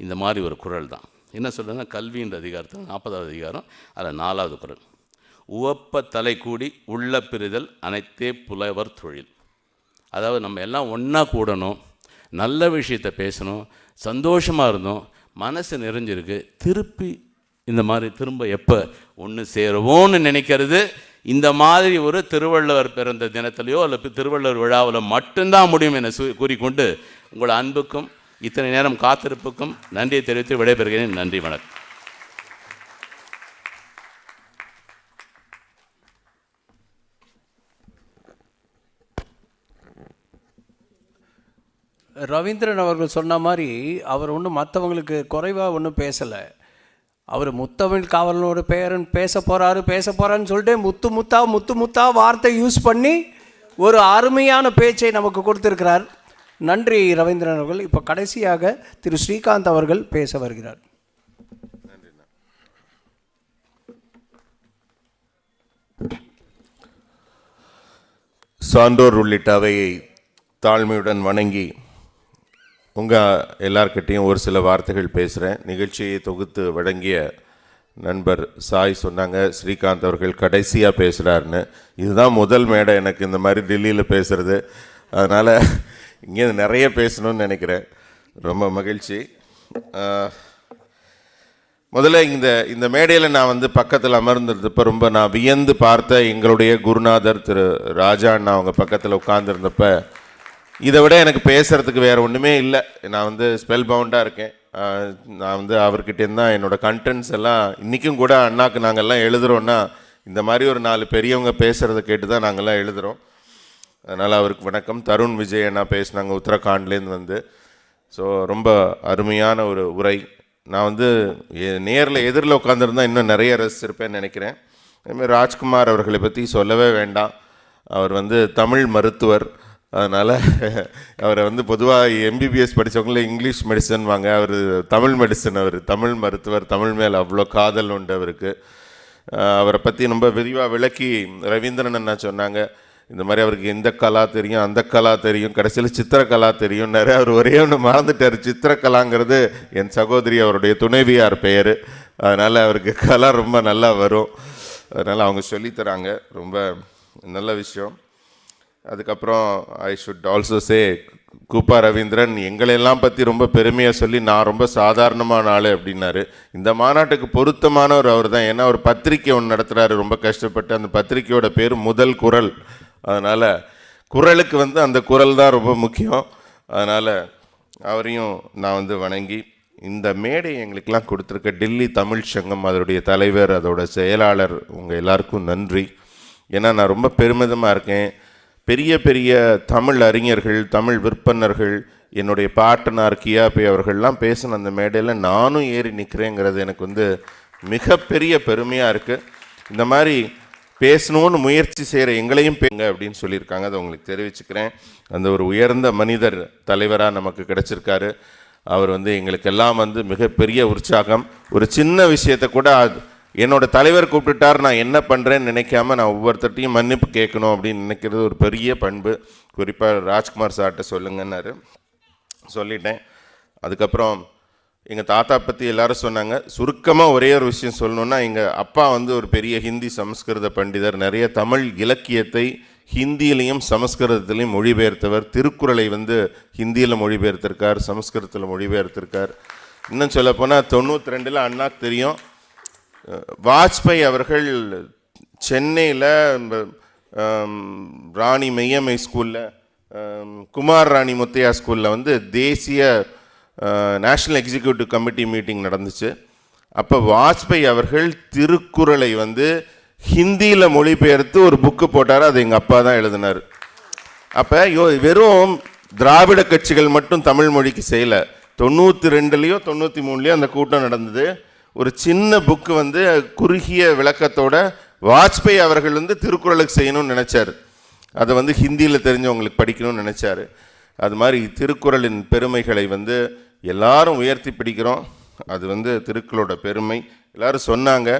இந்த மாதிரி ஒரு குறள் தான். என்ன சொல்கிறதுன்னா, கல்வின்ற அதிகாரத்தில் 40வது அதிகாரம் அதில் 4வது குறள், உவப்ப தலை கூடி உள்ள பிரிதல் அனைத்தே புலவர் தொழில். அதாவது நம்ம எல்லாம் ஒன்றா கூடணும், நல்ல விஷயத்தை பேசணும், சந்தோஷமாக இருந்தோம், மனசு நிறைஞ்சிருக்கு, இந்த மாதிரி திரும்ப எப்போ ஒன்று சேருவோன்னு நினைக்கிறது இந்த மாதிரி ஒரு திருவள்ளுவர் பிறந்த தினத்திலையோ அல்லது திருவள்ளுவர் விழாவில் மட்டும்தான் முடியும் என கூறிக்கொண்டு உங்கள் அன்புக்கும் இத்தனை நேரம் காத்திருப்புக்கும் நன்றியை தெரிவித்து விடைபெறுகிறேன். நன்றி, வணக்கம். ரவீந்திரன் அவர்கள் சொன்ன மாதிரி அவர் ஒன்றும் மற்றவங்களுக்கு குறைவாக ஒன்றும் பேசலை. அவர் முத்தமிழ் காவலனோட பேரன் பேச போகிறான்னு சொல்லிட்டு முத்து முத்தா வார்த்தை யூஸ் பண்ணி ஒரு அருமையான பேச்சை நமக்கு கொடுத்திருக்கிறார். நன்றி ரவீந்திரன் அவர்கள். இப்போ கடைசியாக திரு ஸ்ரீகாந்த் அவர்கள் பேச வருகிறார். சான்றோர் உள்ளிட்ட அவையை தாழ்மையுடன் வணங்கி உங்கள் எல்லார்கிட்டையும் ஒரு சில வார்த்தைகள் பேசுகிறேன். நிகழ்ச்சியை தொகுத்து வழங்கிய நண்பர் சாய் சொன்னாங்க ஸ்ரீகாந்த் அவர்கள் கடைசியாக பேசுகிறாருன்னு. இதுதான் முதல் மேடை எனக்கு இந்த மாதிரி டெல்லியில் பேசுகிறது, அதனால் இங்கே நிறைய பேசணும்னு நினைக்கிறேன். ரொம்ப மகிழ்ச்சி. முதல்ல இந்த மேடையில் நான் பக்கத்தில் அமர்ந்திருந்தப்போ ரொம்ப நான் வியந்து பார்த்த எங்களுடைய குருநாதர் திரு ராஜா அண்ணா அவங்க பக்கத்தில் உட்கார்ந்துருந்தப்ப இதை விட எனக்கு பேசுகிறதுக்கு வேறு ஒன்றுமே இல்லை. நான் ஸ்பெல் பவுண்டாக இருக்கேன். நான் அவர்கிட்டேருந்து தான் என்னோடய கண்டென்ட்ஸ் எல்லாம் இன்றைக்கும் கூட அண்ணாக்கு நாங்கள்லாம் எழுதுகிறோன்னா இந்த மாதிரி ஒரு 4 பெரியவங்க பேசுகிறத கேட்டு தான் நாங்கள்லாம் எழுதுகிறோம். அதனால் அவருக்கு வணக்கம். தருண் விஜய் அண்ணா பேசினாங்க உத்தரகாண்ட்லேருந்து ஸோ ரொம்ப அருமையான ஒரு உரை. நான் நேரில் எதிரில் உட்காந்துருந்தா இன்னும் நிறைய ரசிச்சிருப்பேன்னு நினைக்கிறேன். அதேமாதிரி ராஜ்குமார் அவர்களை பற்றி சொல்லவே வேண்டாம். அவர் தமிழ் மருத்துவர், அதனால் அவரை பொதுவாக எம்பிபிஎஸ் படித்தவங்கள இங்கிலீஷ் மெடிசன் வாங்க, அவர் தமிழ் மெடிசன், அவர் தமிழ் மருத்துவர், தமிழ் மேலே அவ்வளோ காதல் உண்டு அவருக்கு. அவரை பற்றி ரொம்ப விரிவாக விளக்கி ரவீந்திரன் அண்ணா சொன்னாங்க. இந்த மாதிரி அவருக்கு இந்த கலா தெரியும், அந்த கலா தெரியும், கடைசியில் சித்திரக்கலா தெரியும். நிறைய அவர் ஒரே ஒன்று மறந்துட்டார், சித்திரக்கலாங்கிறது என் சகோதரி அவருடைய துணைவியார் பெயர். அதனால் அவருக்கு கலா ரொம்ப நல்லா வரும். அதனால் அவங்க சொல்லித்தராங்க, ரொம்ப நல்ல விஷயம். அதுக்கப்புறம் I should also say Kuppa Ravindran எங்களெல்லாம் பற்றி ரொம்ப பெருமையாக சொல்லி நான் ரொம்ப சாதாரணமான ஆள் அப்படின்னாரு. இந்த மாநாட்டுக்கு பொருத்தமானவர் அவர் தான். ஏன்னா ஒரு பத்திரிக்கை ஒன்று நடத்துகிறாரு ரொம்ப கஷ்டப்பட்டு. அந்த பத்திரிக்கையோட பேர் முதல் குறள். அதனால் குறளுக்கு அந்த குறள் தான் ரொம்ப முக்கியம். அதனால் அவரையும் நான் வணங்கி இந்த மேடை எங்களுக்கெல்லாம் கொடுத்துருக்க டெல்லி தமிழ் சங்கம் அதோடைய தலைவர் அதோட செயலாளர் உங்கள் எல்லாருக்கும் நன்றி. ஏன்னா நான் ரொம்ப பெருமிதமாக இருக்கேன். பெரிய பெரிய தமிழ் அறிஞர்கள், தமிழ் விற்பனர்கள், என்னுடைய பாட்டனார் கியாபி அவர்கள்லாம் பேசின அந்த மேடையில் நானும் ஏறி நிற்கிறேங்கிறது எனக்கு மிகப்பெரிய பெருமையாக இருக்குது. இந்த மாதிரி பேசணும்னு முயற்சி செய்கிற எங்களையும் பேங்க அப்படின்னு சொல்லியிருக்காங்க. அதை உங்களுக்கு தெரிவிச்சுக்கிறேன். அந்த ஒரு உயர்ந்த மனிதர் தலைவராக நமக்கு கிடச்சிருக்காரு. அவர் எங்களுக்கெல்லாம் மிகப்பெரிய உற்சாகம். ஒரு சின்ன விஷயத்தை கூட என்னோடய தலைவர் கூப்பிட்டுட்டார், நான் என்ன பண்ணுறேன்னு நினைக்காம நான் ஒவ்வொருத்தட்டையும் மன்னிப்பு கேட்கணும் அப்படின்னு நினைக்கிறது ஒரு பெரிய பண்பு. குறிப்பாக ராஜ்குமார் சார்கிட்ட சொல்லுங்கன்னாரு, சொல்லிட்டேன். அதுக்கப்புறம் எங்கள் தாத்தா பற்றி எல்லாரும் சொன்னாங்க. சுருக்கமாக ஒரே ஒரு விஷயம் சொல்லணுன்னா, எங்கள் அப்பா ஒரு பெரிய ஹிந்தி சமஸ்கிருத பண்டிதர். நிறைய தமிழ் இலக்கியத்தை ஹிந்தியிலையும் சமஸ்கிருதத்திலையும் மொழிபெயர்த்தவர். திருக்குறளை வந்து ஹிந்தியில் மொழிபெயர்த்திருக்கார், சமஸ்கிருதத்தில் மொழிபெயர்த்திருக்கார். இன்னும் சொல்லப்போனால் 92 அண்ணாக்கு தெரியும், வாஜ்பாய் அவர்கள் சென்னையில் ராணி மெய்யம்மை ஸ்கூலில், குமார் ராணி முத்தையா ஸ்கூலில் வந்து தேசிய நேஷ்னல் எக்ஸிக்யூட்டிவ் கமிட்டி மீட்டிங் நடந்துச்சு. அப்போ வாஜ்பாய் அவர்கள் திருக்குறளை வந்து ஹிந்தியில் மொழிபெயர்த்து ஒரு புக்கு போட்டார். அது எங்கள் அப்பா தான் எழுதினார். அப்போ வெறும் திராவிட கட்சிகள் மட்டும் தமிழ் மொழிக்கு செய்யலை. 92லேயோ 93லேயோ அந்த கூட்டம் நடந்தது. ஒரு சின்ன புக்கு வந்து குறுகிய விளக்கத்தோட வாஜ்பாய் அவர்கள் வந்து திருக்குறளுக்கு செய்யணும்னு நினச்சார். அதை வந்து ஹிந்தியில் தெரிஞ்சவங்களுக்கு படிக்கணும்னு நினச்சார். அது மாதிரி திருக்குறளின் பெருமைகளை வந்து எல்லாரும் உயர்த்தி பிடிக்கிறோம். அது வந்து திருக்குறளோட பெருமை. எல்லாரும் சொன்னாங்க.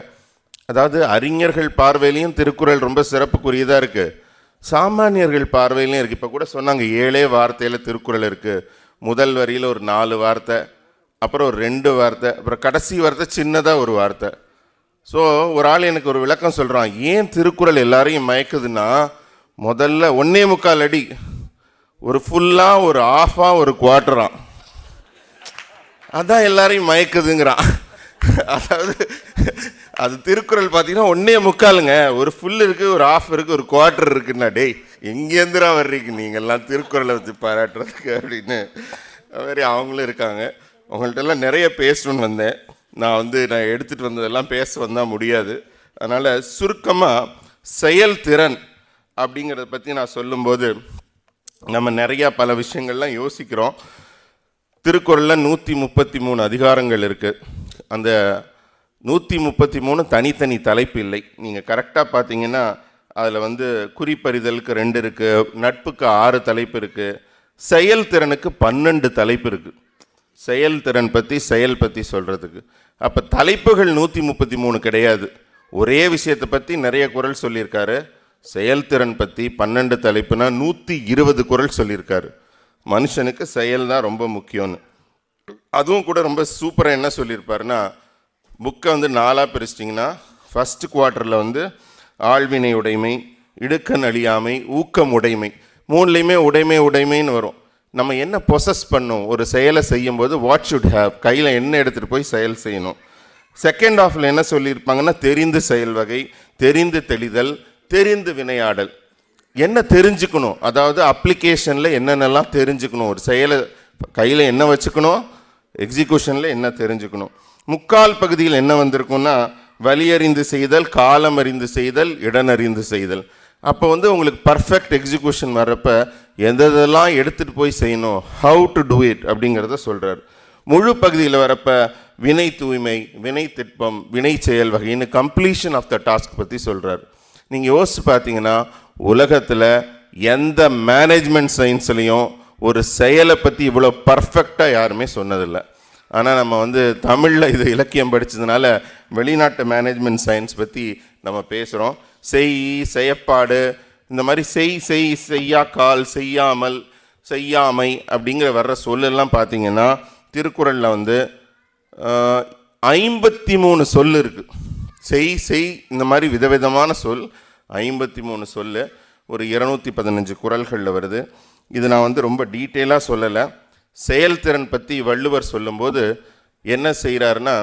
அதாவது அறிஞர்கள் பார்வையிலையும் திருக்குறள் ரொம்ப சிறப்புக்குரியதாக இருக்குது, சாமானியர்கள் பார்வையிலையும் இருக்குது. இப்போ கூட சொன்னாங்க 7 வார்த்தையில் திருக்குறள் இருக்குது. முதல் வரியில் ஒரு 4 வார்த்தை, அப்புறம் ஒரு 2 வார்த்தை, அப்புறம் கடைசி வார்த்தை சின்னதாக ஒரு வார்த்தை. ஸோ ஒரு ஆள் எனக்கு ஒரு விளக்கம் சொல்கிறான், ஏன் திருக்குறள் எல்லாரையும் மயக்குதுன்னா, முதல்ல 1.25 அடி, ஒரு ஃபுல்லாக, ஒரு ஆஃபாக, ஒரு குவார்ட்டரான், அதான் எல்லாரையும் மயக்குதுங்கிறான். அதாவது அது திருக்குறள் பார்த்தீங்கன்னா 1.25ங்க, ஒரு ஃபுல் இருக்குது, ஒரு ஆஃப் இருக்குது, ஒரு குவார்ட்டர் இருக்குன்னா, டேய் எங்கேருந்துரா வர்றீங்க நீங்கள்லாம் திருக்குறளை வச்சு பாராட்டுறதுக்கு அப்படின்னு மாதிரி அவங்களும் இருக்காங்க. உங்கள்கிட்டலாம் நிறைய பேசணுன்னு வந்தேன். நான் எடுத்துகிட்டு வந்ததெல்லாம் பேச வந்தால் முடியாது. அதனால் சுருக்கமாக செயல்திறன் அப்படிங்கிறத பற்றி நான் சொல்லும்போது, நம்ம நிறையா பல விஷயங்கள்லாம் யோசிக்கிறோம். திருக்குறளில் 133 அதிகாரங்கள் இருக்குது. அந்த 133 தனித்தனி தலைப்பு இல்லை. நீங்கள் கரெக்டாக பார்த்தீங்கன்னா அதில் குறிப்பறிதலுக்கு 2 இருக்குது, நட்புக்கு 6 தலைப்பு இருக்குது, செயல்திறனுக்கு 12 தலைப்பு இருக்குது. செயல்திறன் பற்றி, செயல் பற்றி சொல்கிறதுக்கு. அப்போ தலைப்புகள் 133 கிடையாது. ஒரே விஷயத்தை பற்றி நிறைய குறள் சொல்லியிருக்காரு. செயல்திறன் பற்றி 12 தலைப்புனா 120 குறள் சொல்லியிருக்காரு. மனுஷனுக்கு செயல் தான் ரொம்ப முக்கியம்னு. அதுவும் கூட ரொம்ப சூப்பராக என்ன சொல்லியிருப்பாருன்னா, புக்கை 4ஆக பிரிச்சிட்டிங்கன்னா, ஃபஸ்ட்டு குவார்ட்டரில் ஆழ்வினை உடைமை, இடுக்கண் அழியாமை, ஊக்கம் உடைமை, 3லையுமே உடைமைன்னு வரும். நம்ம என்ன பொசஸ் பண்ணோம் ஒரு செயலை செய்யும்போது, வாட் ஷுட் ஹேவ், கையில் என்ன எடுத்துகிட்டு போய் செயல் செய்யணும். செகண்ட் ஹாஃபில் என்ன சொல்லியிருப்பாங்கன்னா, தெரிந்து செயல் வகை, தெரிந்து தெளிதல், தெரிந்து வினையாடல். என்ன தெரிஞ்சுக்கணும், அதாவது அப்ளிகேஷனில் என்னென்னலாம் தெரிஞ்சுக்கணும், ஒரு செயலை கையில் என்ன வச்சுக்கணும், எக்ஸிக்யூஷனில் என்ன தெரிஞ்சுக்கணும். முக்கால் பகுதியில் என்ன வந்திருக்குன்னா, வழியறிந்து செய்தல், காலம் அறிந்து செய்தல், இடனறிந்து செய்தல். அப்போ உங்களுக்கு பர்ஃபெக்ட் எக்ஸிக்யூஷன் வர்றப்ப எதெல்லாம் எடுத்துகிட்டு போய் செய்யணும், ஹவு டு டூ இட் அப்படிங்கிறத சொல்கிறார். முழு பகுதியில் வரப்ப வினை தூய்மை, வினை திட்பம், வினை செயல் வகைன்னு கம்ப்ளீஷன் ஆஃப் த டாஸ்க் பற்றி சொல்கிறார். நீங்கள் யோசிச்சு பார்த்தீங்கன்னா, உலகத்தில் எந்த மேனேஜ்மெண்ட் சயின்ஸ்லேயும் ஒரு செயலை பற்றி இவ்வளோ பர்ஃபெக்டாக யாருமே சொன்னதில்லை. ஆனால் நம்ம தமிழில் இது இலக்கியம் படித்ததுனால வெளிநாட்டு மேனேஜ்மெண்ட் சயின்ஸ் பற்றி நம்ம பேசுகிறோம். செயற்பாடு, இந்த மாதிரி செய்யா கால், செய்யாமல், செய்யாமை அப்படிங்கிற வர்ற சொல்லெல்லாம் பார்த்தீங்கன்னா திருக்குறளில் 53 சொல் இருக்குது. செய் இந்த மாதிரி விதவிதமான சொல் 53 சொல், ஒரு 215 குறள்களில் வருது. இது நான் ரொம்ப டீட்டெயிலாக சொல்லலை. செயல்திறன் பற்றி வள்ளுவர் சொல்லும்போது என்ன செய்கிறாருன்னா,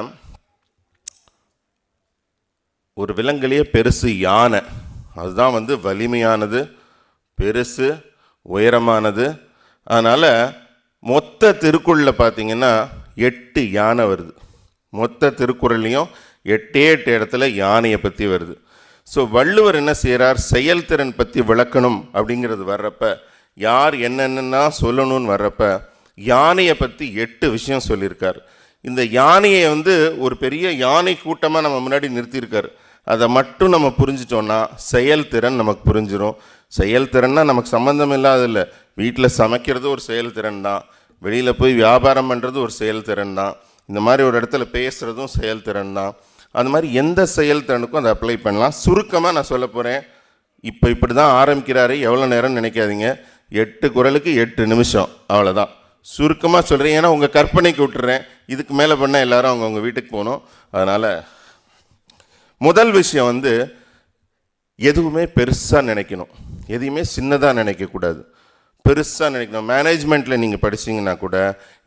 ஒரு விலங்குலேயே பெருசு யானை, அதுதான் வலிமையானது, பெருசு, உயரமானது. அதனால் மொத்த திருக்குறளில் பார்த்தீங்கன்னா 8 யானை வருது. மொத்த திருக்குறள்லையும் 8 இடத்துல யானையை பற்றி வருது. ஸோ வள்ளுவர் என்ன செய்கிறார், செயல்திறன் பற்றி விளக்கணும் அப்படிங்கிறது வர்றப்ப, யார் என்னென்னா சொல்லணும்னு வர்றப்ப யானையை பற்றி 8 விஷயம் சொல்லியிருக்கார். இந்த யானையை ஒரு பெரிய யானை கூட்டமாக நம்ம முன்னாடி நிறுத்தியிருக்கார். அதை மட்டும் நம்ம புரிஞ்சிட்டோன்னா செயல்திறன் நமக்கு புரிஞ்சிடும். செயல்திறன்னா நமக்கு சம்மந்தம் இல்லாதில்ல. வீட்டில் சமைக்கிறது ஒரு செயல்திறன் தான், வெளியில் போய் வியாபாரம் பண்ணுறது ஒரு செயல்திறன் தான், இந்த மாதிரி ஒரு இடத்துல பேசுகிறதும் செயல்திறன் தான். அது மாதிரி எந்த செயல்திறனுக்கும் அதை அப்ளை பண்ணலாம். சுருக்கமாக நான் சொல்ல போகிறேன். இப்படி தான் ஆரம்பிக்கிறாரு, எவ்வளோ நேரம்னு நினைக்காதீங்க. 8 குறளுக்கு 8 நிமிஷம், அவ்வளோதான். சுருக்கமாக சொல்கிறேன், ஏன்னா உங்கள் கற்பனைக்கு விட்டுறேன். இதுக்கு மேலே பண்ணால் எல்லாரும் அவங்கவுங்க வீட்டுக்கு போகணும். அதனால் முதல் விஷயம் எதுவுமே பெருசாக நினைக்கணும். எதையுமே சின்னதாக நினைக்கக்கூடாது, பெருசாக நினைக்கணும். மேனேஜ்மெண்ட்டில் நீங்கள் படிச்சிங்கன்னா கூட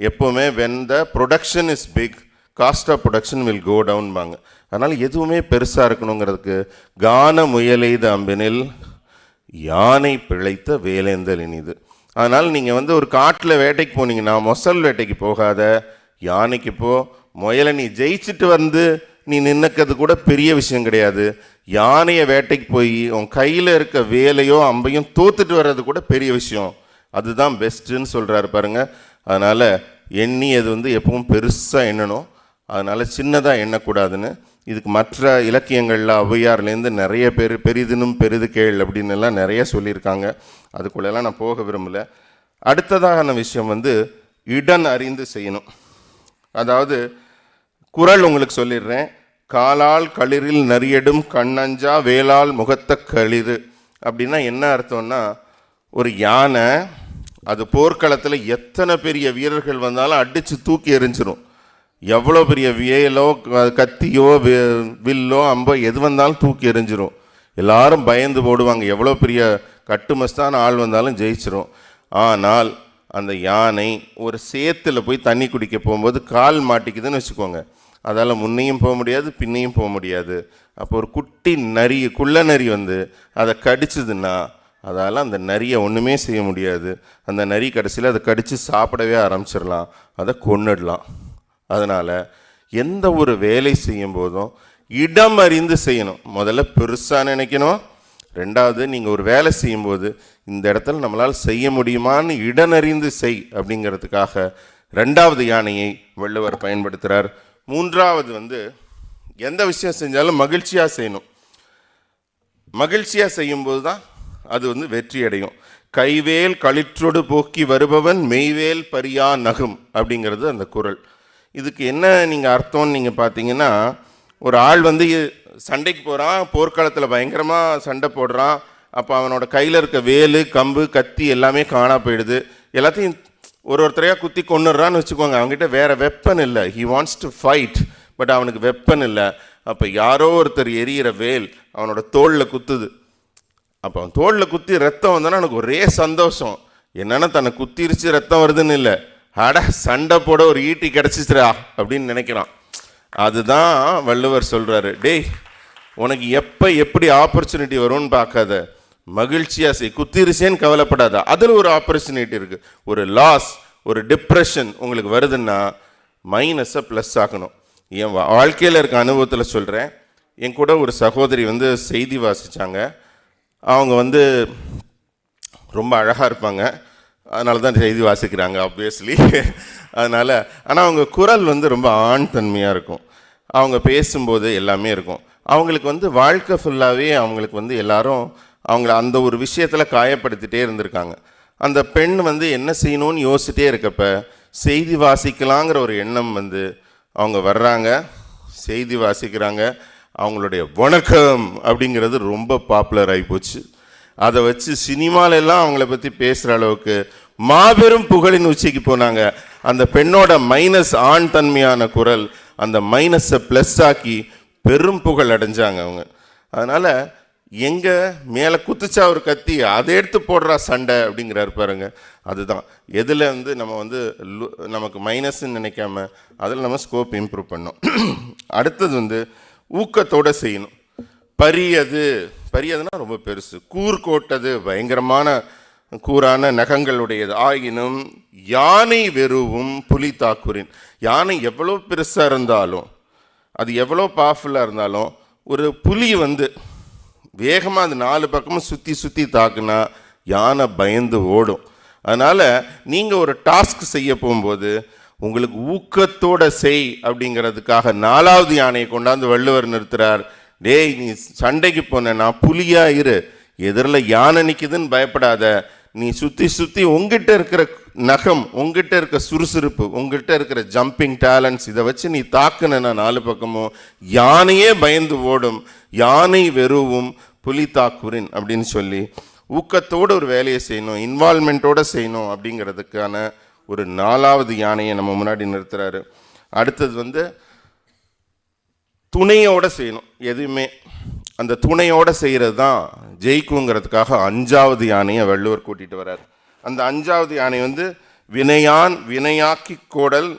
எப்போவுமே when the production is big cost of production will go டவுன்பாங்க. அதனால் எதுவுமே பெருசாக இருக்கணுங்கிறதுக்கு கான முயலெய்த அம்பினில் யானை பிழைத்த வேலேந்தல் இனிது. அதனால் நீங்கள் வந்து ஒரு காட்டில் வேட்டைக்கு போனீங்கன்னா மொசல் வேட்டைக்கு போகாத, யானைக்கு போ. முயலை நீ ஜெயிச்சுட்டு வந்து நீ நின்னுக்கிறது கூட பெரிய விஷயம் கிடையாது. யானையை வேட்டைக்கு போய் உன் கையில் இருக்க வேலையோ அம்பையும் தோத்துட்டு வர்றது கூட பெரிய விஷயம். அதுதான் பெஸ்ட்டுன்னு சொல்கிறாரு பாருங்க. அதனால் எண்ணி அது வந்து எப்பவும் பெருசாக எண்ணணும், அதனால் சின்னதாக எண்ணக்கூடாதுன்னு. இதுக்கு மற்ற இலக்கியங்களில் ஔவையார்லேருந்து நிறைய பேர் பெரிதினும் பெரிது கேள் அப்படின்னு எல்லாம் நிறைய சொல்லியிருக்காங்க. அதுக்குள்ளெல்லாம் நான் போக விரும்பலை. அடுத்ததான விஷயம் வந்து இடன் அறிந்து செய்யணும். அதாவது குறள் உங்களுக்கு சொல்லிடுறேன். காலால் களிரில் நரியடும் கண்ணஞ்சா வேளால் முகத்த களிறு அப்படின்னா என்ன அர்த்தம்னா, ஒரு யானை அது போர்க்களத்தில் எத்தனை பெரிய வீரர்கள் வந்தாலும் அடித்து தூக்கி எறிஞ்சிரும். எவ்வளோ பெரிய வேலோ கத்தியோ வில்லோ அம்போ எது வந்தாலும் தூக்கி எறிஞ்சிரும். எல்லாரும் பயந்து போடுவாங்க, எவ்வளோ பெரிய கட்டுமஸ்தான ஆள் வந்தாலும் ஜெயிச்சிரும். ஆனால் அந்த யானை ஒரு சேத்துல போய் தண்ணி குடிக்க போகும்போது கால் மாட்டிக்குதுன்னு வச்சுக்கோங்க, அதால் முன்னையும் போக முடியாது பின்னையும் போக முடியாது. அப்போ ஒரு குட்டி நரி, குள்ள நரி வந்து அதை கடிச்சதுன்னா அதால் அந்த நரியை ஒன்றுமே செய்ய முடியாது. அந்த நரி கடைசியில் அதை கடித்து சாப்பிடவே ஆரம்பிச்சிடலாம், அதை கொன்னுடலாம். அதனால் எந்த ஒரு வேலை செய்யும் போதும் இடம் அறிந்து செய்யணும். முதல்ல பெருசாக நினைக்கணும். ரெண்டாவது, நீங்கள் ஒரு வேலை செய்யும்போது இந்த இடத்துல நம்மளால் செய்ய முடியுமான்னு இடனறிந்து செய் அப்படிங்கிறதுக்காக ரெண்டாவது யானையை வள்ளுவர் பயன்படுத்துகிறார். மூன்றாவது வந்து எந்த விஷயம் செஞ்சாலும் மகிழ்ச்சியாக செய்யணும். மகிழ்ச்சியாக செய்யும்போது தான் அது வந்து வெற்றி அடையும். கைவேல் களிற்றொடு போக்கி வருபவன் மெய்வேல் பரியா நகும் அப்படிங்கிறது அந்த குறள். இதுக்கு என்ன நீங்கள் அர்த்தம்னு நீங்கள் பார்த்தீங்கன்னா, ஒரு ஆள் வந்து சண்டைக்கு போகிறான், போர்க்காலத்தில் பயங்கரமாக சண்டை போடுறான். அப்போ அவனோட கையில் இருக்க வேலு கம்பு கத்தி எல்லாமே காணா போயிடுது. எல்லாத்தையும் ஒருத்தரையாக குத்தி கொண்டுடுறான்னு வச்சுக்கோங்க. அவங்ககிட்ட வேறு வெப்பன் இல்லை. He wants to fight, but அவனுக்கு வெப்பன் இல்லை. அப்போ யாரோ ஒருத்தர் எரியிற வேல் அவனோட தோளில் குத்துது. அப்போ அவன் தோளில் குத்தி ரத்தம் வந்தோன்னா எனக்கு ஒரே சந்தோஷம். என்னென்னா தன்னை குத்திருச்சு ரத்தம் வருதுன்னு இல்லை, அட சண்டை போட ஒரு ஈட்டி கிடச்சிச்சுரா அப்படின்னு நினைக்கிறான். அதுதான் வள்ளுவர் சொல்கிறாரு, டேய் உனக்கு எப்போ எப்படி ஆப்பர்ச்சுனிட்டி வரும்னு பார்க்காத, மகிழ்ச்சியாக செய், குத்திருச்சேன்னு கவலைப்படாத. அதில் ஒரு ஆப்பர்ச்சுனிட்டி இருக்குது. ஒரு லாஸ், ஒரு டிப்ரெஷன் உங்களுக்கு வருதுன்னா மைனஸை ப்ளஸ் ஆகணும். என் வாழ்க்கையில் இருக்க அனுபவத்தில் சொல்கிறேன். என் கூட ஒரு சகோதரி வந்து செய்தி வாசித்தாங்க. அவங்க வந்து ரொம்ப அழகாக இருப்பாங்க, அதனால தான் செய்தி வாசிக்கிறாங்க ஆப்வியஸ்லி. அதனால் ஆனால் அவங்க குரல் வந்து ரொம்ப ஆண் தன்மையாக இருக்கும். அவங்க பேசும்போது எல்லாமே இருக்கும். அவங்களுக்கு வந்து வாழ்க்கை ஃபுல்லாகவே அவங்களுக்கு வந்து எல்லாரும் அவங்கள அந்த ஒரு விஷயத்தில் காயப்படுத்திகிட்டே இருந்திருக்காங்க. அந்த பெண் வந்து என்ன செய்யணும்னு யோசிச்சிட்டே இருக்கப்ப செய்தி வாசிக்கலாங்கிற ஒரு எண்ணம் வந்து அவங்க வர்றாங்க, செய்தி வாசிக்கிறாங்க. அவங்களுடைய வணக்கம் அப்படிங்கிறது ரொம்ப பாப்புலர் ஆகிப்போச்சு. அதை வச்சு சினிமாலெல்லாம் அவங்கள பற்றி பேசுகிற அளவுக்கு மாபெரும் புகழின் உச்சிக்கு போனாங்க. அந்த பெண்ணோட மைனஸ் ஆண் தன்மையான குரல் அந்த மைனஸை ப்ளஸ் ஆக்கி பெரும் புகழ் அடைஞ்சாங்க அவங்க. அதனால் எங்கே மேலே குத்துச்சா ஒரு கத்தி அதை எடுத்து போடுறா சண்டை அப்படிங்கிறாரு பாருங்க. அதுதான் எதில் வந்து நம்ம வந்து நமக்கு மைனஸ்ன்னு நினைக்காம அதில் நம்ம ஸ்கோப் இம்ப்ரூவ் பண்ணோம். அடுத்தது வந்து ஊக்கத்தோடு செய்யணும். பரியதுனா ரொம்ப பெருசு. கூர்கோட்டது பயங்கரமான கூரான நகங்களுடையது. ஆயினும் யானை வெறுவும் புலி தாக்குரின். யானை எவ்வளோ பெருசாக இருந்தாலும், அது எவ்வளோ பவர்ஃபுல்லாக இருந்தாலும், ஒரு புலி வந்து வேகமாக அது 4 பக்கமும் சுற்றி சுற்றி தாக்குனா யானை பயந்து ஓடும். அதனால் நீங்கள் ஒரு டாஸ்க் செய்ய போகும்போது உங்களுக்கு ஊக்கத்தோட செய் அப்படிங்கிறதுக்காக 4வது யானையை கொண்டாந்து வள்ளுவர் நிறுத்துறார். டேய் நீ சண்டைக்கு போனா புலியா இரு, எதிரில் யானை நிற்குதுன்னு பயப்படாத. நீ சுற்றி சுற்றி உங்ககிட்ட இருக்கிற நகம், உங்ககிட்ட இருக்க சுறுசுறுப்பு, உங்ககிட்ட இருக்கிற ஜம்பிங் டேலண்ட்ஸ், இதை வச்சு நீ தாக்குனா 4 பக்கமும் யானையே பயந்து ஓடும். யானை வெறுவும் புலி தாக்குரின் அப்படின்னு சொல்லி ஊக்கத்தோடு ஒரு வேலையை செய்யணும், இன்வால்மெண்ட்டோடு செய்யணும் அப்படிங்கிறதுக்கான ஒரு 4வது யானையை நம்ம முன்னாடி நிறுத்துறாரு. அடுத்தது வந்து துணையோடு செய்யணும். எதுவுமே அந்த துணையோடு செய்கிறது தான் ஜெயிக்குங்கிறதுக்காக 5வது யானையை வள்ளுவர் கூட்டிகிட்டு வர்றார். அந்த 5வது யானை வந்து வினையான் வினையாக்கி கோடல்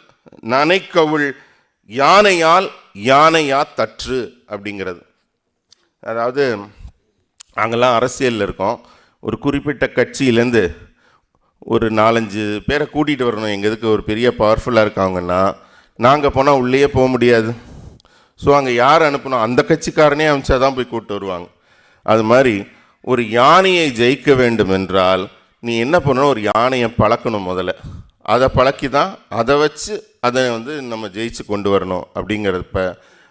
நனைக்கவுள் யானையால் யானையா தற்று அப்படிங்கிறது. அதாவது நாங்கள்லாம் அரசியலில் இருக்கோம். ஒரு குறிப்பிட்ட கட்சியிலேருந்து ஒரு 4-5 பேரை கூட்டிகிட்டு வரணும். எங்கள் இதுக்கு ஒரு பெரிய பவர்ஃபுல்லாக இருக்காங்கன்னா நாங்கள் போனால் உள்ளேயே போக முடியாது. ஸோ அங்கே யார் அனுப்பணும்? அந்த கட்சிக்காரனே அனுப்பிச்சா தான் போய் கூப்பிட்டு வருவாங்க. அது மாதிரி ஒரு யானையை ஜெயிக்க வேண்டும் என்றால் நீ என்ன பண்ணணும்? ஒரு யானையை பழக்கணும். முதல்ல அதை பழக்கி தான் அதை வச்சு அதை வந்து நம்ம ஜெயிச்சு கொண்டு வரணும் அப்படிங்கிறப்ப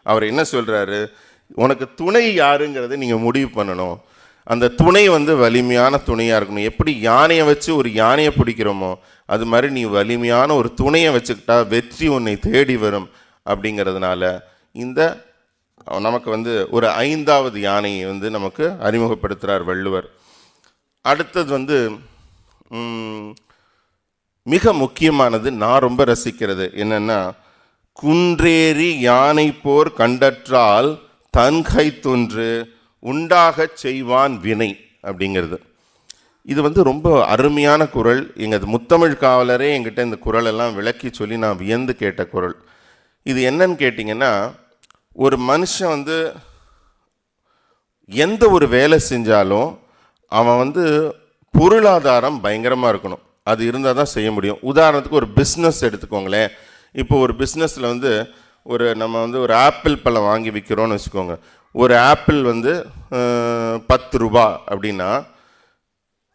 அவர் என்ன சொல்கிறாரு? உனக்கு துணை யாருங்கிறத நீங்கள் முடிவு பண்ணணும். அந்த துணை வந்து வலிமையான துணையாக இருக்கணும். எப்படி யானையை வச்சு ஒரு யானையை பிடிக்கிறோமோ அது மாதிரி நீ வலிமையான ஒரு துணையை வச்சுக்கிட்டா வெற்றி உன்னை தேடி வரும். அப்படிங்கிறதுனால இந்த நமக்கு வந்து ஒரு 5வது யானையை வந்து நமக்கு அறிமுகப்படுத்துகிறார் வள்ளுவர். அடுத்தது வந்து மிக முக்கியமானது, நான் ரொம்ப ரசிக்கிறது என்னென்னா, குன்றேறி யானை போர் கண்டற்றால் தன்கை தொன்று உண்டாகச் செய்வான் வினை அப்படிங்கிறது. இது வந்து ரொம்ப அருமையான குறள். எங்கள் முத்தமிழ் காவலரே எங்கிட்ட இந்த குறளெல்லாம் விளக்கி சொல்லி நான் வியந்து கேட்ட குறள். இது என்னன்னு கேட்டிங்கன்னா, ஒரு மனுஷன் வந்து எந்த ஒரு வேலை செஞ்சாலும் அவன் வந்து பொருளாதாரம் பயங்கரமாக இருக்கணும். அது இருந்தால் தான் செய்ய முடியும். உதாரணத்துக்கு ஒரு பிஸ்னஸ் எடுத்துக்கோங்களேன். இப்போ ஒரு பிஸ்னஸில் வந்து நம்ம வந்து ஒரு ஆப்பிள் பழம் வாங்கி விற்கிறோன்னு வச்சுக்கோங்க. ஒரு ஆப்பிள் வந்து 10 ரூபா அப்படின்னா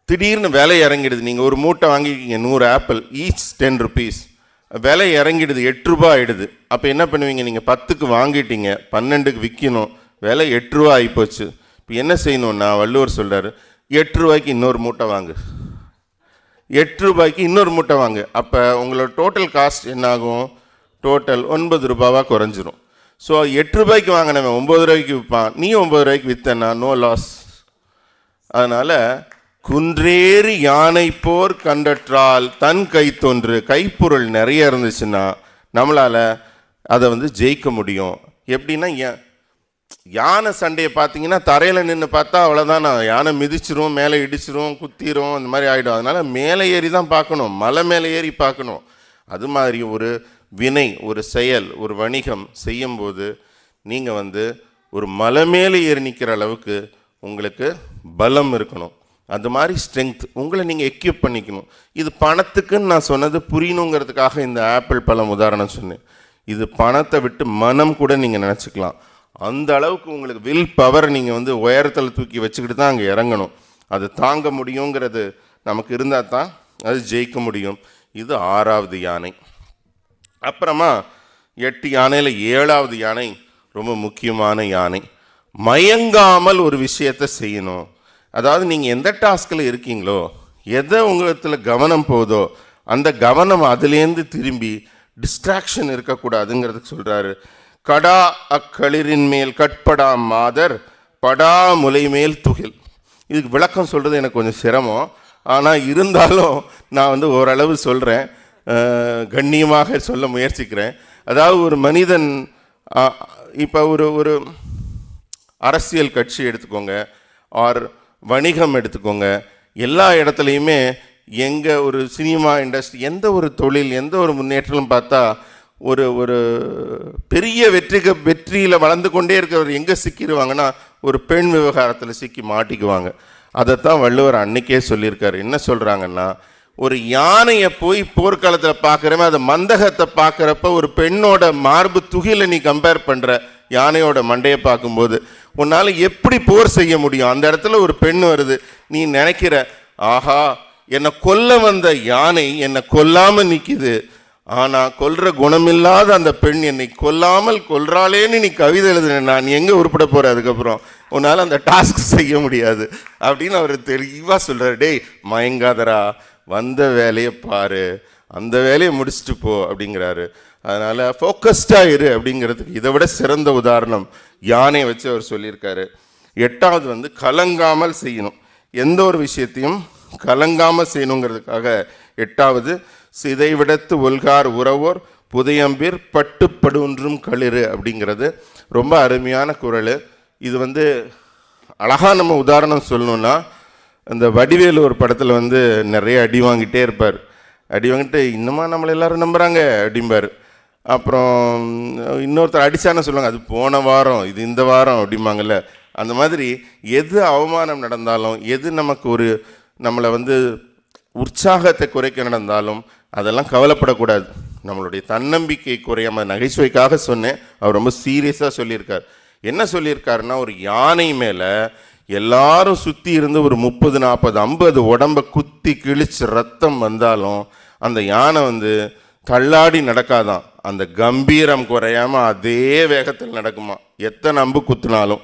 திடீர்னு விலை இறங்கிடுது. நீங்கள் ஒரு மூட்டை வாங்கிக்கிங்க, 100 ஆப்பிள், ஈச் 10 rupees. விலை இறங்கிடுது, 8 ரூபா ஆகிடுது. அப்போ என்ன பண்ணுவீங்க? நீங்கள் 10க்கு வாங்கிட்டீங்க, 12க்கு விற்கணும், விலை 8 ரூபா ஆகிப்போச்சு. இப்போ என்ன செய்யணும்னா வள்ளுவர் சொல்கிறார், 8 ரூபாய்க்கு இன்னொரு மூட்டை வாங்கு, 8 ரூபாய்க்கு இன்னொரு மூட்டை வாங்கு. அப்போ உங்களோட டோட்டல் காஸ்ட் என்னாகும்? டோட்டல் 9 ரூபாவாக குறைஞ்சிரும். ஸோ 8 ரூபாய்க்கு வாங்கினவன் 9 ரூபாய்க்கு விற்பான், நீ 9 ரூபாய்க்கு விற்றனா நோ லாஸ். அதனால் குன்றேறி யானை போர் கண்டற்றால் தன் கை தோன்று, கைப்பொருள் நிறைய இருந்துச்சுன்னா நம்மளால் அதை வந்து ஜெயிக்க முடியும். எப்படின்னா யானை சண்டையை பார்த்தீங்கன்னா தரையில் நின்று பார்த்தா அவ்வளோதான், யானை மிதிச்சிரும், மேலே இடிச்சிரும், குத்திரும், அந்த மாதிரி ஆகிடும். அதனால் மேலே ஏறி தான் பார்க்கணும், மலை மேலே ஏறி பார்க்கணும். அது மாதிரி ஒரு வினை, ஒரு செயல், ஒரு வணிகம் செய்யும்போது நீங்கள் வந்து ஒரு மலை மேலே ஏறி நிற்கிற அளவுக்கு உங்களுக்கு பலம் இருக்கணும். அது மாதிரி ஸ்ட்ரென்த் உங்களை நீங்கள் எக்யூப் பண்ணிக்கணும். இது பணத்துக்குன்னு நான் சொன்னது புரியணுங்கிறதுக்காக இந்த ஆப்பிள் பழம் உதாரணம் சொன்னேன். இது பணத்தை விட்டு மனம் கூட நீங்கள் நினச்சிக்கலாம். அந்த அளவுக்கு உங்களுக்கு வில் பவர் நீங்கள் வந்து உயரத்தில் தூக்கி வச்சுக்கிட்டு தான் அங்கே இறங்கணும். அது தாங்க முடியுங்கிறது நமக்கு இருந்தால் தான் அது ஜெயிக்க முடியும். இது 6வது யானை. அப்புறமா 8 யானையில் 7வது யானை ரொம்ப முக்கியமான யானை. மயங்காமல் ஒரு விஷயத்தை செய்யணும். அதாவது நீங்கள் எந்த டாஸ்கில் இருக்கீங்களோ, எதை உங்களத்தில் கவனம் போதோ அந்த கவனம் அதுலேருந்து திரும்பி டிஸ்ட்ராக்ஷன் இருக்கக்கூடாதுங்கிறதுக்கு சொல்கிறாரு. கடா அக்களிரின் மேல் கட்படா மாதர் படா முலை மேல் துகில். இதுக்கு விளக்கம் சொல்கிறது எனக்கு கொஞ்சம் சிரமம். ஆனால் இருந்தாலும் நான் வந்து ஓரளவு சொல்கிறேன், கண்ணியமாக சொல்ல முயற்சிக்கிறேன். அதாவது ஒரு மனிதன் இப்போ ஒரு அரசியல் கட்சி எடுத்துக்கோங்க, ஆர் வணிகம் எடுத்துக்கோங்க, எல்லா இடத்துலையுமே எங்கே ஒரு சினிமா இண்டஸ்ட்ரி, எந்த ஒரு தொழில், எந்த ஒரு முன்னேற்றமும் பார்த்தா ஒரு பெரிய வெற்றியில் வளர்ந்து கொண்டே இருக்கிறவர் எங்கே சிக்கிடுவாங்கன்னா ஒரு பெண் விவகாரத்தில் சிக்கி மாட்டிக்குவாங்க. அதைத்தான் வள்ளுவர் அன்னைக்கே சொல்லியிருக்காரு. என்ன சொல்கிறாங்கன்னா, ஒரு யானையை போய் போர்க்காலத்தில் பார்க்குறமே அதை மந்தகத்தை பார்க்குறப்ப ஒரு பெண்ணோட மார்பு துகில நீ கம்பேர் பண்ணுற யானையோட மண்டையை பார்க்கும்போது உன்னால் எப்படி போர் செய்ய முடியும்? அந்த இடத்துல ஒரு பெண் வருது, நீ நினைக்கிற ஆஹா என்னை கொல்ல வந்த யானை என்னை கொல்லாமல் நிற்கிது, ஆனால் கொல்ற குணமில்லாத அந்த பெண் என்னை கொல்லாமல் கொல்றாளேன்னு நீ கவிதை எழுதுனா நீ எங்கே உருப்பட போகிற? அதுக்கப்புறம் உன்னால் அந்த டாஸ்க் செய்ய முடியாது அப்படின்னு அவர் தெளிவாக சொல்கிறார். டேய் மயங்காதரா, வந்த வேலையை பாரு, அந்த வேலையை முடிச்சுட்டு போ அப்படிங்கிறாரு. அதனால் ஃபோக்கஸ்டாக இரு அப்படிங்கிறதுக்கு இதை விட சிறந்த உதாரணம் யானையை வச்சு அவர் சொல்லியிருக்காரு. 8வது வந்து கலங்காமல் செய்யணும். எந்த ஒரு விஷயத்தையும் கலங்காமல் செய்யணுங்கிறதுக்காக 8வது சிதைவிடத்து ஒல்கார் உறவோர் புதையம்பிர் பட்டுப்படுன்றும் களிறு அப்படிங்கிறது ரொம்ப அருமையான குறள். இது வந்து அழகாக நம்ம உதாரணம் சொல்லணுன்னா, அந்த வடிவேலு ஒரு படத்தில் வந்து நிறைய அடி வாங்கிட்டே இருப்பார். அடி வாங்கிட்டு இன்னுமா நம்மளை எல்லாரும் நம்புகிறாங்க அப்படிம்பார். அப்புறம் இன்னொருத்தர் அடித்தான்னு சொல்லுவாங்க, அது போன வாரம் இது இந்த வாரம் அப்படிம்பாங்கல்ல. அந்த மாதிரி எது அவமானம் நடந்தாலும், எது நமக்கு நம்மளை வந்து உற்சாகத்தை குறைக்க நடந்தாலும் அதெல்லாம் கவலைப்படக்கூடாது. நம்மளுடைய தன்னம்பிக்கை குறையாம, நகைச்சுவைக்காக சொன்னேன், அவர் ரொம்ப சீரியஸாக சொல்லியிருக்கார். என்ன சொல்லியிருக்காருன்னா, ஒரு யானை மேலே எல்லாரும் சுற்றி இருந்து ஒரு 30, 40, 50 உடம்பை குத்தி கிழிச்சு ரத்தம் வந்தாலும் அந்த யானை வந்து தள்ளாடி நடக்காதான். அந்த கம்பீரம் குறையாமல் அதே வேகத்தில் நடக்குமா, எத்தனை அம்பு குத்துனாலும்.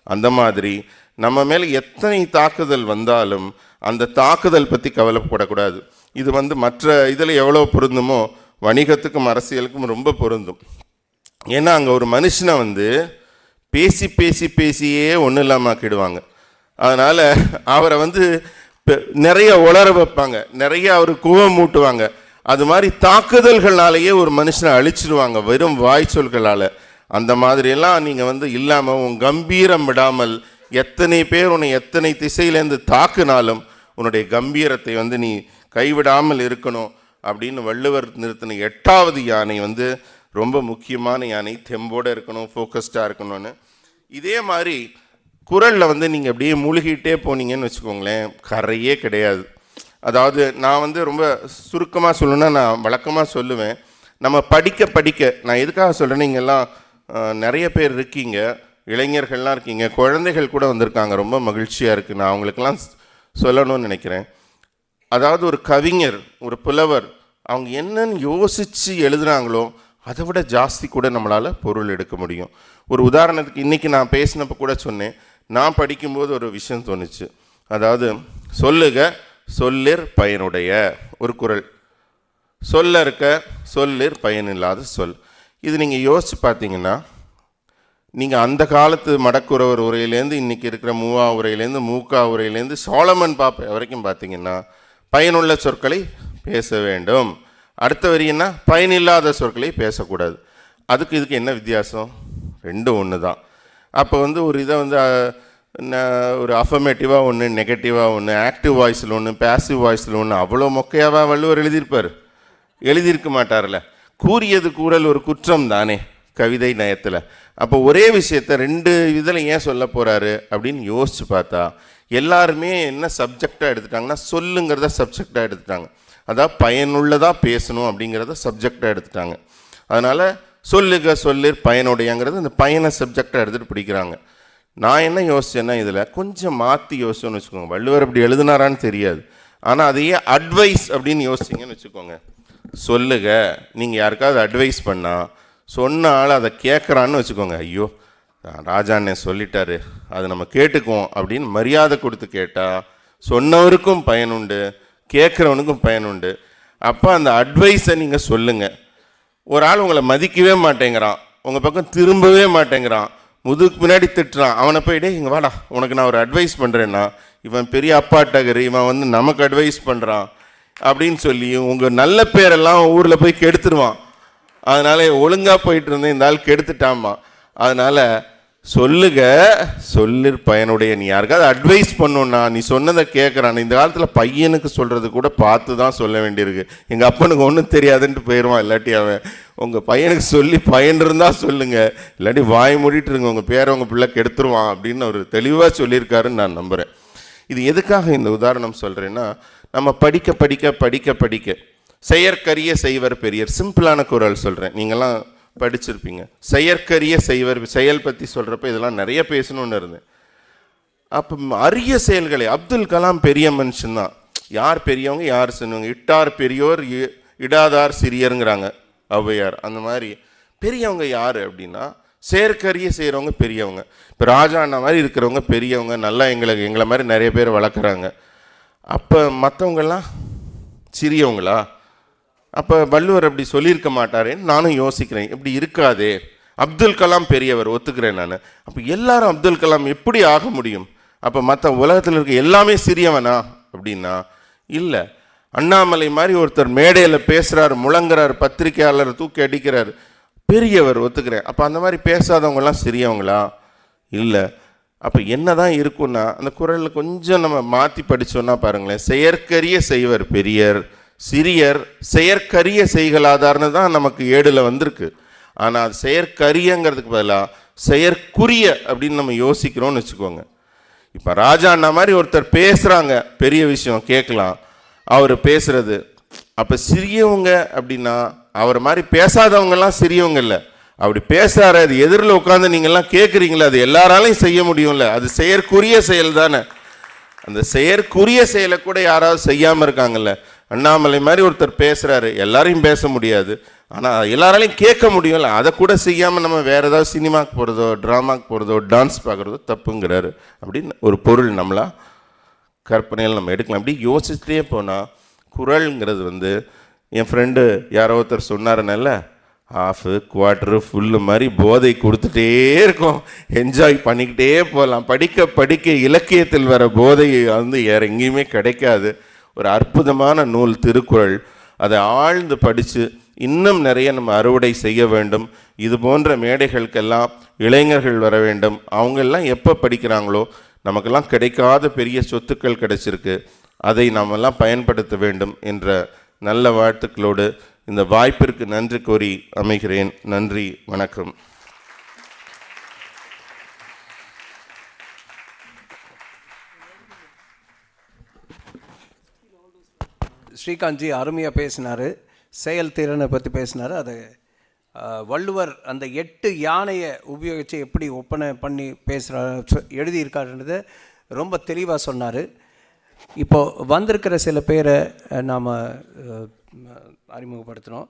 அந்த மாதிரி நம்ம மேலே எத்தனை தாக்குதல் வந்தாலும் அந்த தாக்குதல் பற்றி கவலைப்படக்கூடாது. இது வந்து மற்ற இதில் எவ்வளோ பொருந்துமோ வணிகத்துக்கும் அரசியலுக்கும் ரொம்ப பொருந்தும். ஏன்னா அங்கே ஒரு மனுஷனை வந்து பேசி பேசி பேசியே ஒன்றும் இல்லாமல் ஆக்கிடுவாங்க. அதனால் அவரை வந்து நிறைய உளர வைப்பாங்க, நிறைய அவர் கோவம் மூட்டுவாங்க. அது மாதிரி தாக்குதல்கள்னாலேயே ஒரு மனுஷனை அழிச்சிடுவாங்க வெறும் வாய் சொல்களால். அந்த மாதிரியெல்லாம் நீங்கள் வந்து இல்லாமல் உன் கம்பீரம் விடாமல், எத்தனை பேர் உன்னை எத்தனை திசையிலேருந்து தாக்குனாலும் உன்னுடைய கம்பீரத்தை வந்து நீ கைவிடாமல் இருக்கணும் அப்படின்னு வள்ளுவர் நிறுத்தின 8வது யானை வந்து ரொம்ப முக்கியமான யானை. தெம்போடு இருக்கணும், ஃபோக்கஸ்டாக இருக்கணும்னு. இதே மாதிரி குறளில் வந்து நீங்கள் அப்படியே மூழ்கிட்டே போனீங்கன்னு வச்சுக்கோங்களேன், கரையே கிடையாது. அதாவது நான் வந்து ரொம்ப சுருக்கமாக சொல்லணுன்னா, நான் வழக்கமாக சொல்லுவேன், நம்ம படிக்க படிக்க, நான் எதுக்காக சொல்கிறேன்னு, நீங்கள்லாம் நிறைய பேர் இருக்கீங்க, இளைஞர்கள்லாம் இருக்கீங்க, குழந்தைகள் கூட வந்திருக்காங்க, ரொம்ப மகிழ்ச்சியாக இருக்குது. நான் அவங்களுக்கெல்லாம் சொல்லணும்னு நினைக்கிறேன். அதாவது ஒரு கவிஞர், ஒரு புலவர், அவங்க என்னன்னு யோசித்து எழுதுனாங்களோ அதை விட ஜாஸ்தி கூட நம்மளால் பொருள் எடுக்க முடியும். ஒரு உதாரணத்துக்கு இன்றைக்கி நான் பேசினப்போ கூட சொன்னேன், நான் படிக்கும்போது ஒரு விஷயம் தோணுச்சு. அதாவது சொல்லுக சொல்லிற் பயனுடைய ஒரு குறள், சொல்ல இருக்க சொல்லிற் பயனில்லாத சொல். இது நீங்கள் யோசித்து பார்த்தீங்கன்னா, நீங்கள் அந்த காலத்து மடக்குறவர் உரையிலேருந்து இன்றைக்கி இருக்கிற மூவா உரையிலேருந்து மூக்கா உரையிலேருந்து சோழமன் பாப்பை வரைக்கும் பார்த்தீங்கன்னா பயனுள்ள சொற்களை பேச வேண்டும். அடுத்த வரின்னா பயனில்லாத சொற்களை பேசக்கூடாது. இதுக்கு என்ன வித்தியாசம்? ரெண்டும் ஒன்று தான். அப்போ வந்து ஒரு இதை வந்து ஒரு அஃபர்மேட்டிவாக ஒன்று, நெகட்டிவாக ஒன்று, ஆக்டிவ் வாய்ஸில் ஒன்று, பேசிவ் வாய்ஸில் ஒன்று, அவ்வளோ மொக்கையாவா வள்ளுவர் எழுதியிருப்பார்? எழுதியிருக்க மாட்டார்ல. கூறியது கூறல் ஒரு குற்றம் தானே கவிதை நயத்தில். அப்போ ஒரே விஷயத்தை 2 இதில் ஏன் சொல்ல போகிறாரு அப்படின்னு யோசித்து பார்த்தா, எல்லாருமே என்ன சப்ஜெக்டாக எடுத்துட்டாங்கன்னா, சொல்லுங்கிறத சப்ஜெக்டாக எடுத்துட்டாங்க. அதாவது பயனுள்ளதாக பேசணும் அப்படிங்கிறத சப்ஜெக்டாக எடுத்துட்டாங்க. அதனால் சொல்லுக சொல்லிற் பயனுடையங்கிறது அந்த பயனை சப்ஜெக்டாக எடுத்துகிட்டு பிடிக்கிறாங்க. நான் என்ன யோசிச்சேன்னா, இதில் கொஞ்சம் மாற்றி யோசிச்சோன்னு வச்சுக்கோங்க. வள்ளுவர் அப்படி எழுதினாரான்னு தெரியாது, ஆனால் அதையே அட்வைஸ் அப்படின்னு யோசிச்சிங்கன்னு வச்சுக்கோங்க. சொல்லுக, நீங்கள் யாருக்காவது அட்வைஸ் பண்ணால் சொன்ன ஆள் அதை கேட்குறான்னு வச்சுக்கோங்க, ஐயோ ராஜாண்ணே சொல்லிட்டாரு, அது நம்ம கேட்டுக்குவோம் அப்படின்னு மரியாதை கொடுத்து கேட்டால் சொன்னவருக்கும் பயனுண்டு, கேட்குறவனுக்கும் பயனுண்டு. அப்போ அந்த அட்வைஸை நீங்கள் சொல்லுங்கள். ஒரு ஆள் உங்களை மதிக்கவே மாட்டேங்கிறான், உங்கள் பக்கம் திரும்பவே மாட்டேங்கிறான், முதுகுக்கு பின்னாடி திட்டுறான், அவனை போய்டே இங்கே வாடா உனக்கு நான் ஒரு அட்வைஸ் பண்ணுறேன்னா, இவன் பெரிய அப்பாட்டகர், இவன் வந்து நமக்கு அட்வைஸ் பண்ணுறான் அப்படின்னு சொல்லி உங்கள் நல்ல பேரெல்லாம் ஊரில் போய் கெடுத்துருவான். அதனால் ஒழுங்காக போயிட்டு இருந்தேன், இந்த ஆள் கெடுத்துட்டாமா. அதனால் சொல்லுக சொல்லிற் பயனுடைய. நீ யாருக்காவது அட்வைஸ் பண்ணணுன்னா நீ சொன்னதை கேட்குறான். இந்த காலத்தில் பையனுக்கு சொல்கிறது கூட பார்த்து தான் சொல்ல வேண்டியிருக்கு. எங்கள் அப்பனுக்கு ஒன்றும் தெரியாதுன்ட்டு போயிடுவான். இல்லாட்டி அவன் உங்கள் பையனுக்கு சொல்லி பயன் இருந்தால் சொல்லுங்கள், இல்லாட்டி வாய் மூடிட்டு இருங்க, உங்கள் பேரை உங்கள் பிள்ளை கெடுத்துருவான் அப்படின்னு அவர் தெளிவாக சொல்லியிருக்காருன்னு நான் நம்புகிறேன். இது எதுக்காக இந்த உதாரணம் சொல்கிறேன்னா, நம்ம படிக்க படிக்க படிக்க படிக்க செயற்கரிய செய்வர் பெரியர். சிம்பிளான குறள் சொல்கிறேன், நீங்கள்லாம் படிச்சிருப்பீங்க. செயற்கரிய செய்வர், செயல் பற்றி சொல்கிறப்ப இதெல்லாம் நிறைய பேசணும்னு இருந்தேன். அப்போ அரிய செயல்களை, அப்துல் கலாம் பெரிய மனுஷன்தான். யார் பெரியவங்க யார் சின்னவங்க? இட்டார் பெரியோர் இடாதார் சிறியருங்கிறாங்க ஔவையார். அந்த மாதிரி பெரியவங்க யார் அப்படின்னா, செயற்கரிய செய்கிறவங்க பெரியவங்க. இப்போ ராஜா அண்ணா மாதிரி இருக்கிறவங்க பெரியவங்க, நல்லா எங்களை மாதிரி நிறைய பேர் வளர்க்குறாங்க. அப்போ மற்றவங்கெல்லாம் சிறியவங்களா? அப்போ வள்ளுவர் அப்படி சொல்லியிருக்க மாட்டாரேன்னு நானும் யோசிக்கிறேன். இப்படி இருக்காதே, அப்துல் கலாம் பெரியவர், ஒத்துக்கிறேன் நான். அப்போ எல்லாரும் அப்துல் கலாம் எப்படி ஆக முடியும்? அப்போ மற்ற உலகத்தில் இருக்க எல்லாமே சிறியவனா அப்படின்னா இல்லை. அண்ணாமலை மாதிரி ஒருத்தர் மேடையில் பேசுகிறார், முழங்குறார், பத்திரிகையாளர் தூக்கி அடிக்கிறார், பெரியவர், ஒத்துக்கிறேன். அப்போ அந்த மாதிரி பேசாதவங்கெல்லாம் சிறியவங்களா? இல்லை. அப்போ என்ன தான் இருக்குன்னா அந்த குறளில் கொஞ்சம் நம்ம மாற்றி படித்தோன்னா பாருங்களேன், செயற்கரிய செய்வர் பெரியர், சிறியர் செயற்கரிய செய்களாதார்னு தான் நமக்கு ஏடில் வந்திருக்கு. ஆனால் அது செயற்கரியங்கிறதுக்கு பதிலாக செயற்குரிய அப்படின்னு நம்ம யோசிக்கிறோம்னு வச்சுக்கோங்க. இப்போ ராஜா அண்ணா மாதிரி ஒருத்தர் பேசுகிறாங்க, பெரிய விஷயம் கேட்கலாம் அவர் பேசுகிறது. அப்போ சிறியவங்க அப்படின்னா அவர் மாதிரி பேசாதவங்கெல்லாம் சிறியவங்க இல்லை. அப்படி பேசுகிறாரு, அது எதிரில் உட்காந்து நீங்கள்லாம் கேட்குறீங்களே, அது எல்லாராலையும் செய்ய முடியும்ல, அது செயற்குரிய செயல் தானே. அந்த செயற்குரிய செயலை கூட யாராவது செய்யாமல் இருக்காங்கல்ல. அண்ணாமலை மாதிரி ஒருத்தர் பேசுகிறாரு, எல்லாரையும் பேச முடியாது, ஆனால் எல்லாராலையும் கேட்க முடியும்ல, அதை கூட செய்யாமல் நம்ம வேறு ஏதாவது சினிமாவுக்கு போகிறதோ ட்ராமாவுக்கு போகிறதோ டான்ஸ் பார்க்குறதோ தப்புங்கிறாரு அப்படின்னு ஒரு பொருள் நம்மளா கற்பனையில் நம்ம எடுக்கலாம். அப்படி யோசிச்சுட்டே போனால் குறள்ங்கிறது வந்து, என் ஃப்ரெண்டு யாரோ ஒருத்தர் சொன்னாருனால ஹாஃபு குவார்ட்ரு ஃபுல்லு மாதிரி போதை கொடுத்துட்டே இருக்கும், என்ஜாய் பண்ணிக்கிட்டே போகலாம். படிக்க படிக்க இலக்கியத்தில் வர போதை வந்து வேறு எங்கேயுமே கிடைக்காது. ஒரு அற்புதமான நூல் திருக்குறள். அதை ஆழ்ந்து படித்து இன்னும் நிறைய நம்ம அறுவடை செய்ய வேண்டும். இது போன்ற மேடைகளுக்கெல்லாம் இளைஞர்கள் வர வேண்டும். அவங்கெல்லாம் எப்போ படிக்கிறாங்களோ நமக்கெல்லாம் கிடைக்காத பெரிய சொத்துக்கள் கிடைச்சிருக்கு, அதை நாமெல்லாம் பயன்படுத்த வேண்டும் என்ற நல்ல வாழ்த்துக்களோடு இந்த வாய்ப்பிற்கு நன்றி கூறி அமைகிறேன். நன்றி, வணக்கம். ஸ்ரீகாந்த்ஜி அருமையாக பேசினார், செயல்திறனை பற்றி பேசினார். அதை வள்ளுவர் அந்த 8 யானையை உபயோகித்து எப்படி ஒப்பனை பண்ணி எழுதியிருக்காருன்றதை ரொம்ப தெளிவாக சொன்னார். இப்போது வந்திருக்கிற சில பேரை நாம் அறிமுகப்படுத்தினோம்.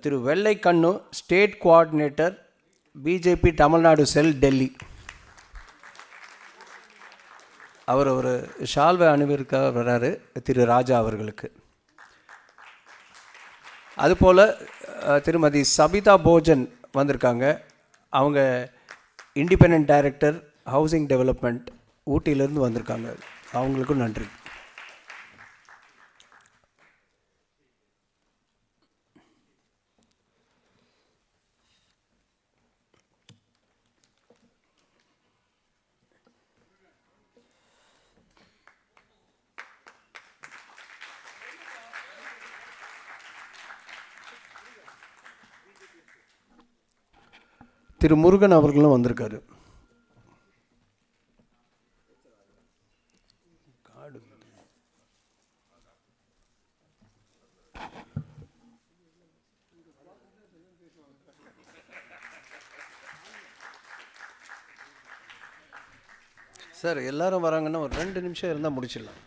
Thiru Vellaikannu, state coordinator, BJP Tamil Nadu cell, Delhi. அவர் ஒரு ஷால்வை அணிவிற்க வர்றாரு திரு ராஜா அவர்களுக்கு. அதுபோல் திருமதி சபிதா போஜன் வந்திருக்காங்க. அவங்க இண்டிபெண்ட் டைரக்டர், ஹவுசிங் டெவலப்மெண்ட், ஊட்டியிலேருந்து வந்திருக்காங்க. அவங்களுக்கும் நன்றி. திரு முருகன் அவர்களும் வந்திருக்காரு. சார் எல்லாரும் வராங்கன்னா ஒரு 2 நிமிஷம் இருந்தால் முடிச்சிடலாம்.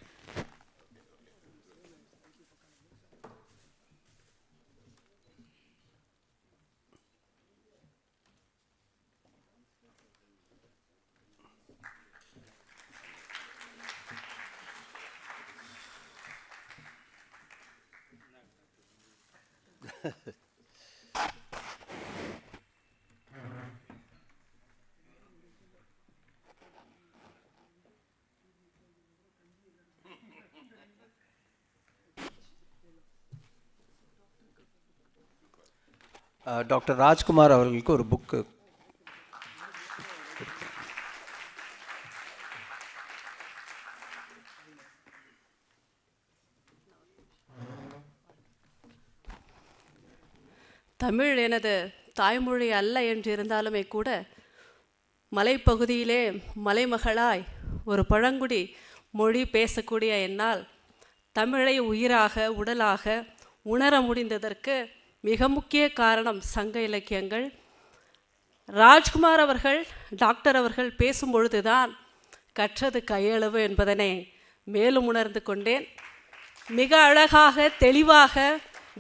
டாக்டர் ராஜ்குமார் அவர்களுக்கு ஒரு புக்கு. தமிழ் எனது தாய்மொழி அல்ல என்றிருந்தாலுமே கூட மலைப்பகுதியிலே மலைமகளாய் ஒரு பழங்குடி மொழி பேசக்கூடிய என்னால் தமிழை உயிராக உடலாக உணர முடிந்ததற்கு மிக முக்கிய காரணம் சங்க இலக்கியங்கள். ராஜ்குமார் அவர்கள், டாக்டர் அவர்கள் பேசும்பொழுதுதான் கற்றது கையளவு என்பதனை மேலும் உணர்ந்து கொண்டேன். மிக அழகாக, தெளிவாக,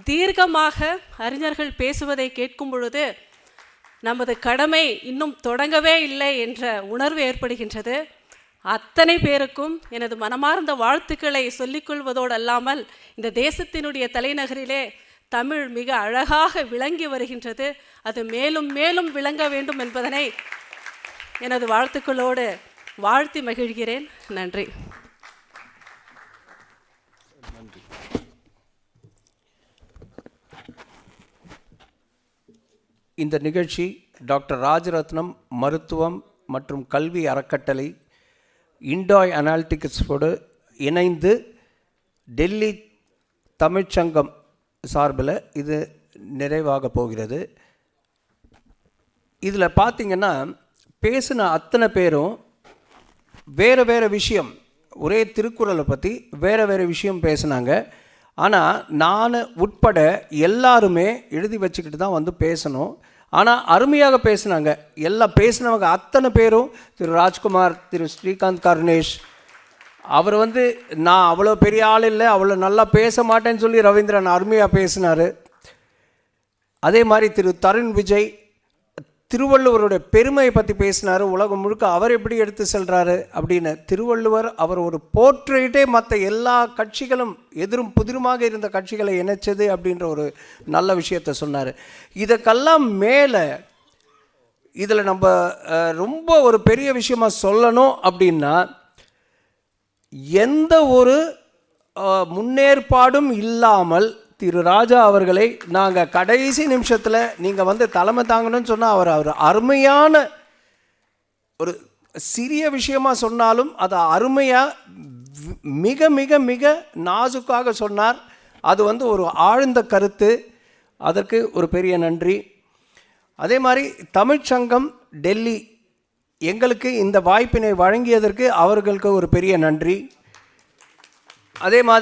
தீர்க்கமாக அறிஞர்கள் பேசுவதை கேட்கும் பொழுது நமது கடமை இன்னும் தொடங்கவே இல்லை என்ற உணர்வு ஏற்படுகின்றது. அத்தனை பேருக்கும் எனது மனமார்ந்த வாழ்த்துக்களை சொல்லிக்கொள்வதோடு அல்லாமல் இந்த தேசத்தினுடைய தலைநகரிலே தமிழ் மிக அழகாக விளங்கி வருகின்றது. அது மேலும் மேலும் விளங்க வேண்டும் என்பதனை எனது வாழ்த்துக்களோடு வாழ்த்தி மகிழ்கிறேன். நன்றி. இந்த நிகழ்ச்சி டாக்டர் ராஜரத்னம் மருத்துவம் மற்றும் கல்வி அறக்கட்டளை இண்டாய் அனாலிட்டிக்ஸோடு இணைந்து டெல்லி தமிழ்ச்சங்கம் சார்பில் இது நிறைவாக போகிறது. இதில் பார்த்திங்கன்னா பேசின அத்தனை பேரும் வேறு வேறு விஷயம், ஒரே திருக்குறளை பற்றி வேறு வேறு விஷயம் பேசினாங்க. ஆனால் நான் உட்பட எல்லாருமே எழுதி வச்சுக்கிட்டு தான் வந்து பேசணும். ஆனால் அருமையாக பேசினாங்க. எல்லாம் பேசினவங்க அத்தனை பேரும், திரு ராஜ்குமார், திரு ஸ்ரீகாந்த் கருணேஷ், அவர் வந்து நான் அவ்வளோ பெரிய ஆள் இல்லை, அவ்வளோ நல்லா பேச மாட்டேன்னு சொல்லி ரவீந்திரன் அருமையாக பேசினார். அதே மாதிரி திரு தருண் விஜய் திருவள்ளுவருடைய பெருமையை பற்றி பேசினார். உலகம் முழுக்க அவர் எப்படி எடுத்து செல்கிறாரு அப்படின்னு. திருவள்ளுவர் அவர் ஒரு போர்ட்ரேட்டே மற்ற எல்லா கட்சிகளும் எதிரும் புதிருமாக இருந்த கட்சிகளை இணைச்சது அப்படின்ற ஒரு நல்ல விஷயத்தை சொன்னார். இதற்கெல்லாம் மேலே இதில் நம்ம ரொம்ப ஒரு பெரிய விஷயமாக சொல்லணும் அப்படின்னா, எந்த ஒரு முன்னேற்பாடும் இல்லாமல் திரு ராஜா அவர்களை நாங்கள் கடைசி நிமிஷத்தில் நீங்கள் வந்து தலைமை தாங்கணும்னு சொன்னால் அவர் அருமையான ஒரு சிறிய விஷயமாக சொன்னாலும் அதை அருமையாக மிக மிக மிக நாசுக்காக சொன்னார். அது வந்து ஒரு ஆழ்ந்த கருத்து. அதற்கு ஒரு பெரிய நன்றி. அதே மாதிரி தமிழ்ச்சங்கம் டெல்லி எங்களுக்கு இந்த வாய்ப்பினை வழங்கியதற்கு அவர்களுக்கு ஒரு பெரிய நன்றி. அதே மாதிரி